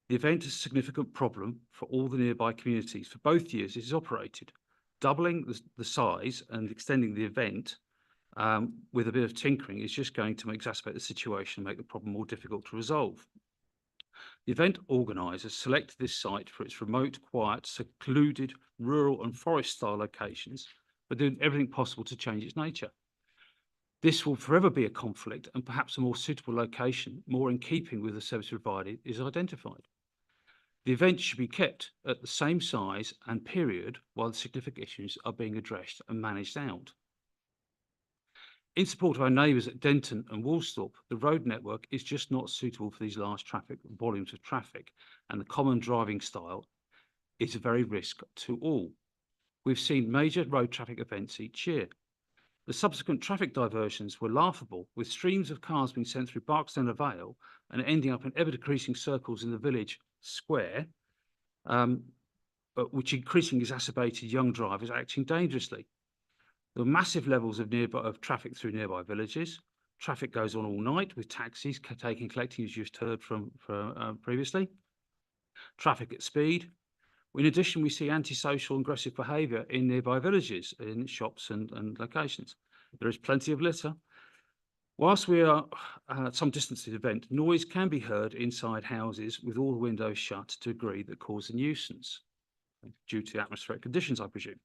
The event is a significant problem for all the nearby communities for both years it is operated. Doubling the size and extending the event with a bit of tinkering is just going to exacerbate the situation and make the problem more difficult to resolve. The event organisers selected this site for its remote, quiet, secluded, rural and forest-style locations, but doing everything possible to change its nature. This will forever be a conflict, and perhaps a more suitable location, more in keeping with the service provided, is identified. The event should be kept at the same size and period while the significant issues are being addressed and managed out. In support of our neighbours at Denton and Woolsthorpe, the road network is just not suitable for these large volumes of traffic, and the common driving style is a very risk to all. We've seen major road traffic events each year. The subsequent traffic diversions were laughable, with streams of cars being sent through Barkstone Vale and ending up in ever-decreasing circles in the village square, which increasingly exacerbated young drivers acting dangerously. There are massive levels of traffic through nearby villages. Traffic goes on all night with taxis taking and collecting, as you just heard from previously. Traffic at speed. In addition, we see antisocial and aggressive behaviour in nearby villages, in shops and locations. There is plenty of litter. Whilst we are at some distance to the event, noise can be heard inside houses with all the windows shut to a degree that cause a nuisance, due to atmospheric conditions, I presume.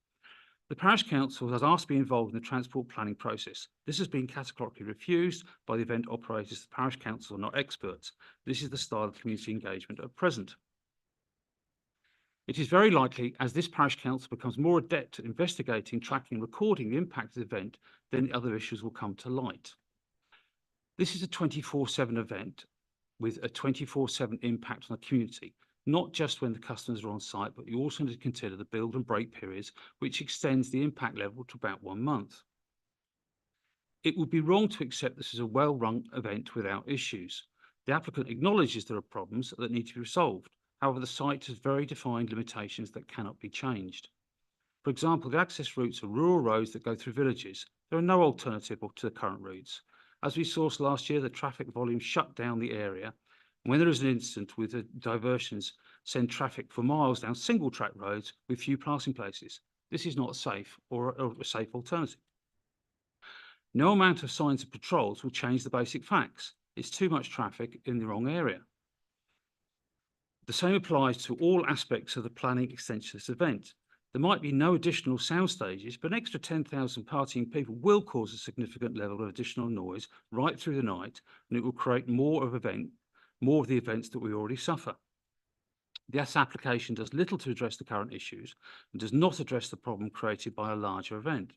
The Parish Council has asked to be involved in the transport planning process. This has been categorically refused by the event operators. The Parish Council are not experts. This is the style of community engagement at present. It is very likely, as this Parish Council becomes more adept at investigating, tracking and recording the impact of the event, then the other issues will come to light. This is a 24/7 event with a 24/7 impact on the community, not just when the customers are on site, but you also need to consider the build and break periods, which extends the impact level to about 1 month. It would be wrong to accept this as a well-run event without issues. The applicant acknowledges there are problems that need to be resolved. However, the site has very defined limitations that cannot be changed. For example, the access routes are rural roads that go through villages. There are no alternative to the current routes. As we saw last year, the traffic volume shut down the area. When there is an incident with the diversions, send traffic for miles down single track roads with few passing places. This is not safe or a safe alternative. No amount of signs and patrols will change the basic facts. It's too much traffic in the wrong area. The same applies to all aspects of the planning extension of this event. There might be no additional sound stages, but an extra 10,000 partying people will cause a significant level of additional noise right through the night, and it will create more of the events that we already suffer. This application does little to address the current issues and does not address the problem created by a larger event.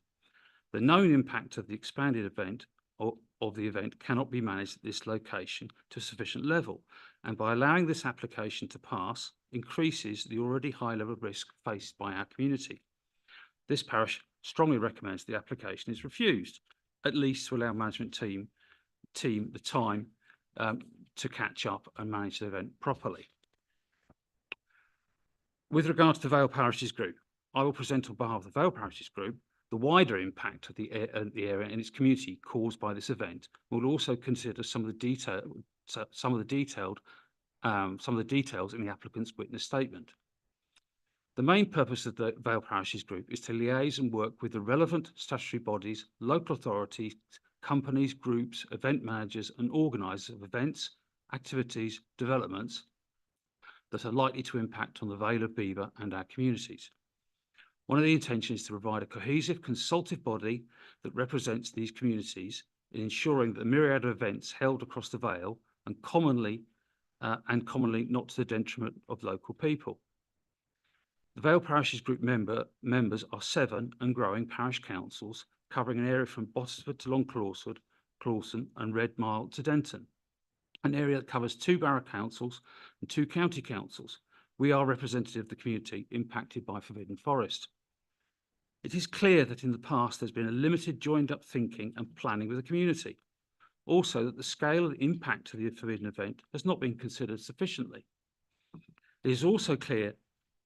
The known impact of the expanded event or of the event cannot be managed at this location to a sufficient level, and by allowing this application to pass increases the already high level of risk faced by our community. This parish strongly recommends the application is refused, at least to allow management team the time to catch up and manage the event properly. With regard to the Vale Parishes Group, I will present on behalf of the Vale Parishes Group the wider impact of the area and its community caused by this event. We'll also consider some of the details in the applicant's witness statement. The main purpose of the Vale Parishes Group is to liaise and work with the relevant statutory bodies, local authorities, companies, groups, event managers and organisers of events, activities, developments that are likely to impact on the Vale of Belvoir and our communities. One of the intentions is to provide a cohesive, consultative body that represents these communities in ensuring that the myriad of events held across the Vale and commonly not to the detriment of local people. The Vale Parishes Group members are 7 and growing parish councils covering an area from Bottisford to Long Clawson and Red Mile to Denton, an area that covers 2 borough councils and 2 county councils. We are representative of the community impacted by Forbidden Forest. It is clear that in the past there's been a limited joined-up thinking and planning with the community. Also, that the scale and impact of the Forbidden event has not been considered sufficiently. It is also clear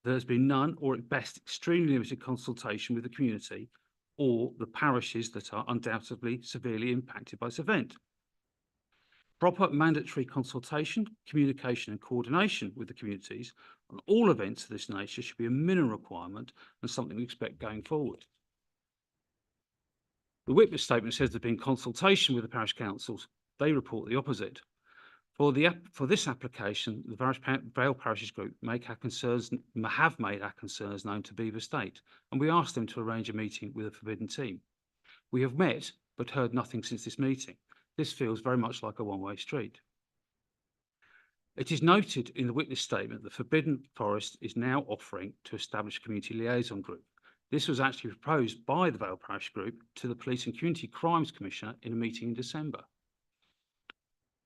there has been none, or at best extremely limited consultation with the community or the parishes that are undoubtedly severely impacted by this event. Proper mandatory consultation, communication and coordination with the communities on all events of this nature should be a minimum requirement and something we expect going forward. The witness statement says there's been consultation with the parish councils. They report the opposite. For this application, the Vale Parishes Group have made our concerns known to Beaver State, and we asked them to arrange a meeting with the Forbidden team. We have met, but heard nothing since this meeting. This feels very much like a one-way street. It is noted in the witness statement that Forbidden Forest is now offering to establish a community liaison group. This was actually proposed by the Vale Parish Group to the Police and Community Crimes Commissioner in a meeting in December.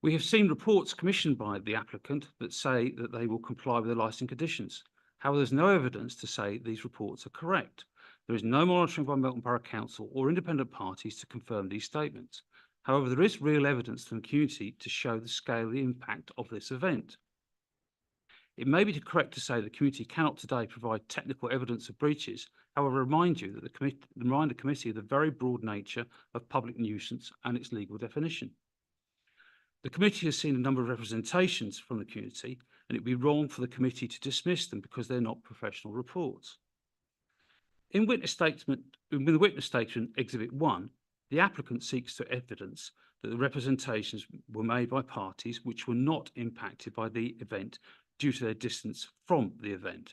We have seen reports commissioned by the applicant that say that they will comply with the licensing conditions. However, there's no evidence to say these reports are correct. There is no monitoring by Melton Borough Council or independent parties to confirm these statements. However, there is real evidence from the community to show the scale of the impact of this event. It may be correct to say the community cannot today provide technical evidence of breaches. However, remind you that remind the committee of the very broad nature of public nuisance and its legal definition. The committee has seen a number of representations from the community, and it would be wrong for the committee to dismiss them because they're not professional reports. In the witness statement Exhibit 1, the applicant seeks to evidence that the representations were made by parties which were not impacted by the event due to their distance from the event.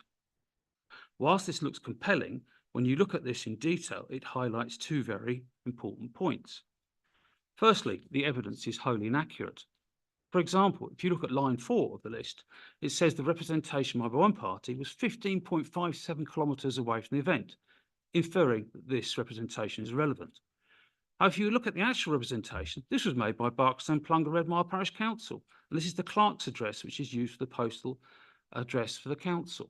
Whilst this looks compelling, when you look at this in detail, it highlights two very important points. Firstly, the evidence is wholly inaccurate. For example, if you look at line 4 of the list, it says the representation by one party was 15.57 kilometres away from the event, inferring that this representation is irrelevant. If you look at the actual representation, this was made by Barkstone Plunga Redmile Parish Council, and this is the clerk's address, which is used for the postal address for the council.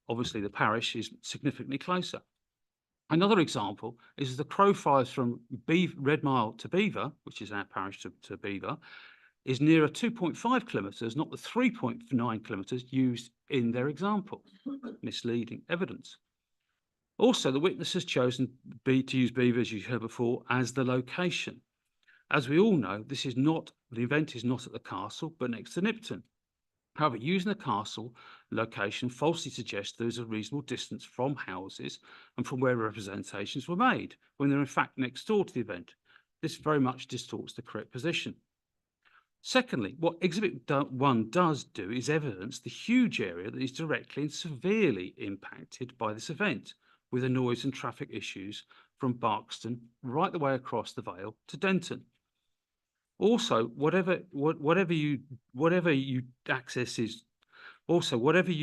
Obviously, the parish is significantly closer. Another example is the crow flies from Redmile to Beaver, which is our parish to Beaver, is nearer 2.5 kilometres, not the 3.9 kilometres used in their example. Misleading evidence. Also, the witness has chosen to use Beaver, as you heard before, as the location. As we all know, the event is not at the castle, but next to Nipton. However, using the castle location falsely suggests there is a reasonable distance from houses and from where representations were made, when they're in fact next door to the event. This very much distorts the correct position. Secondly, what Exhibit 1 does do is evidence the huge area that is directly and severely impacted by this event, with the noise and traffic issues from Barkstone right the way across the Vale to Denton. Also, whatever you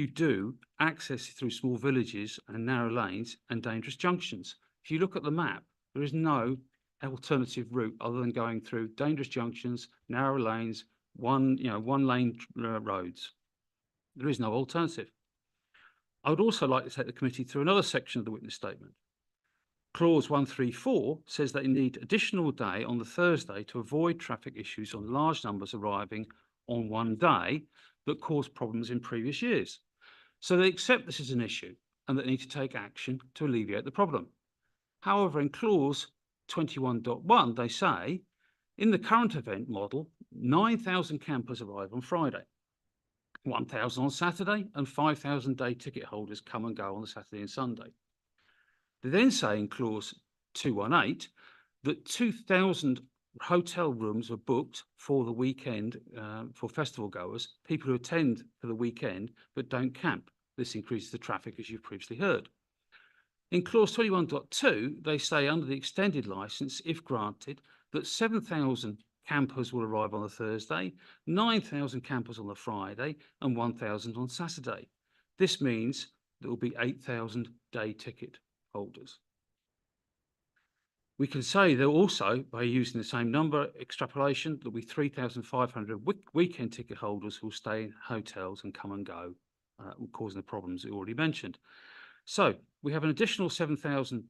do, access it through small villages and narrow lanes and dangerous junctions. If you look at the map, there is no alternative route other than going through dangerous junctions, narrow lanes, one lane roads. There is no alternative. I would also like to take the committee through another section of the witness statement. Clause 134 says that you need additional day on the Thursday to avoid traffic issues on large numbers arriving on one day that caused problems in previous years. So they accept this is an issue and that they need to take action to alleviate the problem. However, in clause 21.1, they say, in the current event model, 9,000 campers arrive on Friday, 1,000 on Saturday, and 5,000 day ticket holders come and go on the Saturday and Sunday. They then say in clause 218 that 2,000 hotel rooms are booked for the weekend for festival goers, people who attend for the weekend but don't camp. This increases the traffic, as you've previously heard. In clause 21.2, they say under the extended licence, if granted, that 7,000 campers will arrive on the Thursday, 9,000 campers on the Friday, and 1,000 on Saturday. This means there will be 8,000 day ticket holders. We can say that also, by using the same number extrapolation, there will be 3,500 weekend ticket holders who will stay in hotels and come and go, causing the problems we already mentioned. So we have an additional 7,000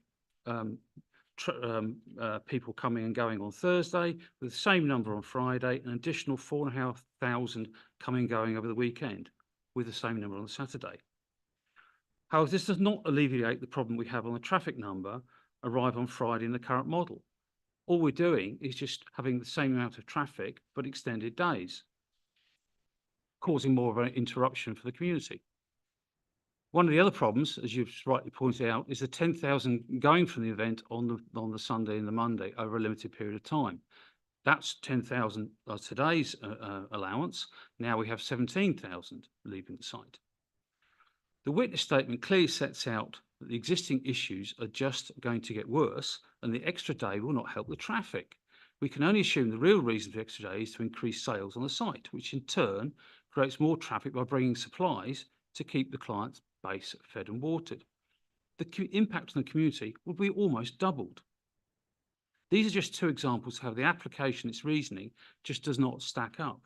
people coming and going on Thursday, with the same number on Friday, an additional 4,500 coming and going over the weekend, with the same number on Saturday. However, this does not alleviate the problem we have on the traffic number arrive on Friday in the current model. all we're doing is just having the same amount of traffic, but extended days, causing more of an interruption for the community. One of the other problems, as you've rightly pointed out, is the 10,000 going from the event on the Sunday and the Monday over a limited period of time. That's 10,000 today's allowance. Now we have 17,000 leaving the site. The witness statement clearly sets out that the existing issues are just going to get worse and the extra day will not help the traffic. We can only assume the real reason for the extra day is to increase sales on the site, which in turn creates more traffic by bringing supplies to keep the client's base fed and watered. The impact on the community will be almost doubled. These are just two examples of how the application, its reasoning, just does not stack up.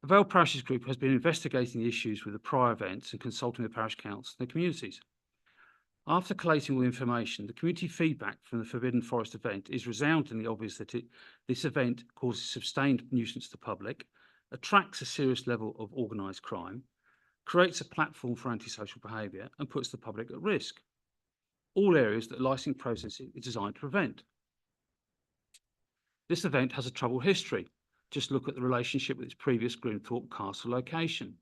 The Vale Parishes Group has been investigating the issues with the prior events and consulting the parish council and the communities. After collating all the information, the community feedback from the Forbidden Forest event is resoundingly obvious that this event causes sustained nuisance to the public, attracts a serious level of organised crime, creates a platform for antisocial behaviour and puts the public at risk. All areas that the licensing process is designed to prevent. This event has a troubled history. Just look at the relationship with its previous Grimthorpe Castle location.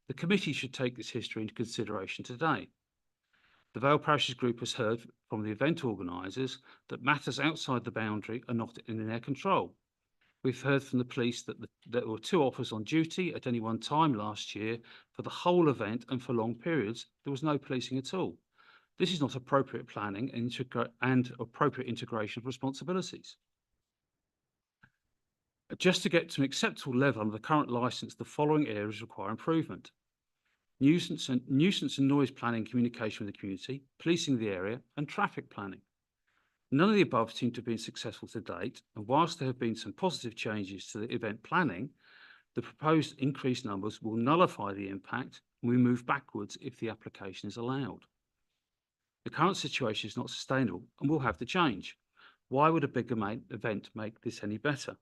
The committee should take this history into consideration today. The Vale Parishes Group has heard from the event organisers that matters outside the boundary are not in their control. We've heard from the police that there were 2 officers on duty at any one time last year for the whole event, and for long periods there was no policing at all. This is not appropriate planning and appropriate integration of responsibilities. Just to get to an acceptable level under the current licence, the following areas require improvement: nuisance and noise planning, communication with the community, policing the area, and traffic planning. None of the above seem to have been successful to date, and whilst there have been some positive changes to the event planning, the proposed increased numbers will nullify the impact and we move backwards if the application is allowed. The current situation is not sustainable and will have to change. Why would a bigger event make this any better?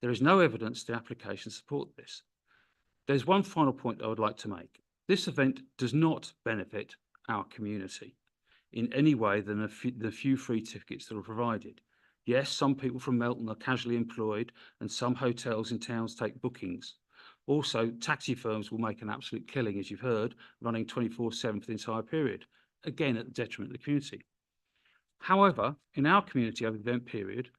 There is no evidence the application support this. There's one final point I would like to make. This event does not benefit our community in any way than the few free tickets that are provided. Yes, some people from Melton are casually employed and some hotels in towns take bookings. Also, taxi firms will make an absolute killing, as you've heard, running 24/7 for the entire period, again at the detriment of the community. However, in our community over the event period,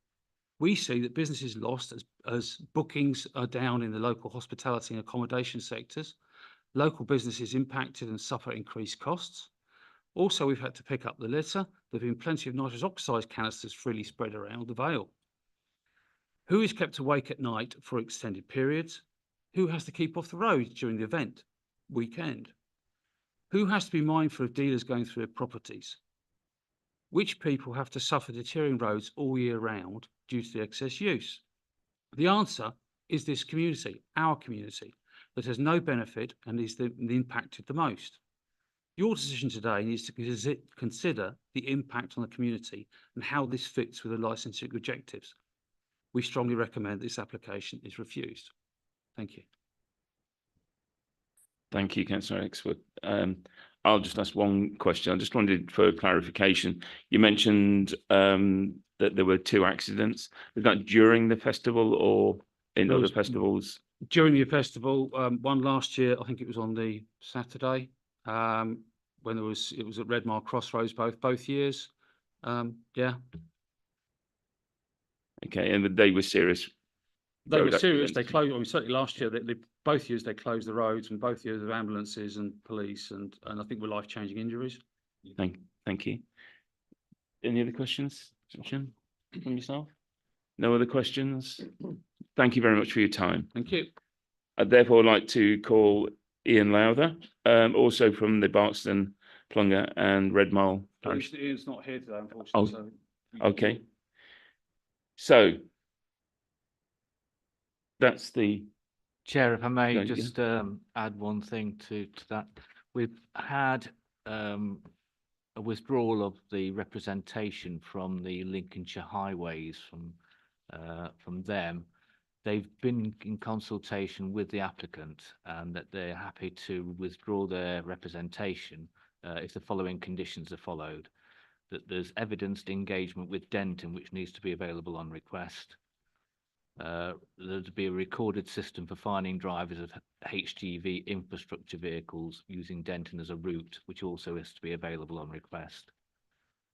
we see that businesses lost as bookings are down in the local hospitality and accommodation sectors. Local businesses impacted and suffer increased costs. Also, we've had to pick up the litter. There have been plenty of nitrous oxide canisters freely spread around the Vale. Who is kept awake at night for extended periods? Who has to keep off the road during the event, weekend? Who has to be mindful of dealers going through their properties? Which people have to suffer deteriorating roads all year round due to the excess use? The answer is this community, our community, that has no benefit and is impacted the most. Your decision today needs to consider the impact on the community and how this fits with the licensing objectives. We strongly recommend this application is refused. Thank you. Thank you, Councillor Exwood. I'll just ask one question. I just wanted for clarification. You mentioned that there were 2 accidents. Was that during the festival or in other festivals? During the festival, one last year, I think it was on the Saturday, when it was at Redmile Crossroads both years. Yeah. Okay, and they were serious. They were serious. Accidents. They closed. I mean, certainly last year, both years they closed the roads, and both years of ambulances and police, and I think were life-changing injuries. Thank you. Any other questions from yourself? No other questions? Thank you very much for your time. Thank you. I'd therefore like to call Ian Lowther, also from the Barkston, Plunga and Redmile parish. Ian's not here today, unfortunately. Oh, okay. So that's the Chair, if I may Yeah, just add one thing to that. We've had a withdrawal of the representation from the Lincolnshire Highways from them. They've been in consultation with the applicant and that they're happy to withdraw their representation if the following conditions are followed. that there's evidenced engagement with Denton, which needs to be available on request. There'd be a recorded system for finding drivers of HGV infrastructure vehicles using Denton as a route, which also has to be available on request.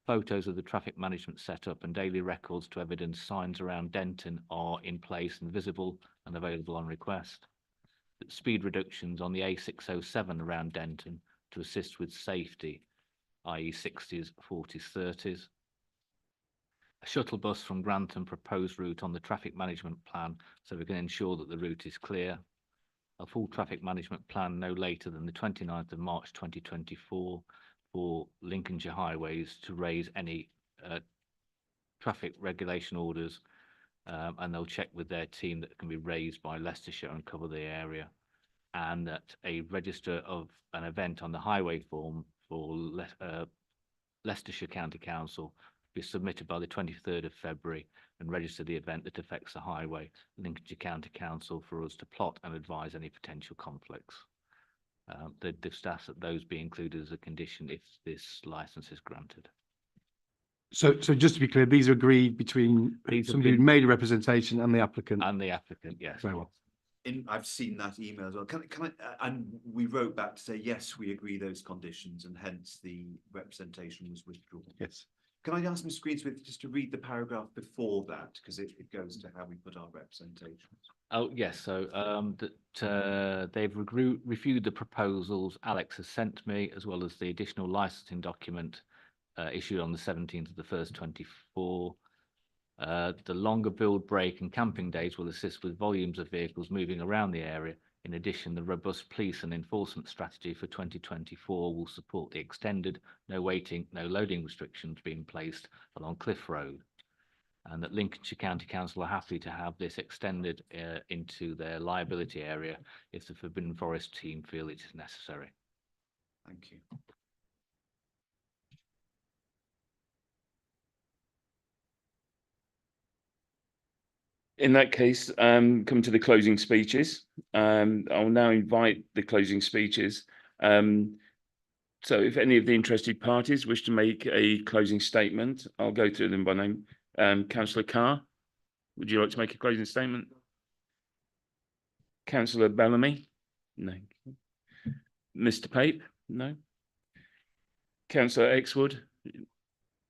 Photos of the traffic management setup and daily records to evidence signs around Denton are in place and visible and available on request. Speed reductions on the A607 around Denton to assist with safety, i.e. 60s, 40s, 30s. A shuttle bus from Grantham proposed route on the traffic management plan so we can ensure that the route is clear. A full traffic management plan no later than the 29th of March 2024 for Lincolnshire highways to raise any traffic regulation orders, and they'll check with their team that can be raised by Leicestershire and cover the area, and that a register of an event on the highway form for Leicestershire County Council be submitted by the 23rd of February and register the event that affects the highway, Lincolnshire County Council, for us to plot and advise any potential conflicts. They've asked that those be included as a condition if this licence is granted. So just to be clear, these are agreed between These have somebody who been- made a representation and the applicant. And the applicant, yes. Very well. I've seen that email as well. Can I, and we wrote back to say, yes, we agree those conditions, and hence the representation was withdrawn. Yes. Can I ask Ms. Greensmith just to read the paragraph before that, because it goes to how we put our representations. Oh, yes. So they've reviewed the proposals Alex has sent me, as well as the additional licensing document issued on the 17th of the 1st, 24. The longer build, break and camping days will assist with volumes of vehicles moving around the area. In addition, the robust police and enforcement strategy for 2024 will support the extended no waiting, no loading restrictions being placed along Cliff Road. And that Lincolnshire County Council are happy to have this extended into their liability area if the Forbidden Forest team feel it is necessary. Thank you. In that case, come to the closing speeches. I'll now invite the closing speeches. So if any of the interested parties wish to make a closing statement, I'll go through them by name. Councillor Carr, would you like to make a closing statement? Councillor Bellamy? No. Mr. Pape? No. Councillor Exwood?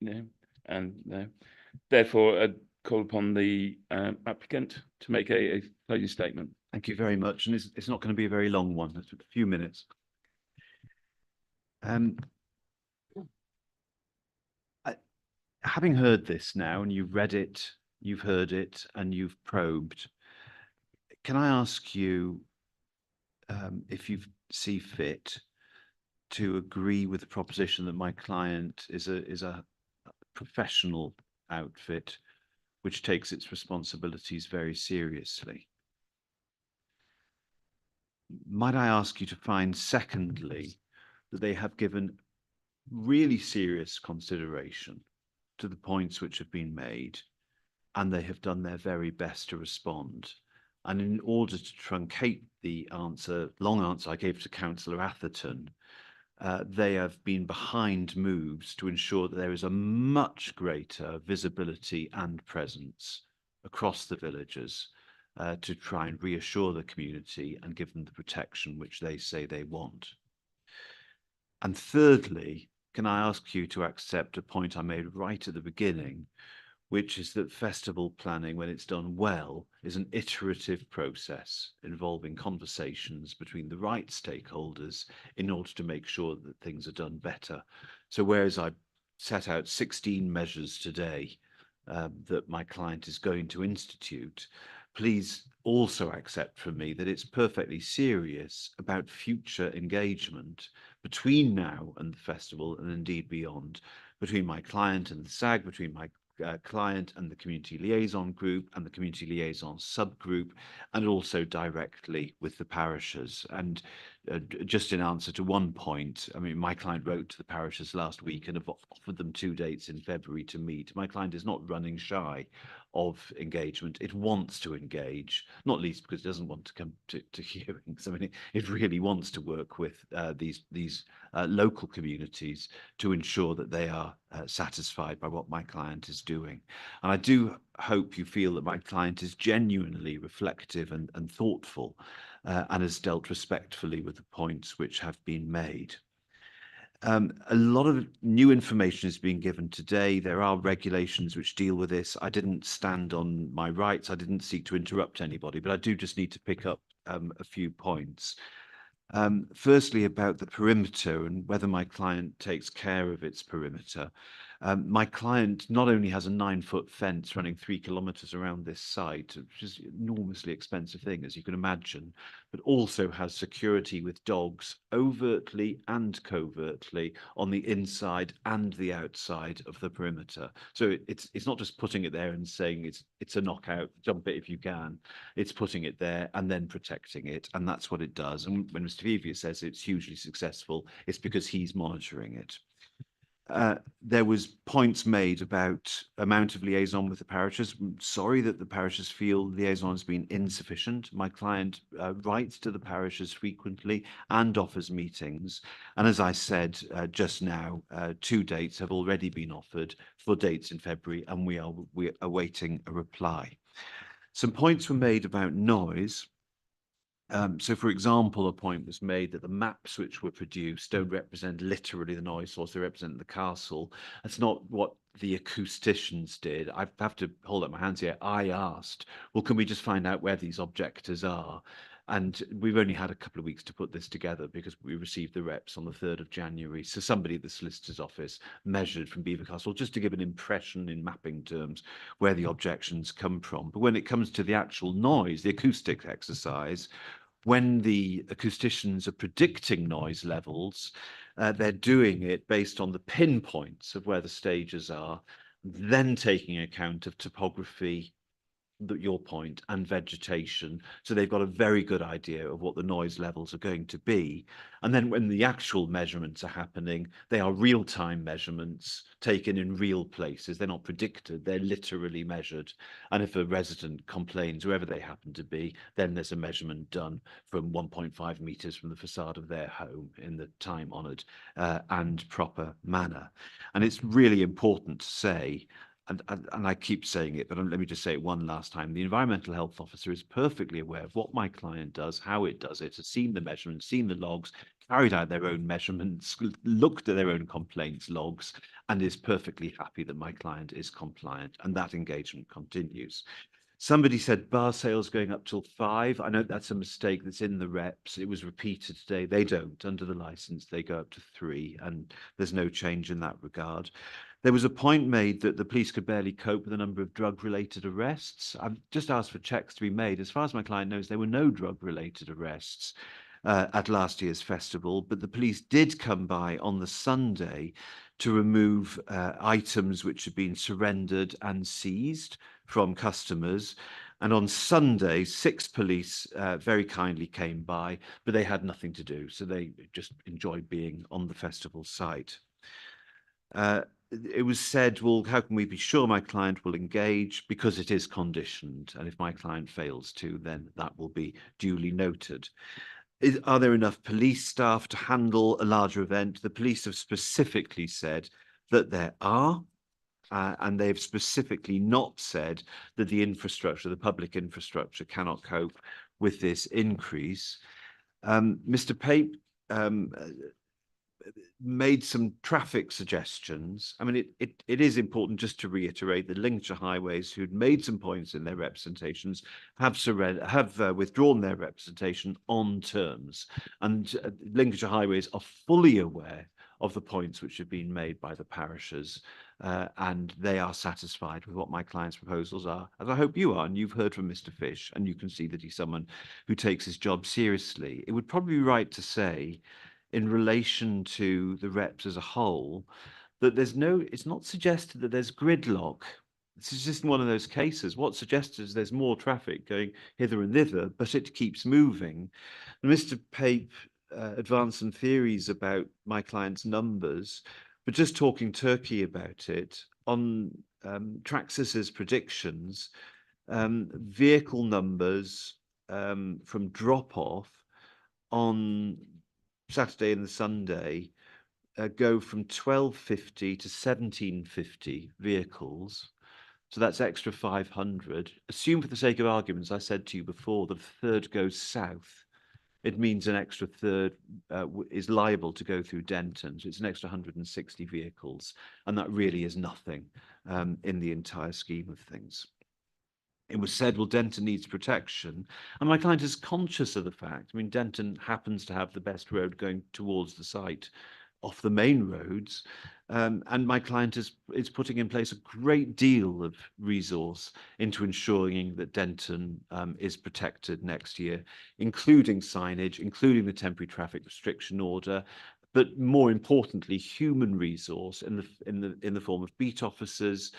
No. And no. Therefore, call upon the applicant to make a closing statement. Thank you very much. And it's not going to be a very long one. It's a few minutes. Having heard this now, and you've read it, you've heard it, and you've probed, can I ask you if you see fit to agree with the proposition that my client is a professional outfit which takes its responsibilities very seriously? Might I ask you to find, secondly, that they have given really serious consideration to the points which have been made, and they have done their very best to respond. And in order to truncate the long answer I gave to Councillor Atherton, they have been behind moves to ensure that there is a much greater visibility and presence across the villages to try and reassure the community and give them the protection which they say they want. And thirdly, can I ask you to accept a point I made right at the beginning, which is that festival planning, when it's done well, is an iterative process involving conversations between the right stakeholders in order to make sure that things are done better. So whereas I set out 16 measures today that my client is going to institute, please also accept from me that it's perfectly serious about future engagement between now and the festival, and indeed beyond, between my client and the SAG, between my client and the community liaison group and the community liaison subgroup, and also directly with the parishes. And just in answer to one point, I mean, my client wrote to the parishes last week and have offered them 2 dates in February to meet. My client is not running shy of engagement. It wants to engage, not least because it doesn't want to come to hearings. I mean, it really wants to work with these local communities to ensure that they are satisfied by what my client is doing. And I do hope you feel that my client is genuinely reflective and thoughtful and has dealt respectfully with the points which have been made. A lot of new information is being given today. There are regulations which deal with this. I didn't stand on my rights. I didn't seek to interrupt anybody, but I do just need to pick up a few points. Firstly, about the perimeter and whether my client takes care of its perimeter. My client not only has a 9-foot fence running 3 kilometres around this site, which is an enormously expensive thing, as you can imagine, but also has security with dogs overtly and covertly on the inside and the outside of the perimeter. So it's not just putting it there and saying it's a knockout, jump it if you can. It's putting it there and then protecting it, and that's what it does. And when Mr. Vivia says it's hugely successful, it's because he's monitoring it. There was points made about amount of liaison with the parishes. I'm sorry that the parishes feel liaison has been insufficient. My client writes to the parishes frequently and offers meetings. And as I said just now, 2 dates have already been offered for dates in February, and we're awaiting a reply. Some points were made about noise. So, for example, a point was made that the maps which were produced don't represent literally the noise source, they represent the castle. That's not what the acousticians did. I have to hold up my hands here. I asked, well, can we just find out where these objectors are? And we've only had a couple of weeks to put this together because we received the reps on the 3rd of January. So somebody at the solicitor's office measured from Belvoir Castle just to give an impression in mapping terms where the objections come from. But when it comes to the actual noise, the acoustic exercise, when the acousticians are predicting noise levels, they're doing it based on the pinpoints of where the stages are, then taking account of topography, your point, and vegetation. So they've got a very good idea of what the noise levels are going to be. And then when the actual measurements are happening, they are real-time measurements taken in real places. They're not predicted, they're literally measured. And if a resident complains, wherever they happen to be, then there's a measurement done from 1.5 meters from the facade of their home in the time-honored and proper manner. And it's really important to say, and I keep saying it, but let me just say it one last time. The environmental health officer is perfectly aware of what my client does, how it does it, has seen the measurements, seen the logs, carried out their own measurements, looked at their own complaints logs, and is perfectly happy that my client is compliant, and that engagement continues. Somebody said bar sales going up till 5. I know that's a mistake that's in the reps. It was repeated today. They don't. Under the license, they go up to 3, and there's no change in that regard. There was a point made that the police could barely cope with the number of drug-related arrests. I've just asked for checks to be made. As far as my client knows, there were no drug-related arrests at last year's festival, but the police did come by on the Sunday to remove items which had been surrendered and seized from customers. And on Sunday, 6 police very kindly came by, but they had nothing to do. So they just enjoyed being on the festival site. It was said, well, how can we be sure my client will engage? Because it is conditioned. And if my client fails to, then that will be duly noted. Are there enough police staff to handle a larger event? The police have specifically said that there are, and they've specifically not said that the infrastructure, the public infrastructure, cannot cope with this increase. Mr. Pape made some traffic suggestions. I mean, it is important just to reiterate that Lincolnshire Highways, who'd made some points in their representations, have withdrawn their representation on terms. And Lincolnshire Highways are fully aware of the points which have been made by the parishes, and they are satisfied with what my client's proposals are, as I hope you are. And you've heard from Mr. Fish, and you can see that he's someone who takes his job seriously. It would probably be right to say, in relation to the reps as a whole, that it's not suggested that there's gridlock. This is just one of those cases. What's suggested is there's more traffic going hither and thither, but it keeps moving. And Mr. Pape advanced some theories about my client's numbers, but just talking turkey about it, Traxxas's predictions, vehicle numbers from drop-off on Saturday and the Sunday go from 1250 to 1750 vehicles. So that's extra 500. Assume for the sake of arguments, I said to you before, that a third goes south. It means an extra third is liable to go through Denton. So it's an extra 160 vehicles. And that really is nothing in the entire scheme of things. It was said, well, Denton needs protection. And my client is conscious of the fact. I mean, Denton happens to have the best road going towards the site off the main roads. And my client is putting in place a great deal of resource into ensuring that Denton is protected next year, including signage, including the temporary traffic restriction order, but more importantly, human resource in the form of beat officers,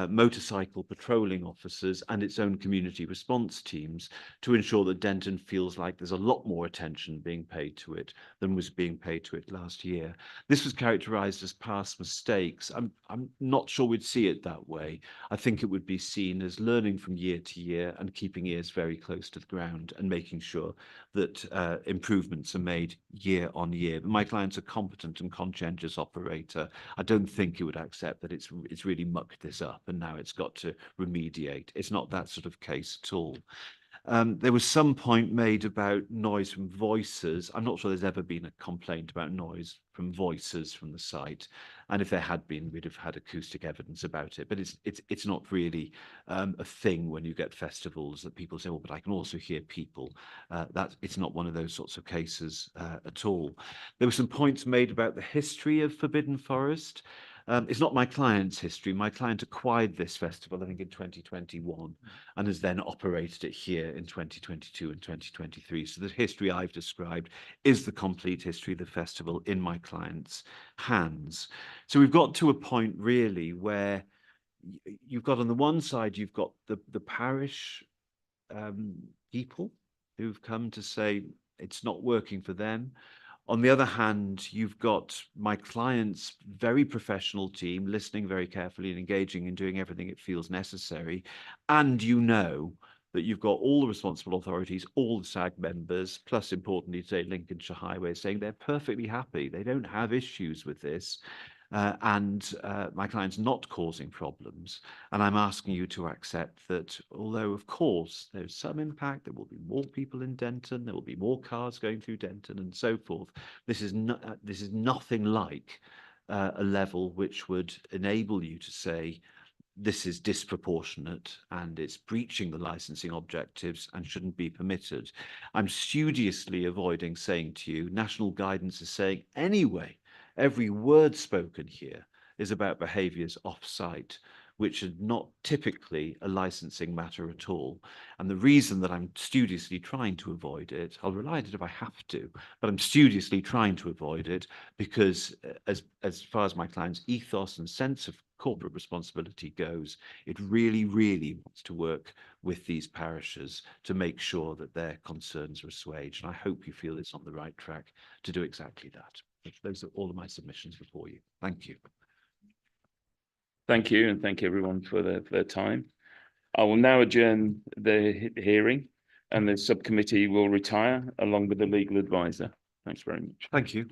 motorcycle patrolling officers, and its own community response teams to ensure that Denton feels like there's a lot more attention being paid to it than was being paid to it last year. This was characterized as past mistakes. I'm not sure we'd see it that way. I think it would be seen as learning from year to year and keeping ears very close to the ground and making sure that improvements are made year on year. But my client's a competent and conscientious operator. I don't think he would accept that it's really mucked this up and now it's got to remediate. It's not that sort of case at all. There was some point made about noise from voices. I'm not sure there's ever been a complaint about noise from voices from the site. And if there had been, we'd have had acoustic evidence about it. But it's not really a thing when you get festivals that people say, well, but I can also hear people. It's not one of those sorts of cases at all. There were some points made about the history of Forbidden Forest. It's not my client's history. My client acquired this festival, I think, in 2021 and has then operated it here in 2022 and 2023. So the history I've described is the complete history of the festival in my client's hands. So we've got to a point really where you've got on the one side, you've got the parish people who've come to say it's not working for them. On the other hand, you've got my client's very professional team listening very carefully and engaging and doing everything it feels necessary. And you know that you've got all the responsible authorities, all the SAG members, plus importantly today, Lincolnshire Highway, saying they're perfectly happy. They don't have issues with this. My client's not causing problems. And I'm asking you to accept that although, of course, there's some impact, there will be more people in Denton, there will be more cars going through Denton and so forth. This is nothing like a level which would enable you to say, this is disproportionate and it's breaching the licensing objectives and shouldn't be permitted. I'm studiously avoiding saying to you, national guidance is saying anyway, every word spoken here is about behaviours off-site, which are not typically a licensing matter at all. And the reason that I'm studiously trying to avoid it, I'll rely on it if I have to, but I'm studiously trying to avoid it because as far as my client's ethos and sense of corporate responsibility goes, it really, really wants to work with these parishes to make sure that their concerns are assuaged. And I hope you feel it's on the right track to do exactly that. Those are all of my submissions before you. Thank you. Thank you, and thank you everyone for their time. I will now adjourn the hearing and the subcommittee will retire along with the legal advisor. Thanks very much. Thank you.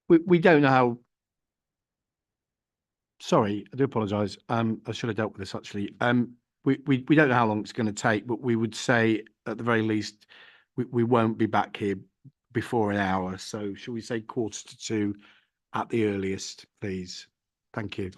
We don't know how. Sorry, I do apologise. I should have dealt with this actually. We don't know how long it's going to take, but we would say at the very least we won't be back here before an hour. So shall we say 1:45 at the earliest, please. Thank you.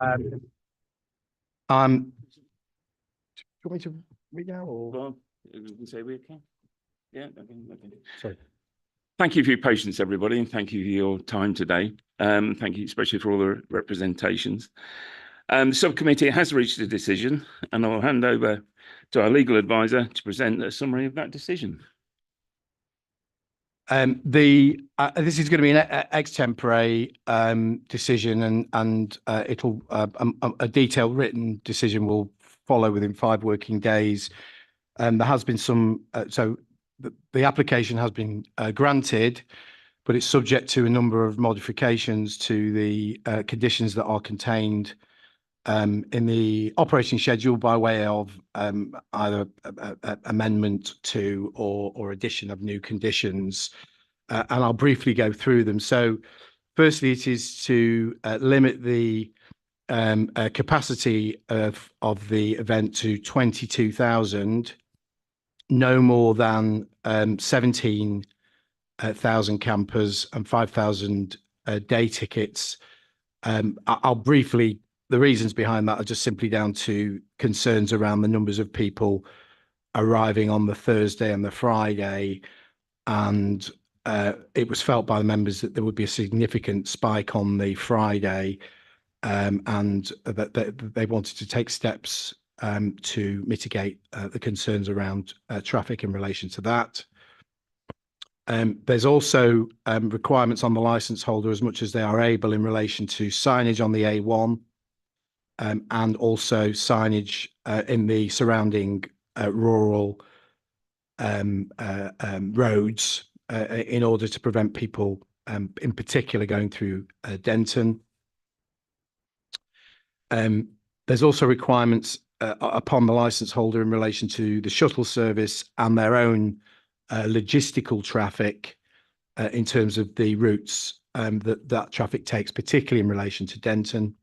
I'm. Do you want me to read out or? Well, we say we can. Yeah, okay. Sorry. Thank you for your patience, everybody, and thank you for your time today. Thank you especially for all the representations. The subcommittee has reached a decision, and I'll hand over to our legal advisor to present a summary of that decision. This is going to be an ex tempore decision, and it'll a detailed written decision will follow within 5 working days. There has been some so the application has been granted, but it's subject to a number of modifications to the conditions that are contained in the operating schedule by way of either amendment to or addition of new conditions. And I'll briefly go through them. So firstly, it is to limit the capacity of the event to 22,000, no more than 17,000 campers and 5,000 day tickets. I'll briefly, the reasons behind that are just simply down to concerns around the numbers of people arriving on the Thursday and the Friday. And it was felt by the members that there would be a significant spike on the Friday, and that they wanted to take steps to mitigate the concerns around traffic in relation to that. There's also requirements on the licence holder as much as they are able in relation to signage on the A1 and also signage in the surrounding rural roads in order to prevent people in particular going through Denton. There's also requirements upon the licence holder in relation to the shuttle service and their own logistical traffic in terms of the routes that traffic takes, particularly in relation to Denton.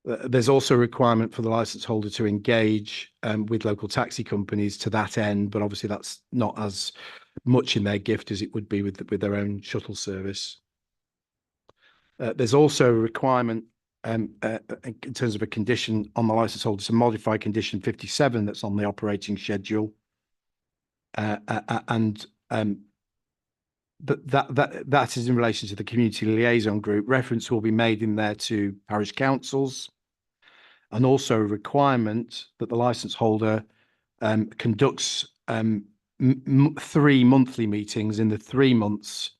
There's also a requirement for the licence holder to engage with local taxi companies to that end, but obviously that's not as much in their gift as it would be with their own shuttle service. There's also a requirement in terms of a condition on the licence holder to modify condition 57 that's on the operating schedule. That is in relation to the community liaison group. Reference will be made in there to parish councils, and also a requirement that the licence holder conducts 3 monthly meetings in the 3 months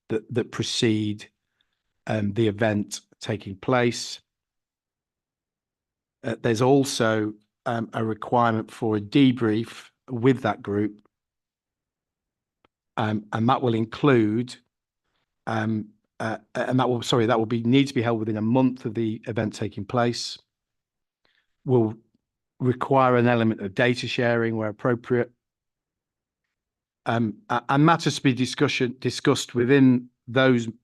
that precede the event taking place. There's also a requirement for a debrief with that group, and that will include and that will need to be held within a month of the event taking place. Will require an element of data sharing where appropriate, and matters to be discussed within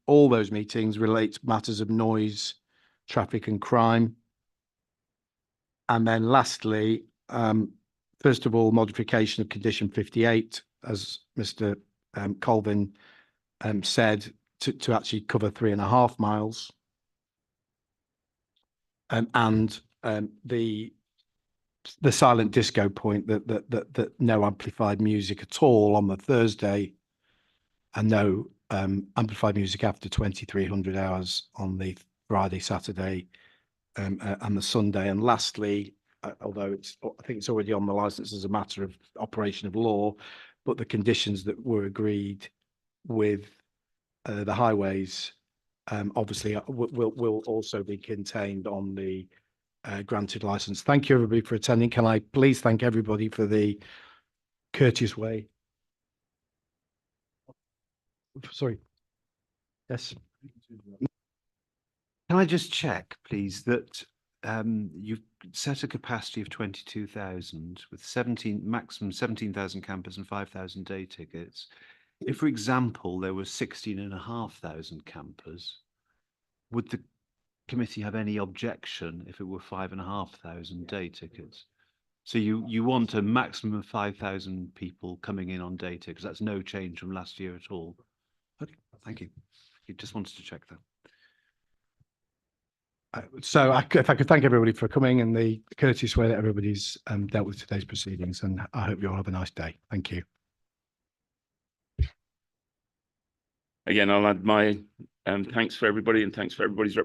all those meetings relate to matters of noise, traffic and crime. And then lastly, first of all, modification of condition 58, as Mr. Colvin said, to actually cover 3.5 miles. And the silent disco point that no amplified music at all on the Thursday, and no amplified music after 2300 hours on the Friday, Saturday, and the Sunday. And lastly, although I think it's already on the licence as a matter of operation of law, but the conditions that were agreed with the highways obviously will also be contained on the granted licence. Thank you everybody for attending. Can I please thank everybody for the courteous way? Sorry. Yes. Can I just check, please, that you've set a capacity of 22,000 with maximum 17,000 campers and 5,000 day tickets. If, for example, there were 16,500 campers, would the committee have any objection if it were 5,500 day tickets? So you want a maximum of 5,000 people coming in on day tickets. That's no change from last year at all. Okay, thank you. You just wanted to check that. So if I could thank everybody for coming and the courteous way that everybody's dealt with today's proceedings, and I hope you all have a nice day. Thank you. Again, I'll add my thanks for everybody and thanks for everybody's representation.